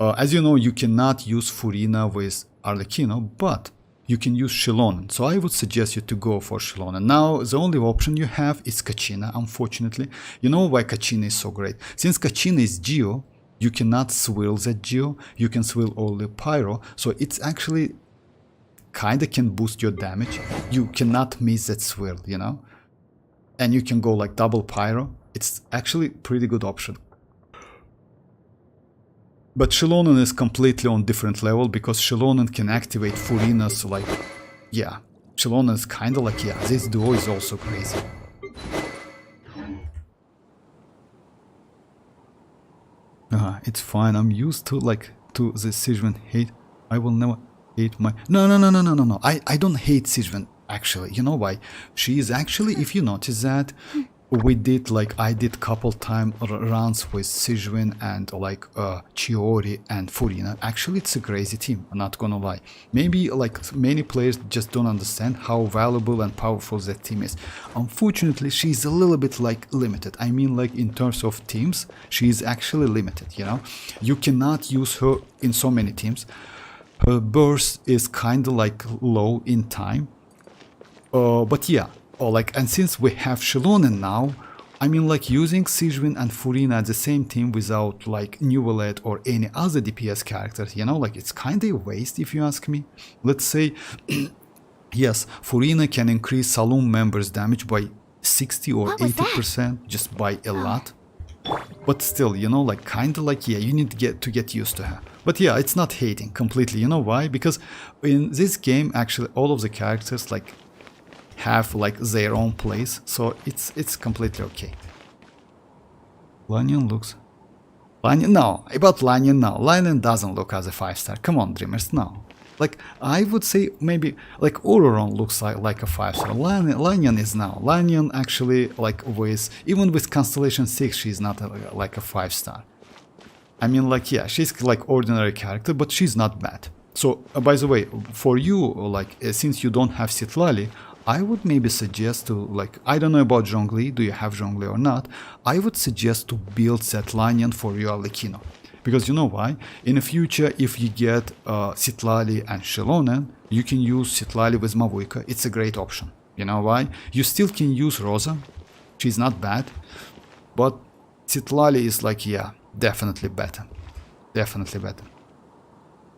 As you know, you cannot use Furina with arlecchino, but you can use Xilonen. So I would suggest you to go for Xilonen. Now, the only option you have is Kachina, unfortunately. You know why Kachina is so great? Since Kachina is Geo, you cannot swirl that Geo, you can swirl only Pyro, so it's actually kinda can boost your damage. You cannot miss that swirl, you know? And you can go like double Pyro. It's actually pretty good option. But Xilonen is completely on different level because Xilonen can activate Furina's like, yeah. Xilonen is kinda like, yeah, this duo is also crazy. It's fine. I'm used to to the Sijuan hate. I will never hate my... No. I don't hate Sijuan, actually. You know why? She is actually, if you notice that, we did I did couple time runs with Sijuan and Chiori and Furina. Actually, it's a crazy team, I'm not gonna lie. Maybe many players just don't understand how valuable and powerful that team is. Unfortunately, she's a little bit limited. I mean, in terms of teams, she's actually limited, you know? You cannot use her in so many teams. Her burst is kind of low in time. But yeah. And since we have Xilonen now, I mean using Sijuan and Furina at the same team without Neuvillette or any other DPS characters, you know, it's kind of a waste if you ask me. Let's say, yes, Furina can increase Saloon members' damage by 60 or 80% just by a lot. But still, you know, yeah, you need to get used to her. But yeah, it's not hating completely, you know why? Because in this game, actually, all of the characters have their own place, so it's completely okay. Lanyan looks... no, about Lanyan, no. Lanyan doesn't look as a 5-star. Come on, Dreamers, no. I would say maybe Ororon looks like a 5-star. Lanyan is now. Lanyan actually even with Constellation 6 she's not a 5-star. I mean yeah, she's ordinary character, but she's not bad. So by the way, for you since you don't have citlali, I would maybe suggest to I don't know about Zhongli, do you have Zhongli or not? I would suggest to build that Lanyan for your arlecchino. Because you know why? In the future, if you get citlali and Xilonen, you can use citlali with mavuika. It's a great option. You know why? You still can use Rosa. She's not bad. But citlali is yeah, definitely better. Definitely better.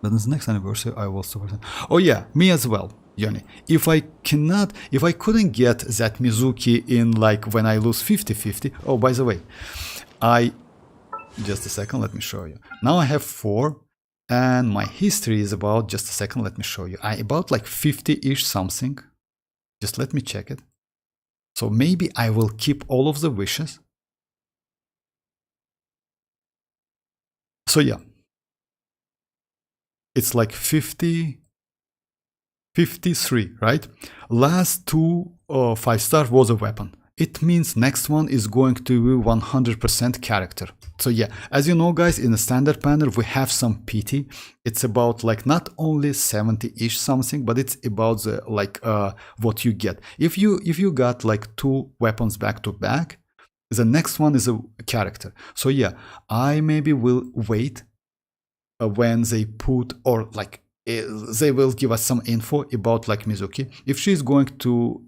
But in the next anniversary, I will support it. Oh yeah, me as well. Yoni, if I couldn't get that Mizuki in when I lose 50-50, oh, by the way, just a second, let me show you. Now I have 4, and my history is about, just a second, let me show you. About 50-ish something. Just let me check it. So maybe I will keep all of the wishes. So yeah. It's 53, right? Last 2 5-star was a weapon. It means next one is going to be 100% character. So yeah, as you know guys, in the standard panel we have some PT. It's about not only 70-ish something, but it's about the what you get. If you got 2 weapons back to back, the next one is a character. So yeah, I maybe will wait when they put they will give us some info about Mizuki. If she's going to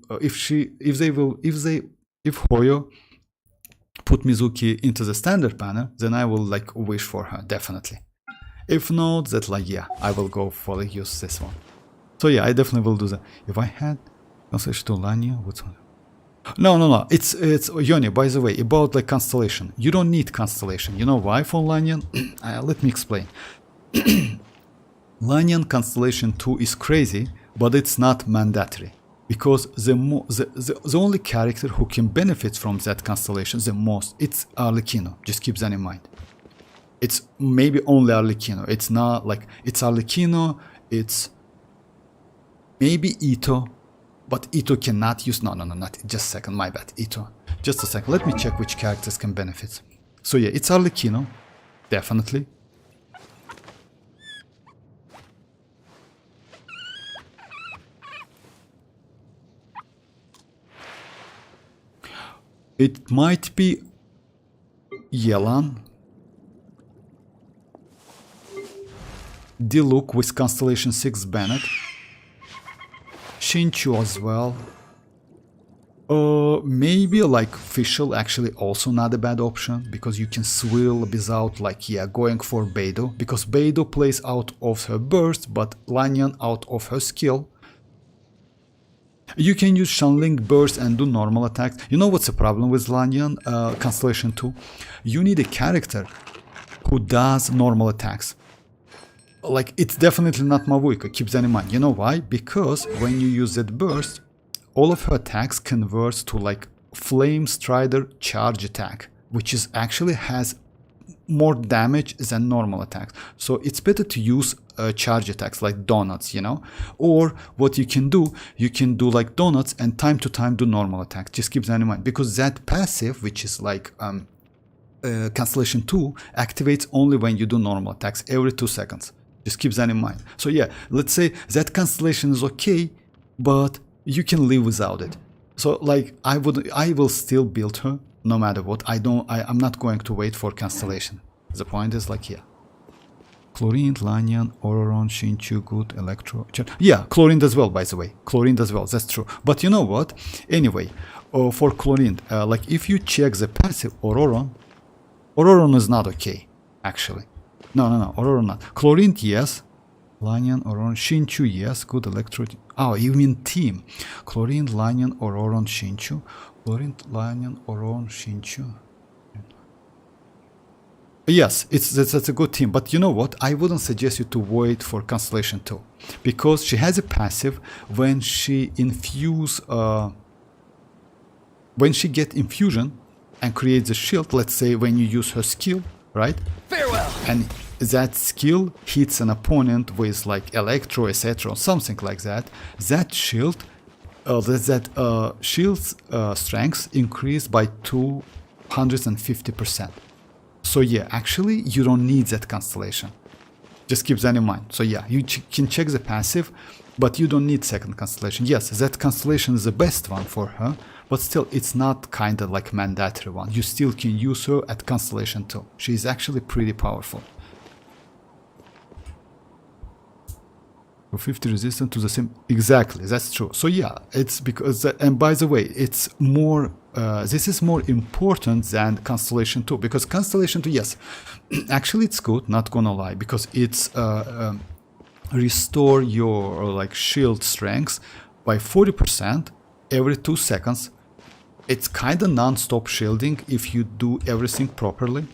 if Hoyo put Mizuki into the standard panel, then I will wish for her, definitely. If not, that yeah, I will go for use this one. So yeah, I definitely will do that. If I had Constellation to Lanya, what's on? No. It's Yoni, by the way, about constellation. You don't need constellation. You know why for Lanyan? Let me explain. Lanyan Constellation 2 is crazy, but it's not mandatory. Because the only character who can benefit from that constellation the most, it's Arlecchino. Just keep that in mind. It's maybe only Arlecchino. It's not it's Arlecchino, it's maybe Ito, but Ito cannot use, no, not, just a second, my bad, Ito. Just a second, let me check which characters can benefit. So yeah, it's Arlecchino, definitely. It might be Yelan, Diluc with Constellation 6 Bennett, Shinchu as well. Maybe Fischl, actually also not a bad option, because you can swill without going for Beidou, because Beidou plays out of her burst, but Lanyan out of her skill. You can use Shanling burst and do normal attacks. You know what's the problem with Lanyan Constellation 2? You need a character who does normal attacks. It's definitely not Mavuika, keep that in mind. You know why? Because when you use that burst, all of her attacks converts to Flame Strider charge attack, which is actually has more damage than normal attacks. So it's better to use charge attacks like donuts, you know. Or what you can do like donuts and time to time do normal attacks. Just keep that in mind, because that passive, which is like Cancellation 2, activates only when you do normal attacks every 2 seconds. Just keep that in mind. So yeah, let's say that cancellation is okay, but you can live without it. So like I will still build her no matter what. I'm not going to wait for cancellation. The point is like, yeah, Chlorine, Lanyan, Ororon, Shinchu, good, Electro. Yeah, Chlorine as well, by the way. Chlorine as well, that's true. But you know what? Anyway, for Chlorine, like if you check the passive Ororon is not okay, actually. No, Ororon not. Chlorine, yes. Lanyan, Ororon, Shinchu, yes. Good, Electro. Oh, you mean team. Chlorine, Lanyan, Ororon, Shinchu. Chlorine, Lanyan, Ororon, Shinchu. Yes, that's a good team, but you know what? I wouldn't suggest you to wait for Cancellation 2, because she has a passive when she when she get infusion and creates a shield. Let's say when you use her skill, right? Farewell. And that skill hits an opponent with like Electro, etc., or something like that. That shield, shield's strength increased by 250%. So yeah, actually you don't need that Constellation. Just keep that in mind. So yeah, you can check the passive, but you don't need second Constellation. Yes, that Constellation is the best one for her, but still it's not kind of like mandatory one. You still can use her at Constellation 2. She is actually pretty powerful. 50 resistant to the same. Exactly, that's true. So yeah, it's because and by the way, it's more this is more important than Constellation 2, because Constellation 2, yes, actually it's good, not gonna lie, because it's restore your like shield strength by 40% every 2 seconds. It's kind of non-stop shielding if you do everything properly.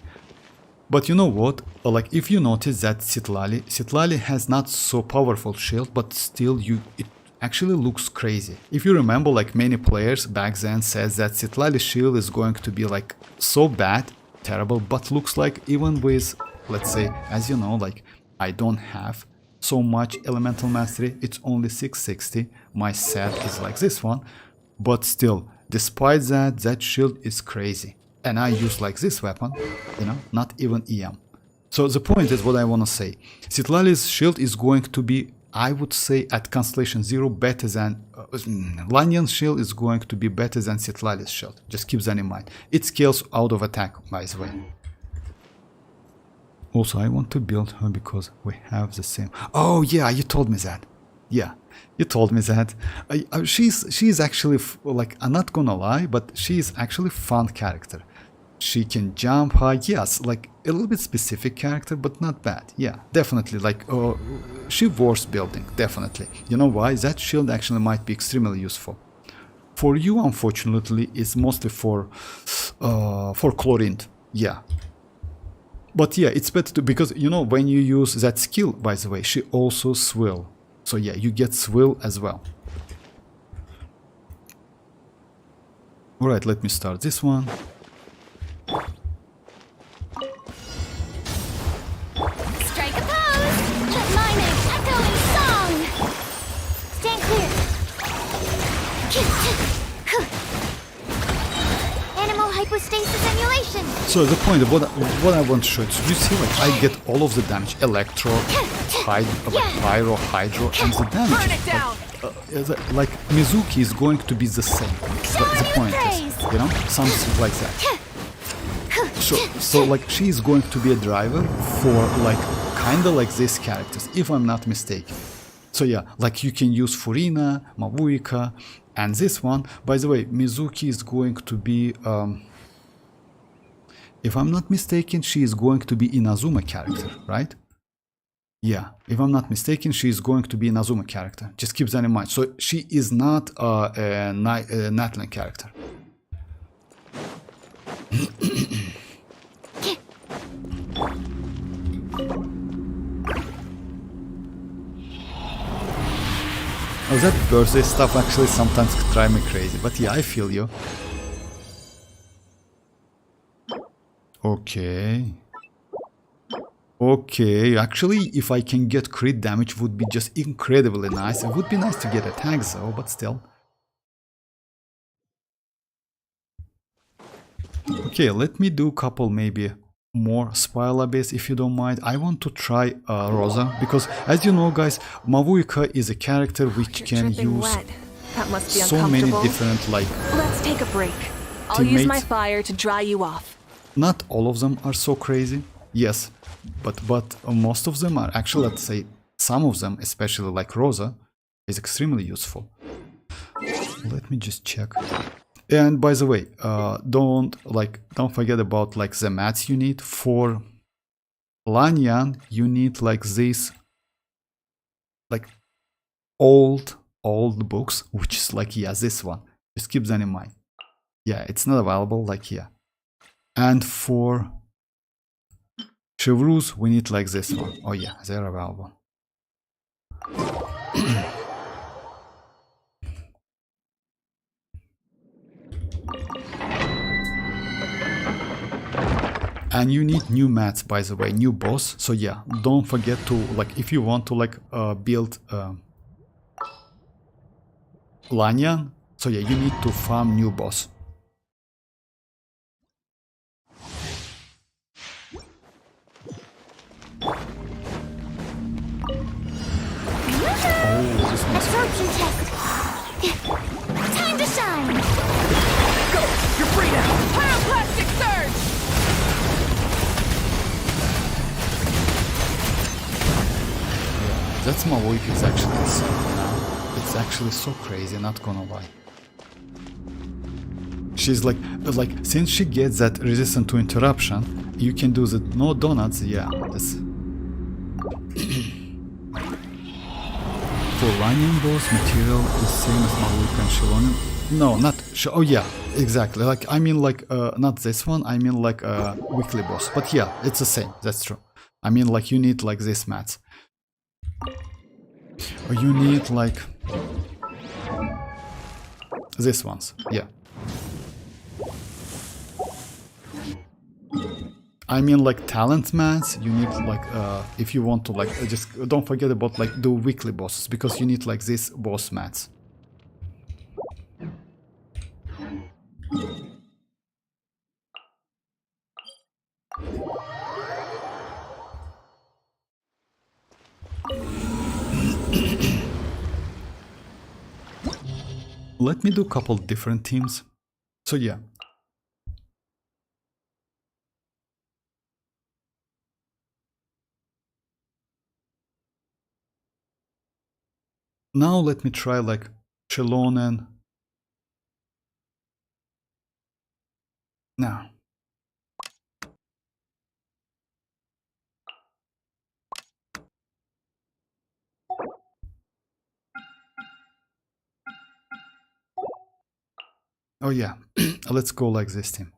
But you know what, like if you notice that citlali has not so powerful shield, but still it actually looks crazy. If you remember, like many players back then says that citlali shield is going to be like so bad, terrible, but looks like even with, let's say, as you know, like I don't have so much elemental mastery, it's only 660, my set is like this one, but still, despite that, that shield is crazy. And I use like this weapon, you know, not even EM. So the point is what I want to say. Citlali's shield is going to be, I would say, at Constellation 0 better than... Lanyan's shield is going to be better than Citlali's shield. Just keep that in mind. It scales out of attack, by the way. Also, I want to build her because we have the same... Oh yeah, you told me that. Yeah, you told me that. She's actually, like, I'm not gonna lie, but she's actually fun character. She can jump high, yes, like a little bit specific character, but not bad. Yeah, definitely, like, she worth building, definitely. You know why? That shield actually might be extremely useful. For you, unfortunately, it's mostly for Chlorine, yeah. But yeah, it's better to, because, you know, when you use that skill, by the way, she also swill. So yeah, you get swill as well. Alright, let me start this one. Strike a pose! Mine an echoing song! Stand clear! Animal hypostasis emulation! So the point of what I want to show you, so you see, like, I get all of the damage, Electro, Pyro, Hydro, and the damage. Burn it down! Like Mizuki is going to be the same. The point is, you know, something like that. So like she is going to be a driver for like kind of like these characters, if I'm not mistaken. So yeah, like you can use Furina, Mavuika, and this one. By the way, Mizuki is going to be, if I'm not mistaken, she is going to be Inazuma character, right? Yeah, if I'm not mistaken, she is going to be an Azuma character. Just keep that in mind. So she is not a Natlan character. Oh, that birthday stuff actually sometimes drive me crazy. But yeah, I feel you. Okay. Okay, actually, if I can get crit damage would be just incredibly nice. It would be nice to get attacks though, but still. Okay, let me do a couple maybe more Spiral Abyss if you don't mind. I want to try Rosa, because as you know guys, Mavuika is a character which can use That must be so many uncomfortable. different like Let's take a break. I'll use my teammates. fire to dry you off. Not all of them are so crazy, yes, but most of them are actually, let's say, some of them, especially like Rosa, is extremely useful. Let me just check. And by the way, don't forget about like the mats you need for Lanyan. You need like these like old books, which is like, yeah, this one. Just keep that in mind. Yeah, it's not available like here. And for Chevreuse, we need like this one. Oh yeah, they're available. And you need new mats, by the way, new boss. So yeah, don't forget to, like, if you want to like build Lanyan, so yeah, you need to farm new boss. Oh, this one's Absorption test. Time to shine. Go! You're free now! Pyroclastic surge! That's mavuika is actually insane now. It's actually so crazy, not gonna lie. She's like, since she gets that resistant to interruption, you can do the no donuts, yeah, that's... For Lanyan boss, material is same as mavuika and Xilonen. No, not, oh yeah, exactly, like, I mean like, not this one, I mean like weekly boss, but yeah, it's the same, that's true. I mean like you need like these mats. Or you need like these ones, yeah. I mean like talent mats, you need like if you want to like just don't forget about like the weekly bosses, because you need like these boss mats. Let me do a couple different teams. So yeah. Now let me try like Xilonen. Now. Oh yeah, let's go like this team.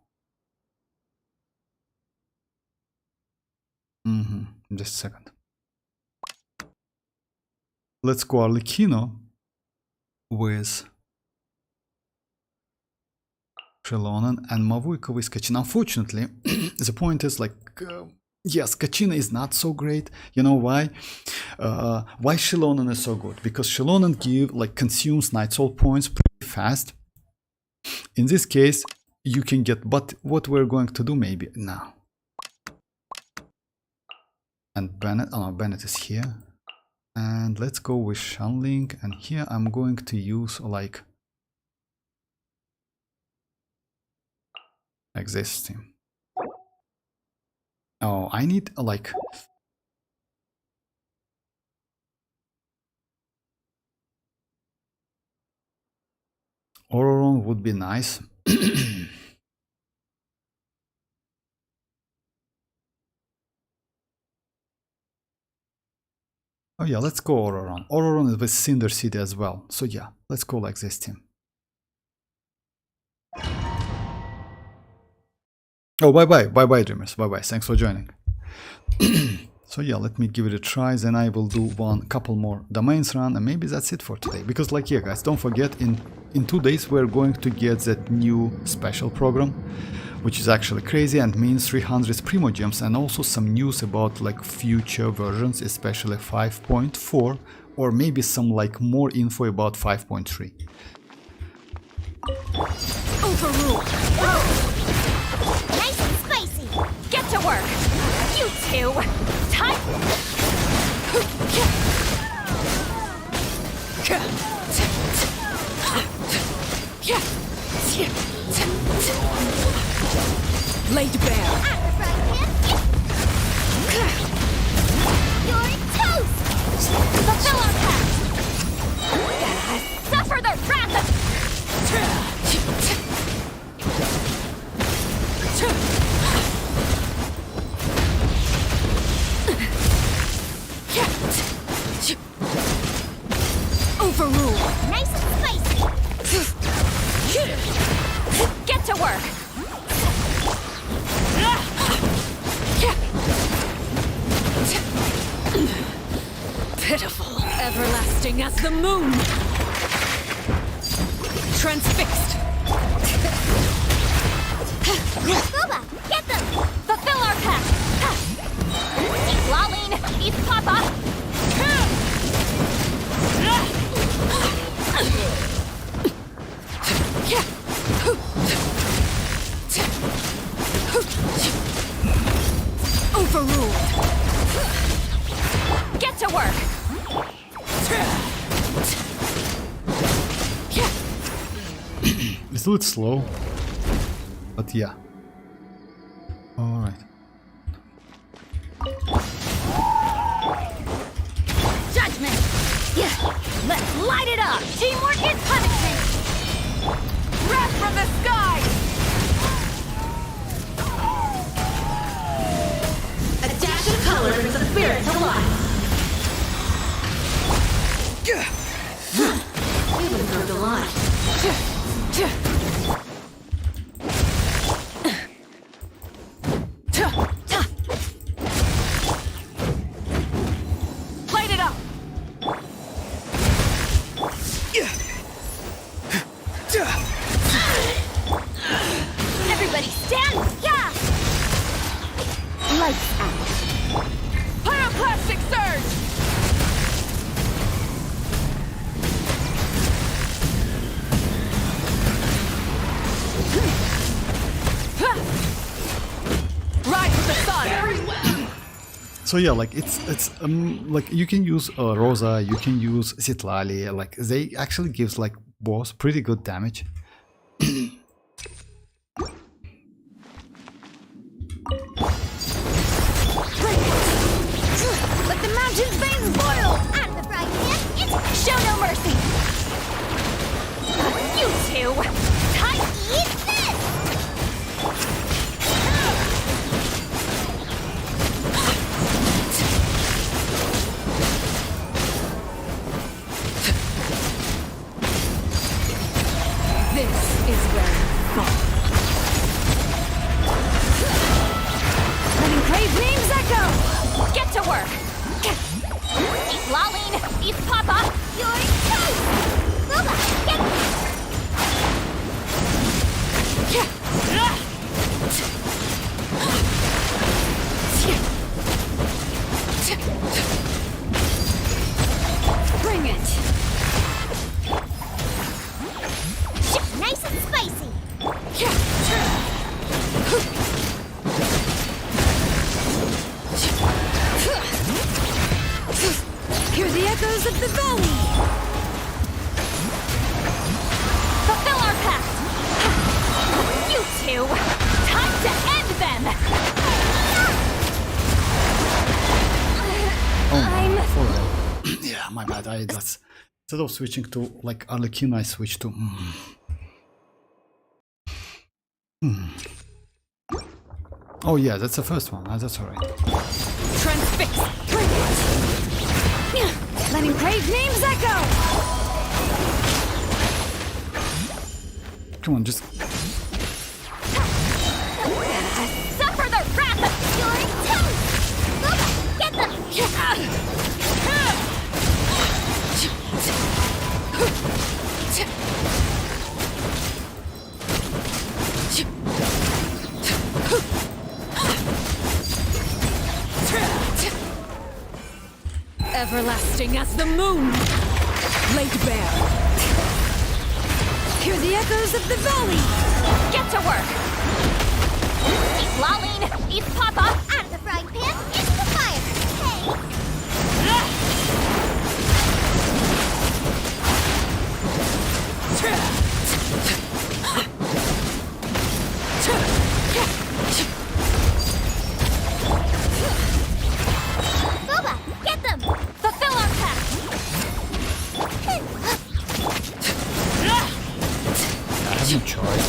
Just a second. Let's go arlecchino with Xilonen and mavuika with Kachina. Unfortunately, the point is like, yes, Kachina is not so great. You know why? Why Xilonen is so good? Because Xilonen consumes night soul points pretty fast. In this case, you can get, but what we're going to do maybe now. And Bennett, oh no, Bennett is here. And let's go with Shanling, and here I'm going to use like this team. Oh, I need like ororon would be nice. Oh yeah, let's go ororon. Ororon is with Cinder City as well. So yeah, let's go like this team. Oh, bye dreamers, bye thanks for joining. So yeah, let me give it a try, then I will do couple more domains run, and maybe that's it for today. Because like, yeah guys, don't forget, in 2 days we're going to get that new special program, which is actually crazy and means 300 Primogems, and also some news about like future versions, especially 5.4, or maybe some like more info about 5.3. Overruled. Nice and spicy. Get to work. You two. Time. Laid bare. You're toast. Fulfill our pact. Suffer the wrath of. Overruled. Nice and spicy. Get to work. Pitiful. Everlasting as the moon. Transfixed. Booba, get them. Fulfill our pact. Citlali, eat Papa. Overruled. Get to work. It's a little slow, but yeah. Alright. Judgment. Yeah. Let's light it up. Teamwork is punishment. Wrath from the sky! A dash of color brings the spirit to life. Even through the line. Light it up! Everybody stand! Yeah! Lights out. Pyroclastic surge! Ride with the sun! So yeah, like it's like you can use Rosa, you can use citlali, like they actually gives like boss pretty good damage. Let the mountain's veins boil! Out of the frying pan, it's show no mercy! You two! Time to eat this! This is where you fall. Letting crave names echo! Get to work! Eat Laline, eat Papa! You're toast! Booba, get... Bring it. Nice and spicy! Hear the echoes of the valley. Fulfill our pact! You two! Time to end them! I'm... Yeah, my bad. That's instead of switching to like arlecchino, I switched to. Oh yeah, that's the first one. That's alright. Transfix. Bring it. Letting crave names echo. Come on, just. Suffer the wrath of your toast! Booba, get them! Everlasting as the moon, laid bare. Hear the echoes of the valley. Get to work! Eat Laline, eat Papa, out of the frying pan, into the fire! Hey! Boba, get them! Fulfill our pact! I have no choice.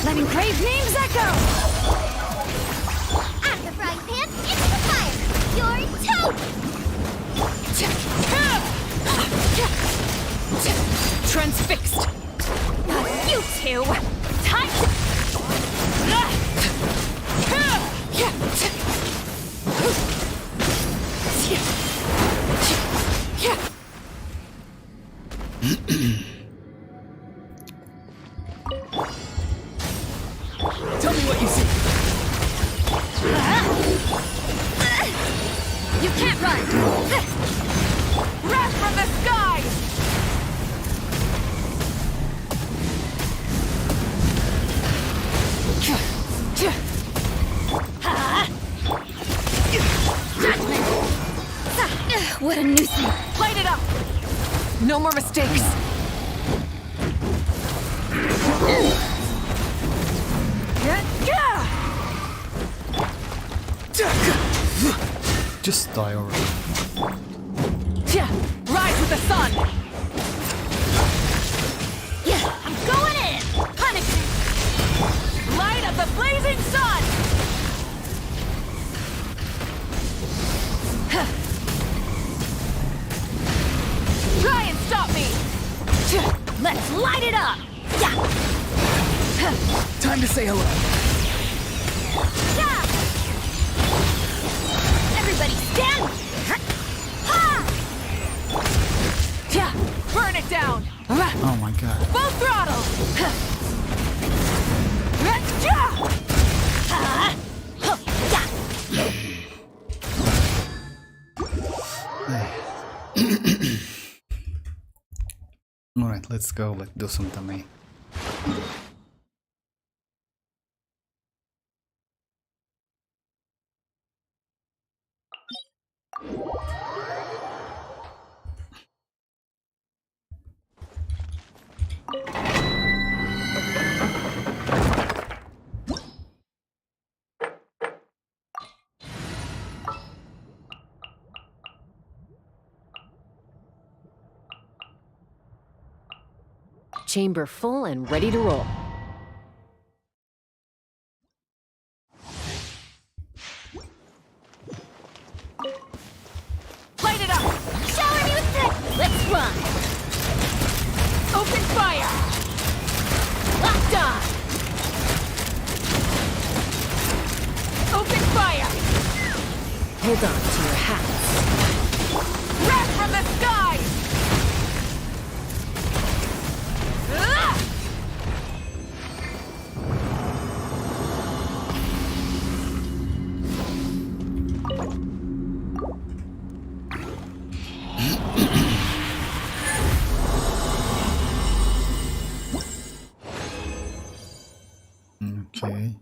Letting crave names echo. Out of the frying pan, into the fire! You're toast! Transfixed. You two! Time to... Tell me what you see. You can't run! Wrath from the skies! What a nuisance! Light it up! No more mistakes. Just die already. Rise with the sun! I'm going in! Punish me! Light of the blazing sun! Try and stop me! Let's light it up! Time to say hello. Everybody stand! Burn it down! Oh my god. Full throttle! Alright, let's go. Let's do some tummy. Chamber full and ready to roll. Light it up! Shower me with threat! Let's run! Open fire! Locked on! Open fire! Hold on to your hats. Wrath from the skies! Okay.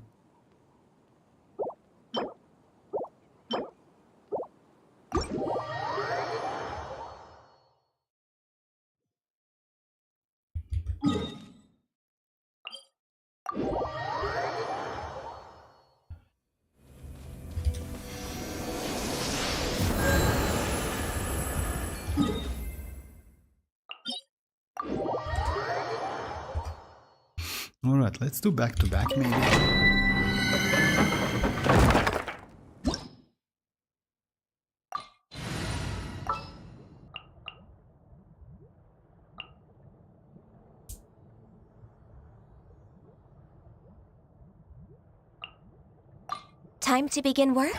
Alright, let's do back to back maybe. Time to begin work?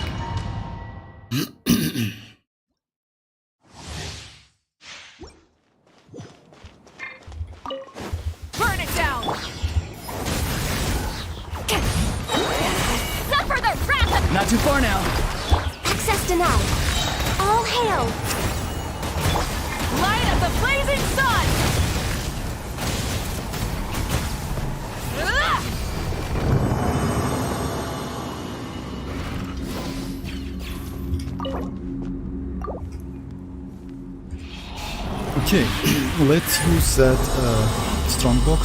Burn it down! Not too far now. Access denied. All hail. Light of the blazing sun! Ugh! Okay, let's use that strongbox.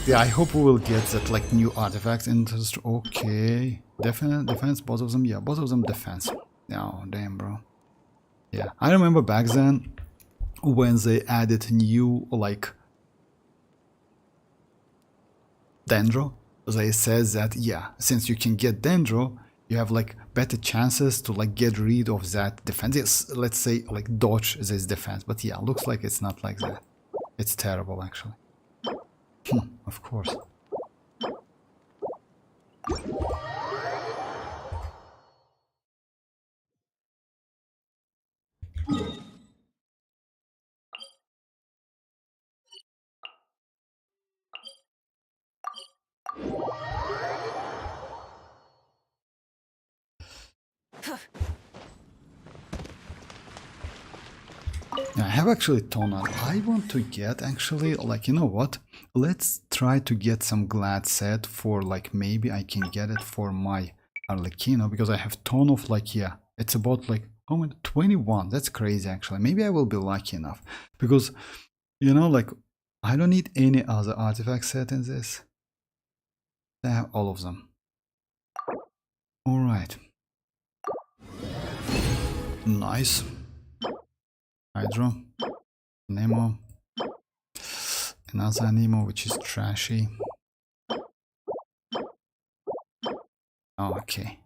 Yeah, I hope we will get that like new artifact interest. Okay, defense, both of them. Yeah, both of them defense. Oh, damn, bro. Yeah, I remember back then when they added new like Dendro. They said that yeah, since you can get Dendro, you have like better chances to like get rid of that defense. Yes, let's say like dodge this defense. But yeah, looks like it's not like that. It's terrible actually. Of course. I have actually Tonan. I want to get actually like, you know what? Let's try to get some glad set for like maybe I can get it for my arlecchino because I have ton of like yeah, it's about like how many 21. That's crazy actually. Maybe I will be lucky enough because you know like I don't need any other artifact set in this. I have all of them. All right. Nice. Hydro, Nemo, another Nemo which is trashy. Okay.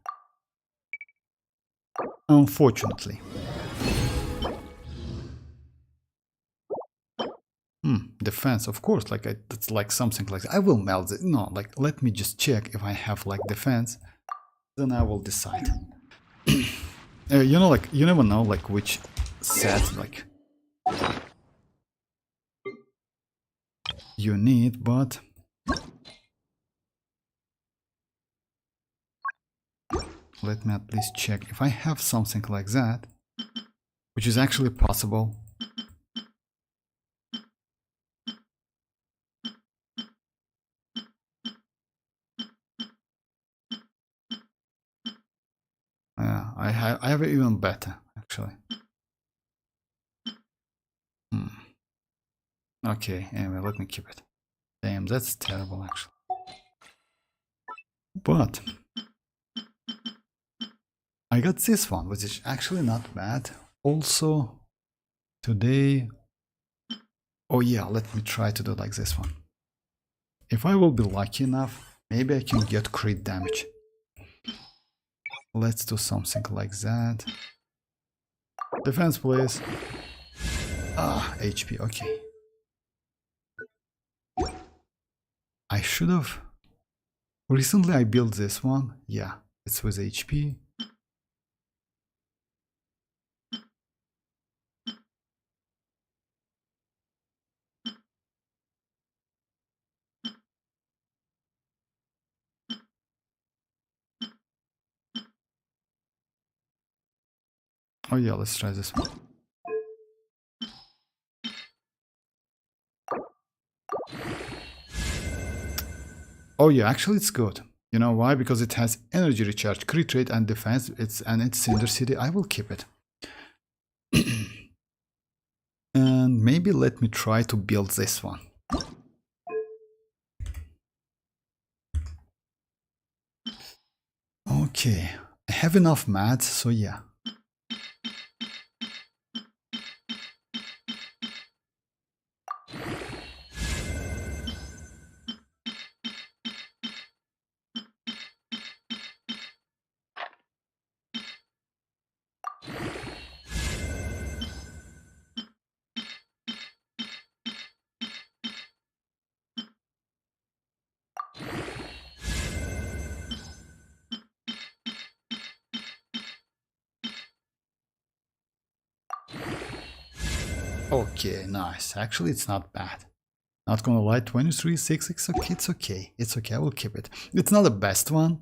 Unfortunately. Defense, of course, like it's like something like that. I will melt it. No, like let me just check if I have like defense, then I will decide. You know, like you never know like which set like you need, but let me at least check if I have something like that, which is actually possible. Yeah, I have it even better actually. Okay, anyway, let me keep it. Damn, that's terrible actually. But I got this one, which is actually not bad. Also, today... Oh yeah, let me try to do like this one. If I will be lucky enough, maybe I can get crit damage. Let's do something like that. Defense, please. HP, okay. I should have... Recently I built this one. Yeah, it's with HP. Oh yeah, let's try this one. Oh yeah, actually it's good. You know why? Because it has energy recharge, crit rate and defense. It's Cinder City. I will keep it. And maybe let me try to build this one. Okay, I have enough mats, so yeah. Okay, nice. Actually, it's not bad. Not gonna lie, 23, 6, it's okay, it's okay. It's okay, I will keep it. It's not the best one,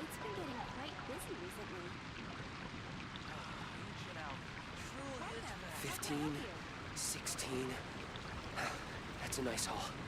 It's been getting quite busy recently. 15, 16. That's a nice haul.